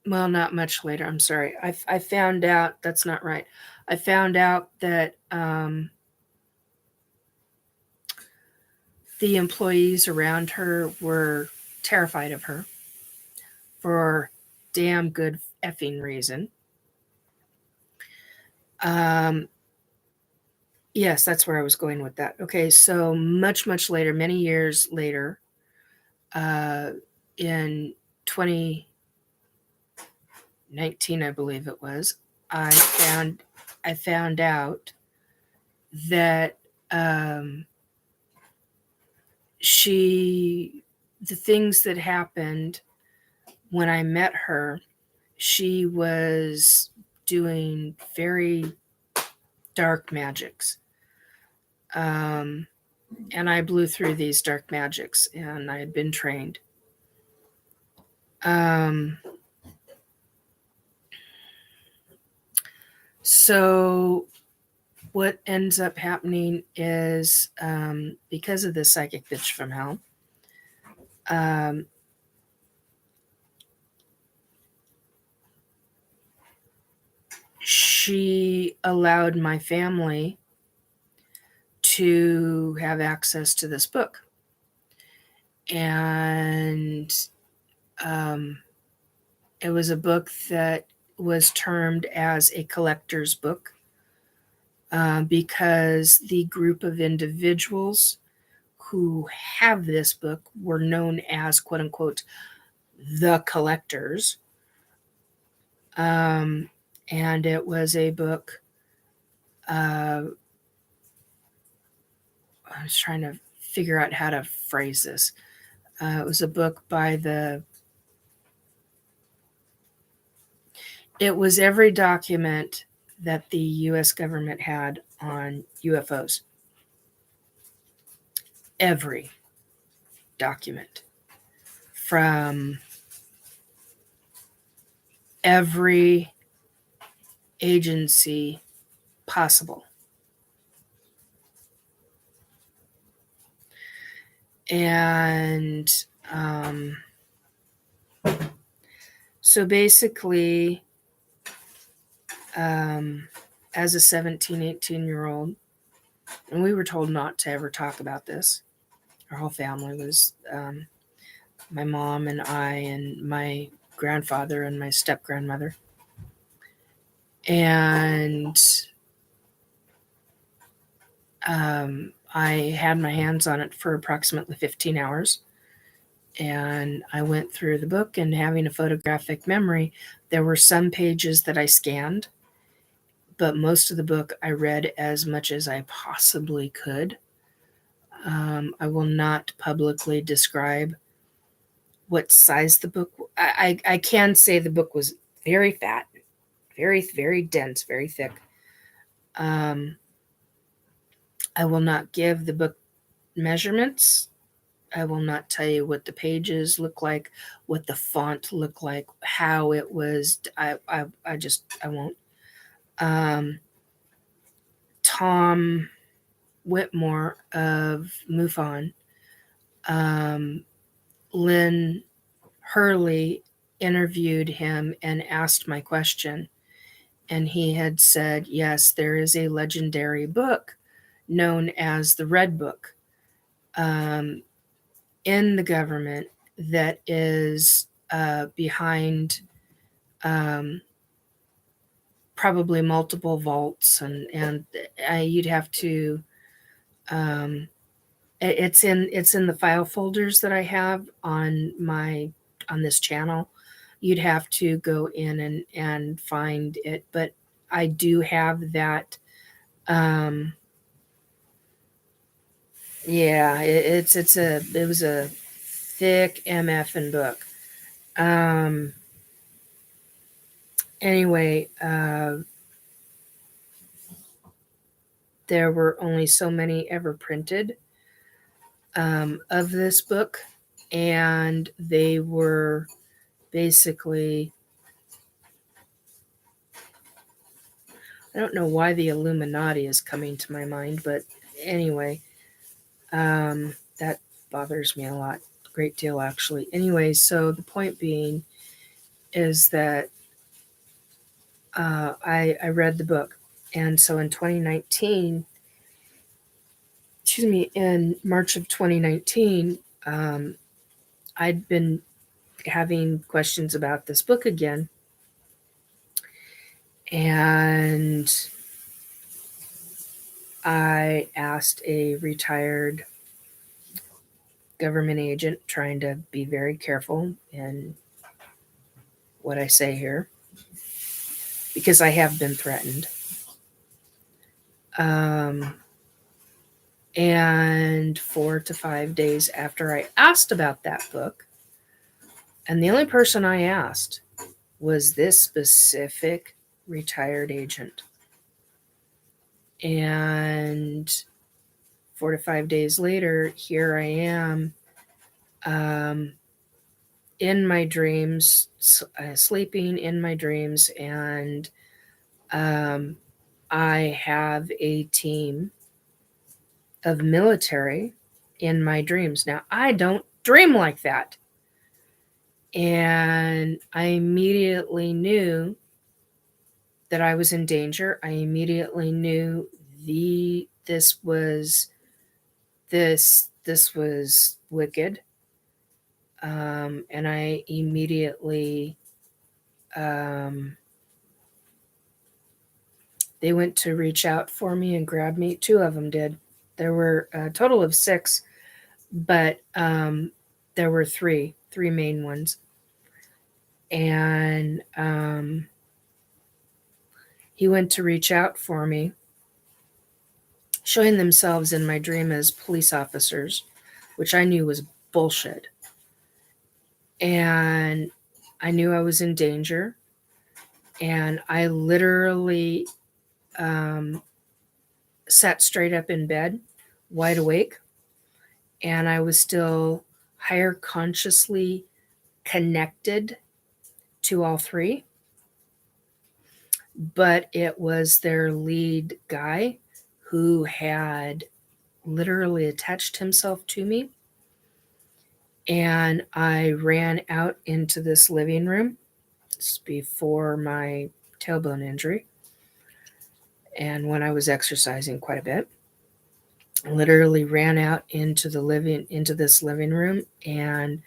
Well, not much later. I'm sorry. I found out that's not right. I found out that the employees around her were terrified of her. for damn good effing reason. Yes, that's where I was going with that. Okay, so much later, many years later, in 2019, I believe it was, I found out that the things that happened when I met her, she was doing very dark magics. And I blew through these dark magics, and I had been trained. So what ends up happening is, because of this psychic bitch from hell, she allowed my family to have access to this book. And it was a book that was termed as a collector's book, because the group of individuals who have this book were known as, quote unquote, the collectors. And it was a book. I was trying to figure out how to phrase this. It was a book it was every document that the U.S. government had on UFOs. Every document from every agency possible. And so basically, as a 17, 18-year-old, and we were told not to ever talk about this. Our whole family was, my mom and I and my grandfather and my step-grandmother. And I had my hands on it for approximately 15 hours. And I went through the book, and having a photographic memory, there were some pages that I scanned, but most of the book I read as much as I possibly could. I will not publicly describe what size the book. I can say the book was very fat, very, very dense, very thick. I will not give the book measurements. I will not tell you what the pages look like, what the font looked like, how it was. I won't. Tom Whitmore of MUFON, Lynn Hurley interviewed him and asked my question. And he had said, yes, there is a legendary book known as the Red Book in the government that is behind probably multiple vaults, and you'd have to. It's in the file folders that I have on this channel. You'd have to go in and find it, but I do have that. Yeah, it was a thick MFing book. Anyway, there were only so many ever printed of this book, and they were basically, I don't know why the Illuminati is coming to my mind, but anyway, that bothers me a great deal actually. Anyway, so the point being is that I read the book, and so in 2019, in March of 2019, I'd been having questions about this book again. And I asked a retired government agent, trying to be very careful in what I say here, because I have been threatened. And 4 to 5 days after I asked about that book, and the only person I asked was this specific retired agent. And 4 to 5 days later, here I am, in my dreams, sleeping in my dreams, and I have a team of military in my dreams. Now, I don't dream like that. And I immediately knew that I was in danger. I immediately knew this was wicked. And I immediately they went to reach out for me and grab me. 2 of them did. There were a total of 6, but there were three main ones. And he went to reach out for me, showing themselves in my dream as police officers, which I knew was bullshit. And I knew I was in danger. And I literally sat straight up in bed, wide awake. And I was still higher consciously connected to all 3. But it was their lead guy who had literally attached himself to me. And I ran out into this living room. This is before my tailbone injury, and when I was exercising quite a bit. I literally ran out into this living room and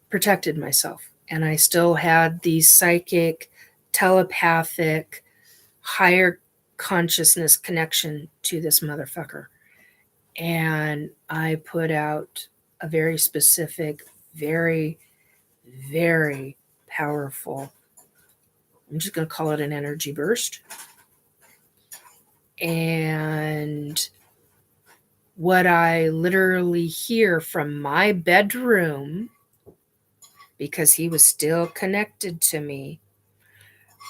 protected myself. And I still had the psychic, telepathic, higher consciousness connection to this motherfucker. And I put out a very specific, very, very powerful, I'm just going to call it an energy burst. And what I literally hear from my bedroom, because he was still connected to me,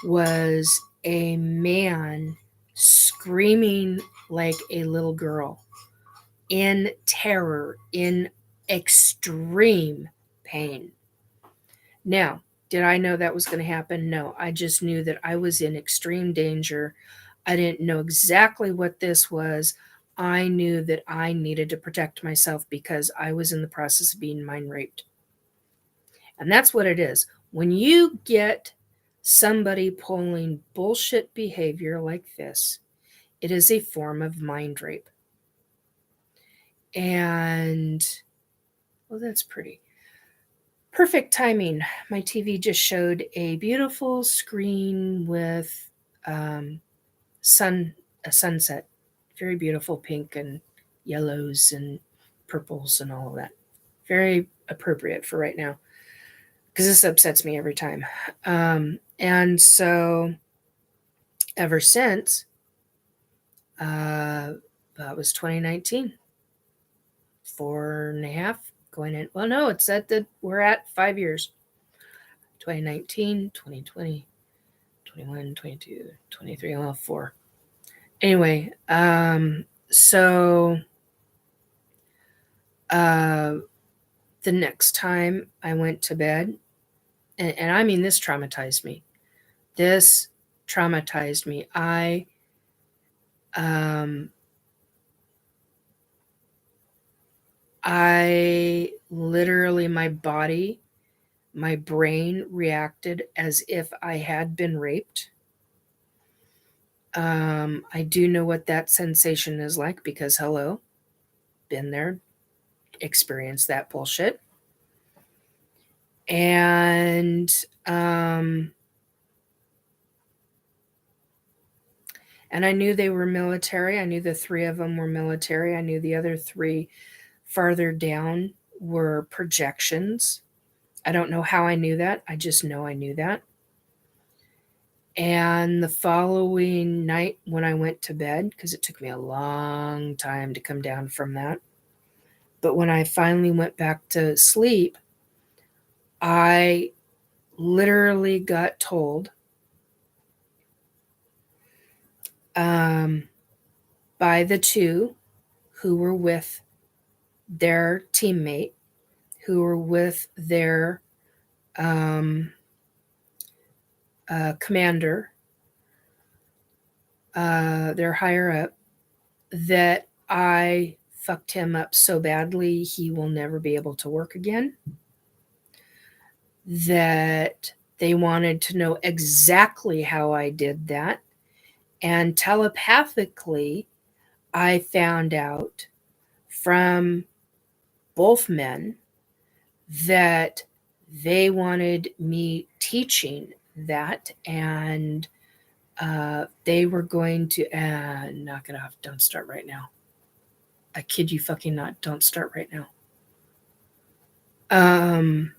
was a man screaming like a little girl, in terror, in extreme pain. Now, did I know that was going to happen? No, I just knew that I was in extreme danger. I didn't know exactly what this was. I knew that I needed to protect myself because I was in the process of being mind raped. And that's what it is. When you get somebody pulling bullshit behavior like this, it is a form of mind rape. And, well, that's pretty. Perfect timing. My TV just showed a beautiful screen with a sunset. Very beautiful pink and yellows and purples and all of that. Very appropriate for right now, because this upsets me every time. And so ever since, that was 2019. 4.5 going in. Well, no, it's we're at 5 years. 2019, 2020, 21, 22, 23, well, 4. Anyway, so the next time I went to bed, and I mean, this traumatized me. This traumatized me. I literally, my body, my brain reacted as if I had been raped. I do know what that sensation is like because, hello, been there, experienced that bullshit. And um, and I knew they were military. I knew the three of them were military. I knew the other three farther down were projections. I don't know how I knew that. I just know I knew that. And the following night when I went to bed, because it took me a long time to come down from that, but when I finally went back to sleep, I literally got told um, by the two who were with their teammate, who were with their um, commander, their higher up, that I fucked him up so badly he will never be able to work again. That they wanted to know exactly how I did that. And telepathically, I found out from both men that they wanted me teaching that, and they were going to knock it off. Don't start right now. I kid you fucking not. Don't start right now. Um,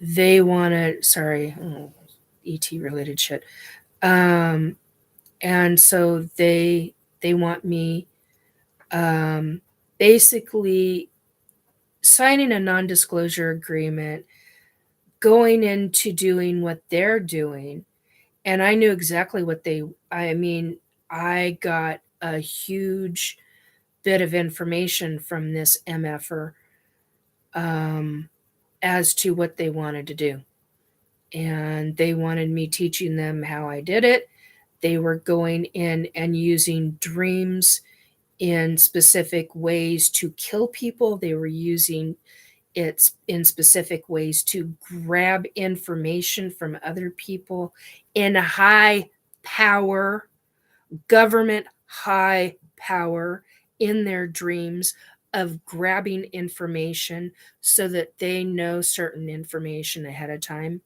they wanted, sorry, ET related shit. Um, and so they want me basically signing a non-disclosure agreement, going into doing what they're doing. And I knew exactly what I mean, I got a huge bit of information from this MFer as to what they wanted to do. And they wanted me teaching them how I did it. They were going in and using dreams in specific ways to kill people. They were using it in specific ways to grab information from other people in high power, government high power, in their dreams of grabbing information so that they know certain information ahead of time.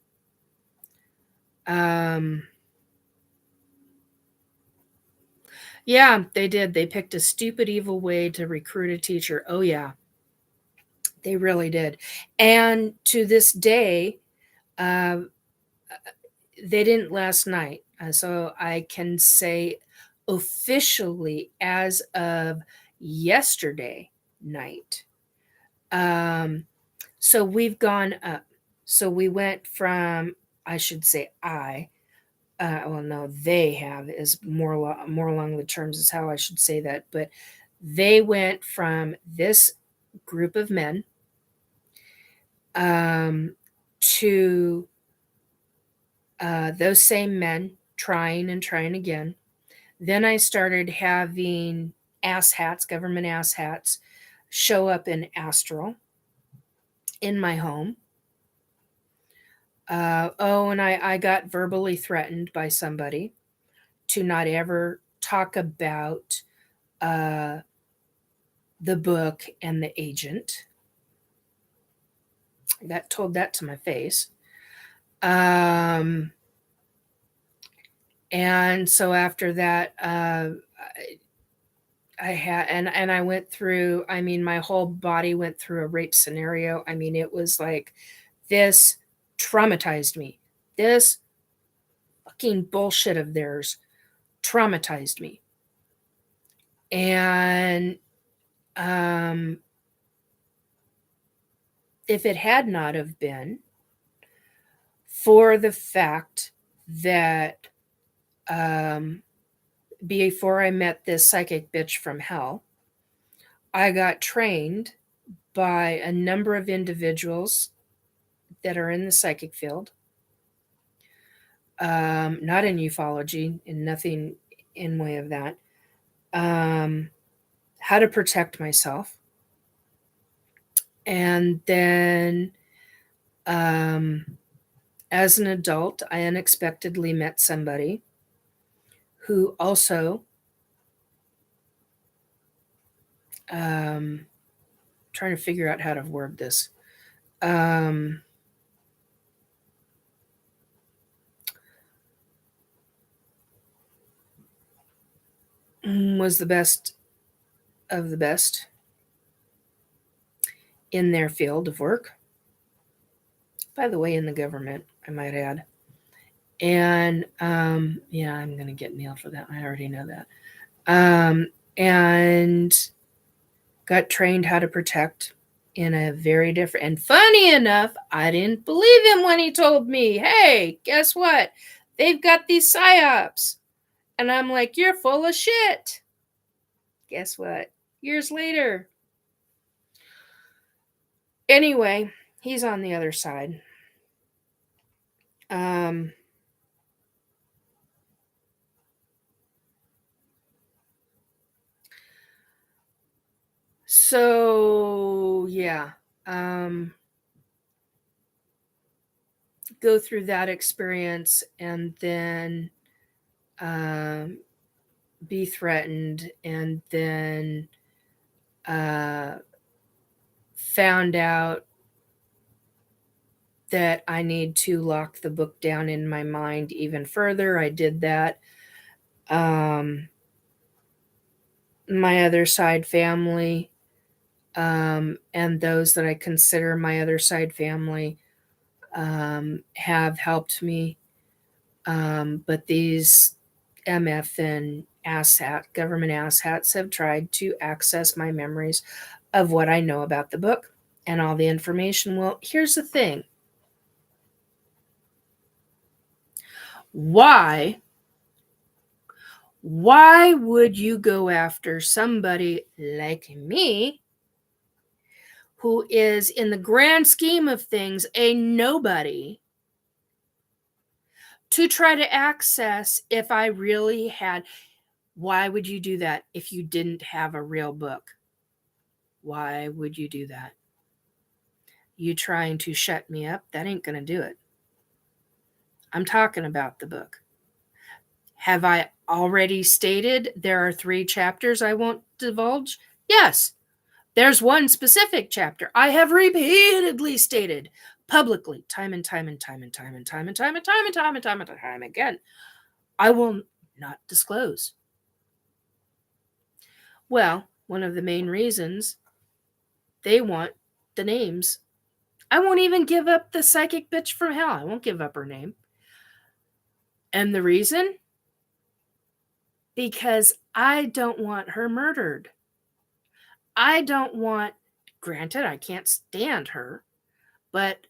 Um, yeah, they did. They picked a stupid, evil way to recruit a teacher. Oh, yeah, they really did. And to this day, uh, they didn't last night. So I can say officially, as of yesterday night. Um, so we've gone up. So we went from, I should say, well, no, they have is more along the terms is how I should say that. But they went from this group of men to those same men trying and trying again. Then I started having government ass hats, show up in astral in my home. And I got verbally threatened by somebody to not ever talk about uh, the book and the agent. That told that to my face. And so after that, I had and I went through, I mean, my whole body went through a rape scenario. I mean, it was like this traumatized me. This fucking bullshit of theirs traumatized me. And um if it had not have been for the fact that before I met this psychic bitch from hell, I got trained by a number of individuals that are in the psychic field, not in ufology and nothing in way of that, how to protect myself. And then as an adult, I unexpectedly met somebody who also trying to figure out how to word this. was the best of the best in their field of work. By the way, in the government, I might add. And yeah, I'm going to get nailed for that. I already know that. And got trained how to protect in a very different. And funny enough, I didn't believe him when he told me, hey, guess what? They've got these psyops. And I'm like, you're full of shit. Guess what? Years later. Anyway, he's on the other side. So yeah, go through that experience and then be threatened, and then found out that I need to lock the book down in my mind even further. I did that. My other side family, and those that I consider my other side family, have helped me. But these MF and asshat, government asshats, have tried to access my memories of what I know about the book and all the information. Well, here's the thing. Why would you go after somebody like me, who is, in the grand scheme of things, a nobody, to try to access if I really had? Why would you do that if you didn't have a real book? Why would you do that? You trying to shut me up? That ain't going to do it. I'm talking about the book. Have I already stated there are 3 chapters I won't divulge? Yes. There's one specific chapter I have repeatedly stated publicly, time and time and time and time and time and time and time and time and time and time again, I will not disclose. Well, one of the main reasons they want the names. I won't even give up the psychic bitch from hell. I won't give up her name. And the reason? Because I don't want her murdered. I don't want, granted, I can't stand her, but,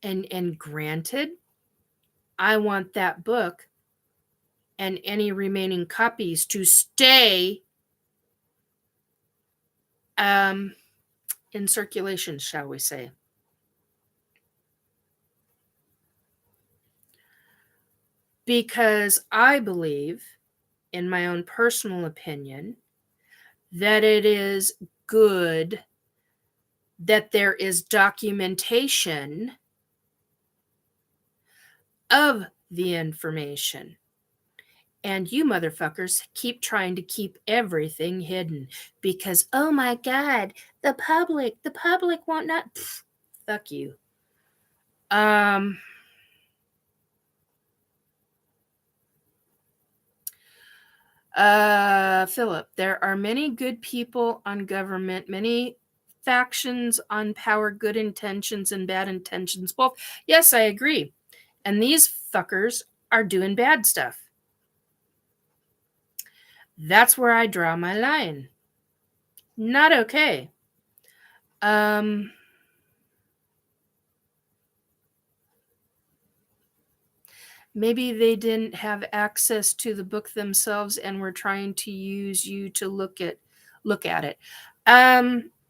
and granted, I want that book and any remaining copies to stay in circulation, shall we say. Because I believe, in my own personal opinion, that it is good that there is documentation of the information. And you motherfuckers keep trying to keep everything hidden because, oh my God, the public won't not. Pfft, fuck you. Philip, there are many good people on government, many factions on power, good intentions and bad intentions both. Yes, I agree. And these fuckers are doing bad stuff. That's where I draw my line. Not okay. Maybe they didn't have access to the book themselves and were trying to use you to look at it.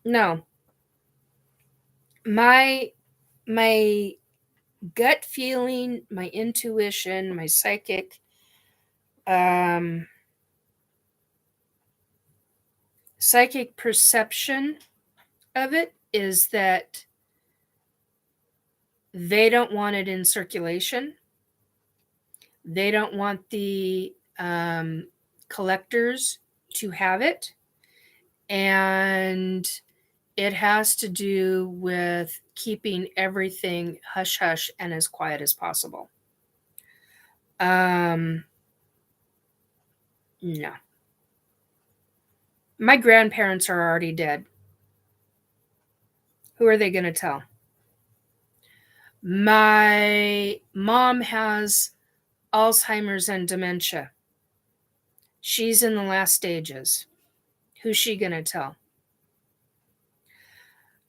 No. My gut feeling, my intuition, my psychic psychic perception of it is that they don't want it in circulation. They don't want the collectors to have it. And it has to do with keeping everything hush hush and as quiet as possible. No. My grandparents are already dead. Who are they going to tell? My mom has Alzheimer's and dementia. She's in the last stages. Who's she going to tell?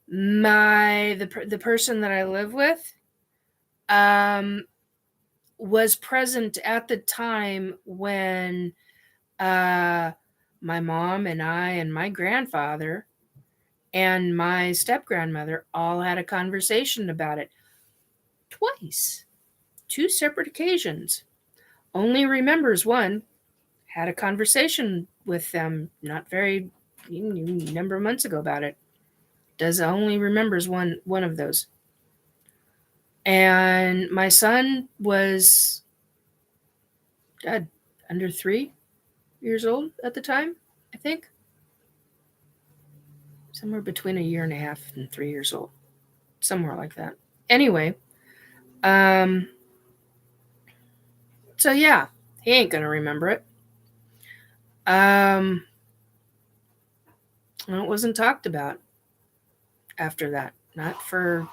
The person that I live with was present at the time when my mom and I and my grandfather and my step grandmother all had a conversation about it twice, two separate occasions. Only remembers one. Had a conversation with them not very number of months ago about it. Does only remembers one of those. And my son was God, under 3 years old at the time, I think. Somewhere between a year and a half and 3 years old. Somewhere like that. Anyway, so yeah, he ain't gonna remember it. Well, it wasn't talked about after that. Not for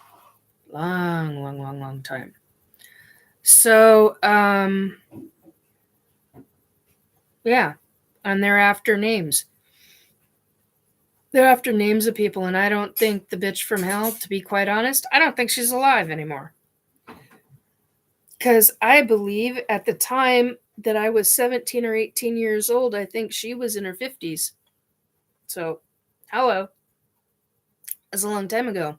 long time. So, yeah, and they're after names. They're after names of people, and I don't think the bitch from hell, to be quite honest, I don't think she's alive anymore. Because I believe at the time that I was 17 or 18 years old, I think she was in her 50s. So, hello. That's a long time ago.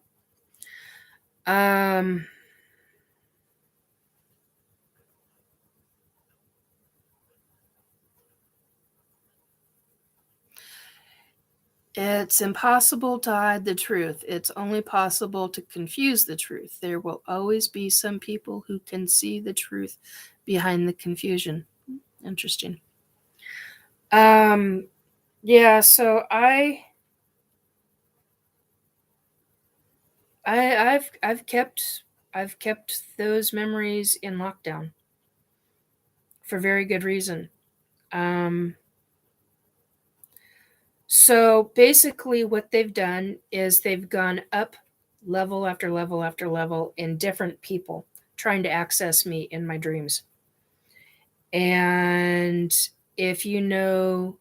It's impossible to hide the truth. It's only possible to confuse the truth. There will always be some people who can see the truth behind the confusion. Interesting. Yeah, so I've kept those memories in lockdown for very good reason. So basically, what they've done is they've gone up level after level after level in different people trying to access me in my dreams. And if you know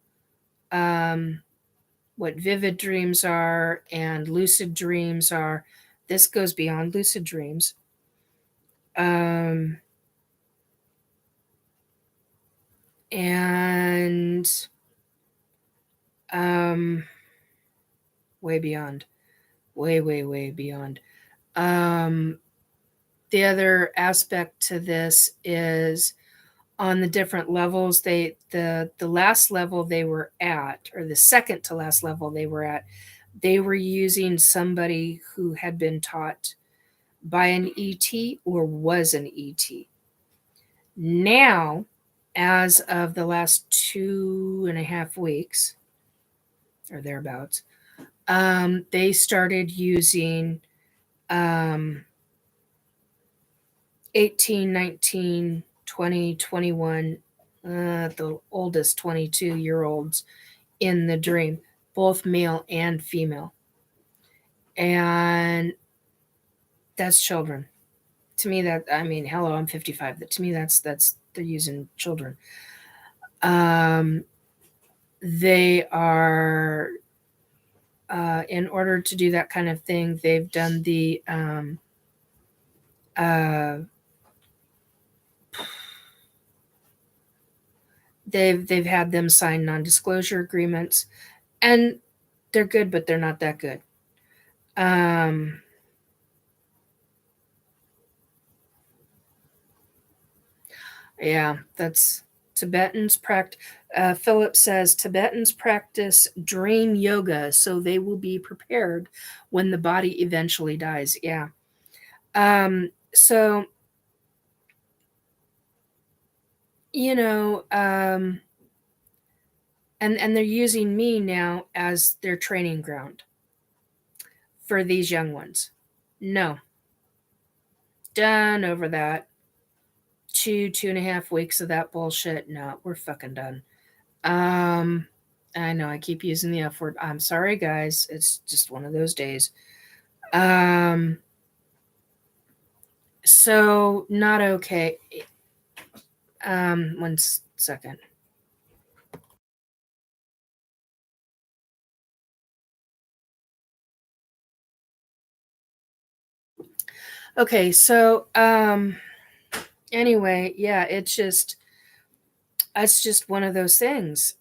what vivid dreams are and lucid dreams are, this goes beyond lucid dreams. And way beyond, way beyond. The other aspect to this is on the different levels. The last level they were at, or the second to last level they were at, they were using somebody who had been taught by an ET or was an ET. Now, as of the last 2.5 weeks or thereabouts, they started using 18, 19, 20, 21, the oldest 22-year-olds in the dream, both male and female. And that's children. To me, that, I mean, hello, I'm 55. To me, that's they're using children. They are, in order to do that kind of thing, they've done the they've had them sign non-disclosure agreements, and they're good, but they're not that good. Yeah, that's Tibetans practice. Philip says Tibetans practice dream yoga so they will be prepared when the body eventually dies. Yeah. So, you know, and they're using me now as their training ground for these young ones. No, done over that. 2.5 weeks of that bullshit. No, we're fucking done. I know I keep using the F word. I'm sorry, guys. It's just one of those days. Um, so not okay. One second. Okay, so anyway, yeah, it's just one of those things.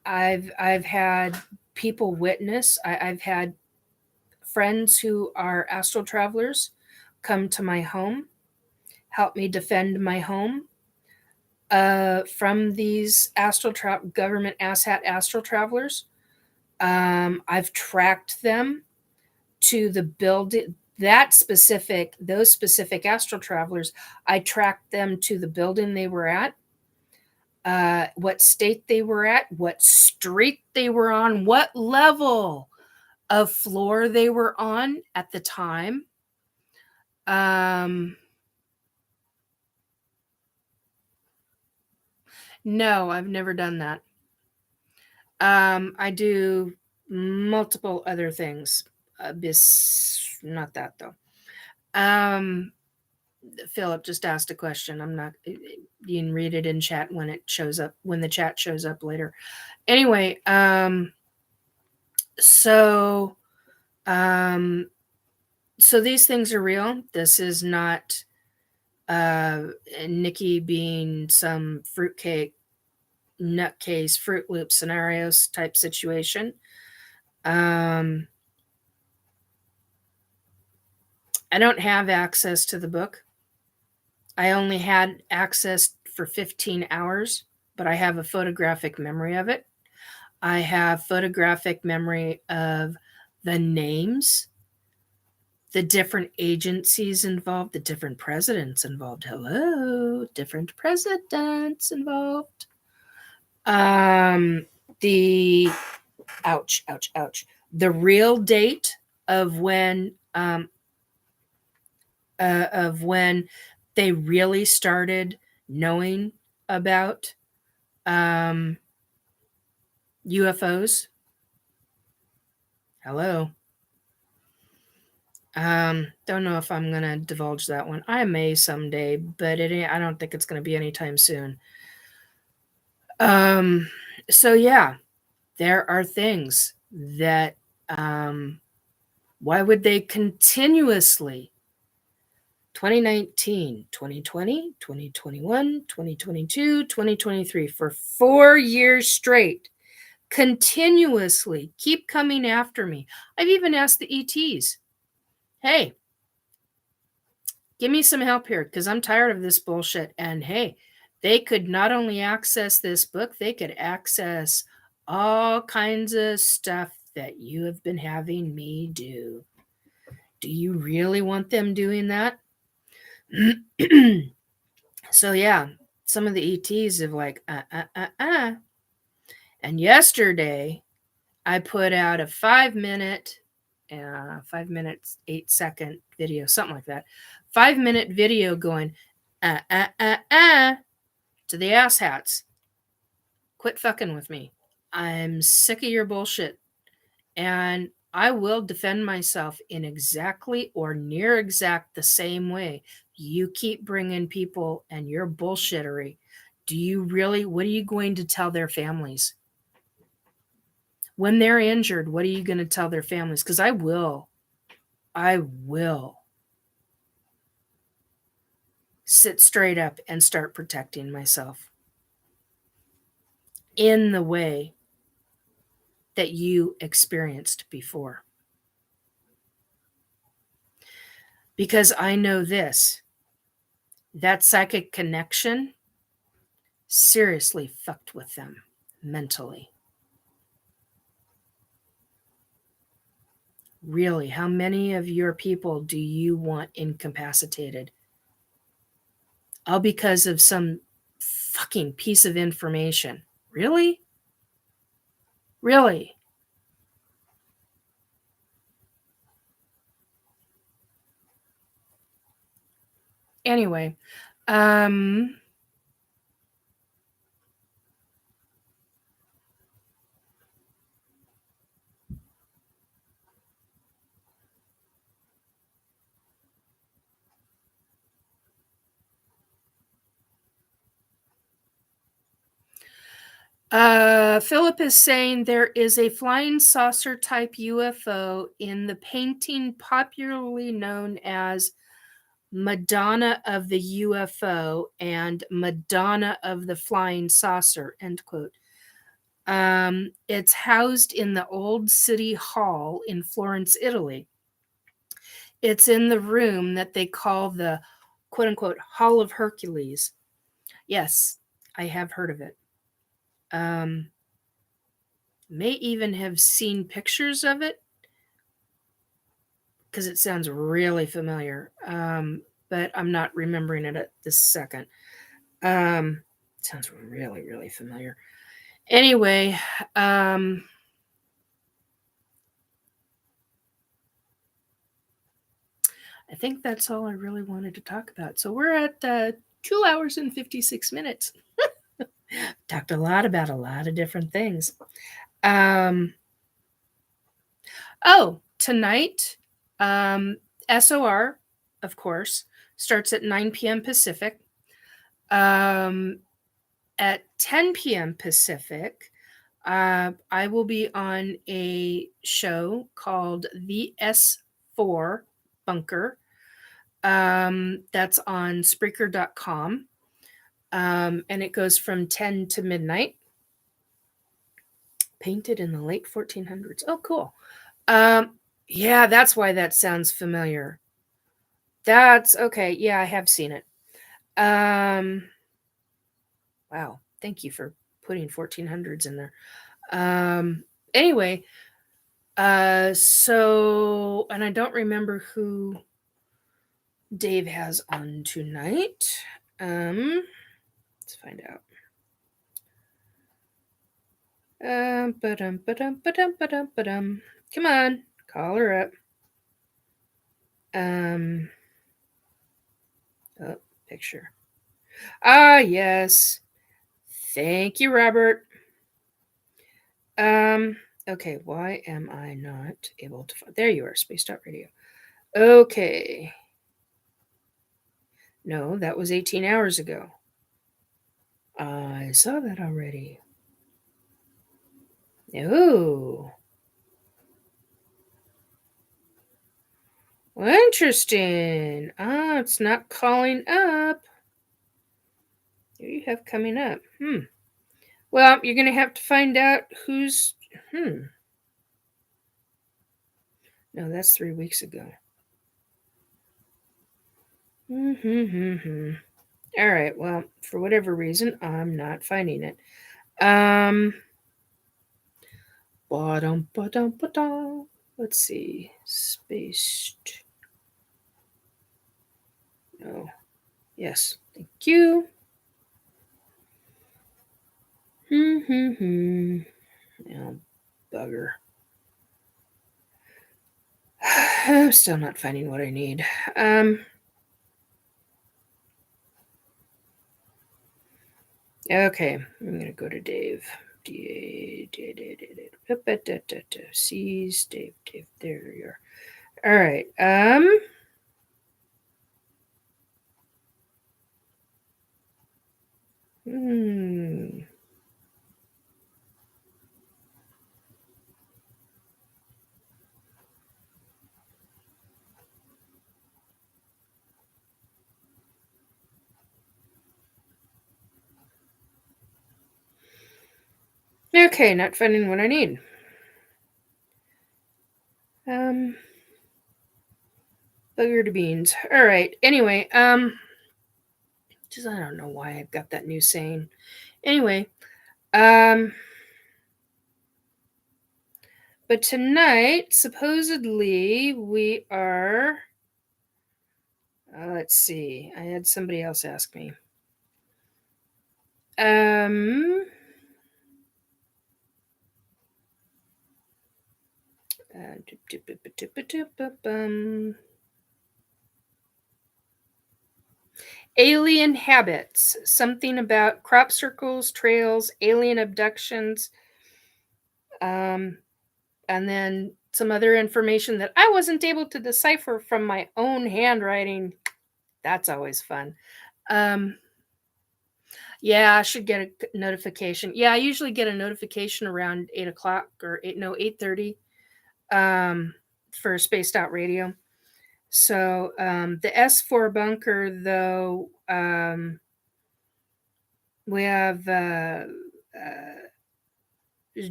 I've had people witness. I've had friends who are astral travelers come to my home, help me defend my home from these government asshat astral travelers. I've tracked them to the building. Those specific astral travelers, I tracked them to the building they were at, what state they were at, what street they were on, what level of floor they were on at the time. No, I've never done that. I do multiple other things. Not that though. Philip just asked a question. I'm not. You can read it in chat when it shows up. When the chat shows up later. Anyway, so so these things are real. This is not Nikki being some fruitcake nutcase Fruit Loop scenarios type situation. I don't have access to the book. I only had access for 15 hours, but I have a photographic memory of it. I have photographic memory of the names, the different agencies involved, the different presidents involved. Hello, different presidents involved. The ouch, ouch, ouch. The real date of when they really started knowing about UFOs. Hello. Don't know if I'm gonna divulge that one. I may someday, but I don't think it's gonna be anytime soon. So yeah, there are things that why would they continuously 2019, 2020, 2021, 2022, 2023 for 4 years straight continuously keep coming after me. I've even asked the ETs, hey, give me some help here because I'm tired of this bullshit. And hey, they could not only access this book, they could access all kinds of stuff that you have been having me do. Do you really want them doing that? So yeah, some of the ETs have like, And yesterday, I put out a 5 minutes, 8-second video, something like that. 5-minute video going, to the asshats. Quit fucking with me. I'm sick of your bullshit. And I will defend myself in exactly or near exact the same way. You keep bringing people and your bullshittery. Do you really? What are you going to tell their families? When they're injured, what are you going to tell their families? Because I will sit straight up and start protecting myself in the way that you experienced before. Because I know this, that psychic connection seriously fucked with them mentally. Really, how many of your people do you want incapacitated? All because of some fucking piece of information. Really? Really? Anyway, Philip is saying there is a flying saucer type UFO in the painting popularly known as Madonna of the UFO and Madonna of the Flying Saucer, end quote. It's housed in the old city hall in Florence, Italy. It's in the room that they call the quote unquote Hall of Hercules. Yes, I have heard of it. Um, may even have seen pictures of it because it sounds really familiar. But I'm not remembering it at this second. Sounds really, really familiar. Anyway, I think that's all I really wanted to talk about. So we're at 2 hours and 56 minutes. Talked a lot about a lot of different things. Tonight, SOR, of course, starts at 9 p.m. Pacific. At 10 p.m. Pacific, I will be on a show called the S4 Bunker. That's on Spreaker.com. And it goes from 10 to midnight. Painted in the late 1400s. Oh, cool. Yeah, that's why that sounds familiar. That's okay. Yeah, I have seen it. Wow. Thank you for putting 1400s in there. Anyway, so, and I don't remember who Dave has on tonight. Let's find out. Come on, call her up. Oh, picture. Ah, yes. Thank you, Robert. Okay, why am I not able to find? There you are, Spaced Out Radio. Okay. No, that was 18 hours ago. I saw that already. Oh. Well, interesting. Ah, it's not calling up. What do you have coming up? Well, you're going to have to find out who's. No, that's 3 weeks ago. All right. Well, for whatever reason, I'm not finding it. Let's see. Spaced. No. Yes. Thank you. Oh, bugger. I'm still not finding what I need. Okay, I'm gonna go to Dave. C's Dave. There you are. All right. Okay, not finding what I need. Bugger to beans. All right. Anyway, just I don't know why I've got that new saying. Anyway, but tonight supposedly we are. Let's see. I had somebody else ask me. Alien habits. Something about crop circles, trails, alien abductions, and then some other information that I wasn't able to decipher from my own handwriting. That's always fun. Yeah, I should get a notification. Yeah, I usually get a notification around 8 o'clock or 8:30 for Spaced Out Radio. So the S4 bunker, though, we have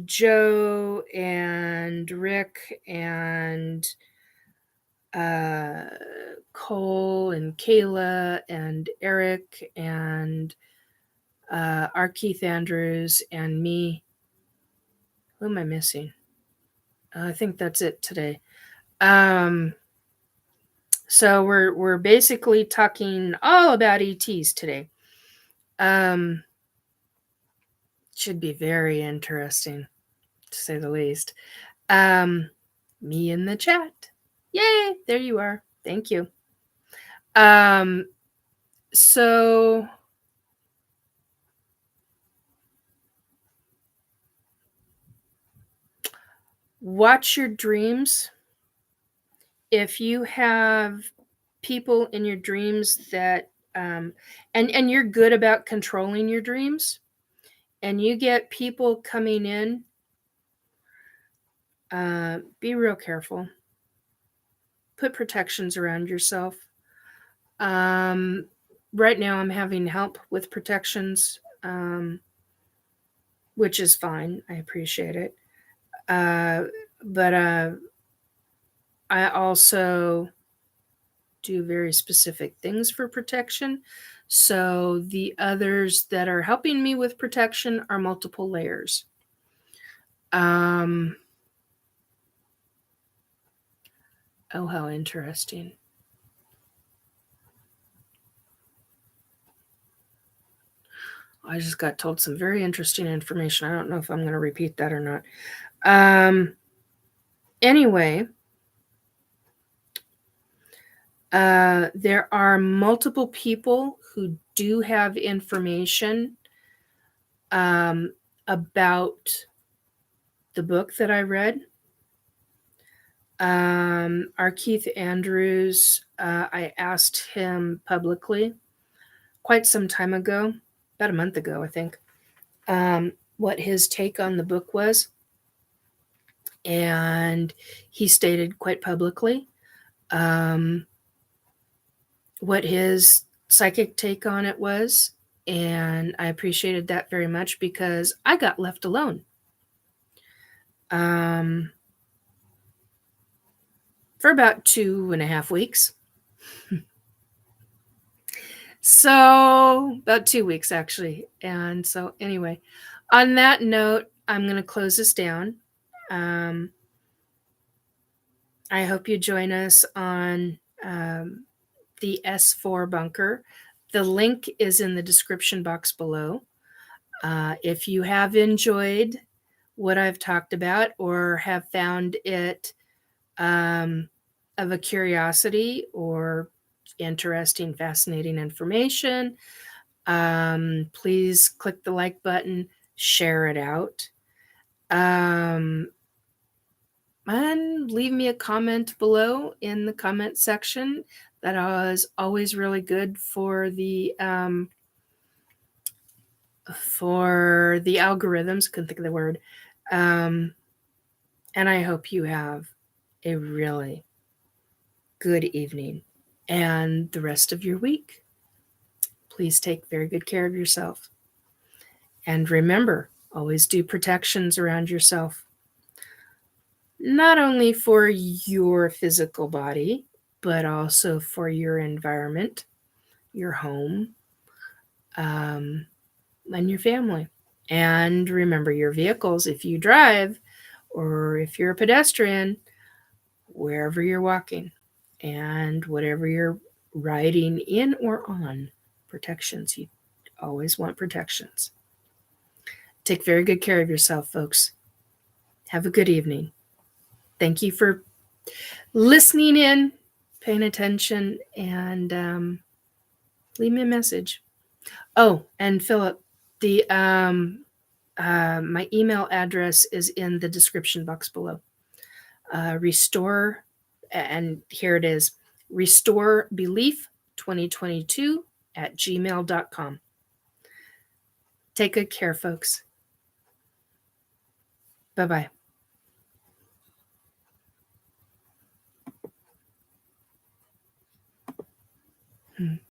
Joe and Rick and Cole and Kayla and Eric and our Keith Andrews and me. Who am I missing? I think that's it today. So we're basically talking all about ETs today. Should be very interesting, to say the least. Me in the chat. Yay, there you are. Thank you. So watch your dreams. If you have people in your dreams that and you're good about controlling your dreams, and you get people coming in, be real careful. Put protections around yourself. Right now I'm having help with protections, which is fine. I appreciate it. But I also do very specific things for protection. So the others that are helping me with protection are multiple layers. Oh, how interesting. I just got told some very interesting information. I don't know if I'm going to repeat that or not. Anyway, there are multiple people who do have information about the book that I read. Our Keith Andrews, I asked him publicly quite some time ago, about a month ago, I think, what his take on the book was. And he stated quite publicly what his psychic take on it was. And I appreciated that very much because I got left alone. For about 2.5 weeks. So about 2 weeks, actually. And so anyway, on that note, I'm going to close this down. I hope you join us on the S4 bunker. The link is in the description box below. If you have enjoyed what I've talked about or have found it of a curiosity or interesting, fascinating information, please click the like button, share it out, and leave me a comment below in the comment section. That is always really good for the algorithms. Couldn't think of the word. And I hope you have a really good evening and the rest of your week. Please take very good care of yourself. And remember, always do protections around yourself. Not only for your physical body, but also for your environment, your home, and your family. And remember your vehicles if you drive or if you're a pedestrian, wherever you're walking and whatever you're riding in or on, protections. You always want protections. Take very good care of yourself, folks. Have a good evening. Thank you for listening in, paying attention, and leave me a message. Oh, and Philip, the my email address is in the description box below. Restore, and here it is, restorebelief2022 @gmail.com. Take good care, folks. Bye-bye.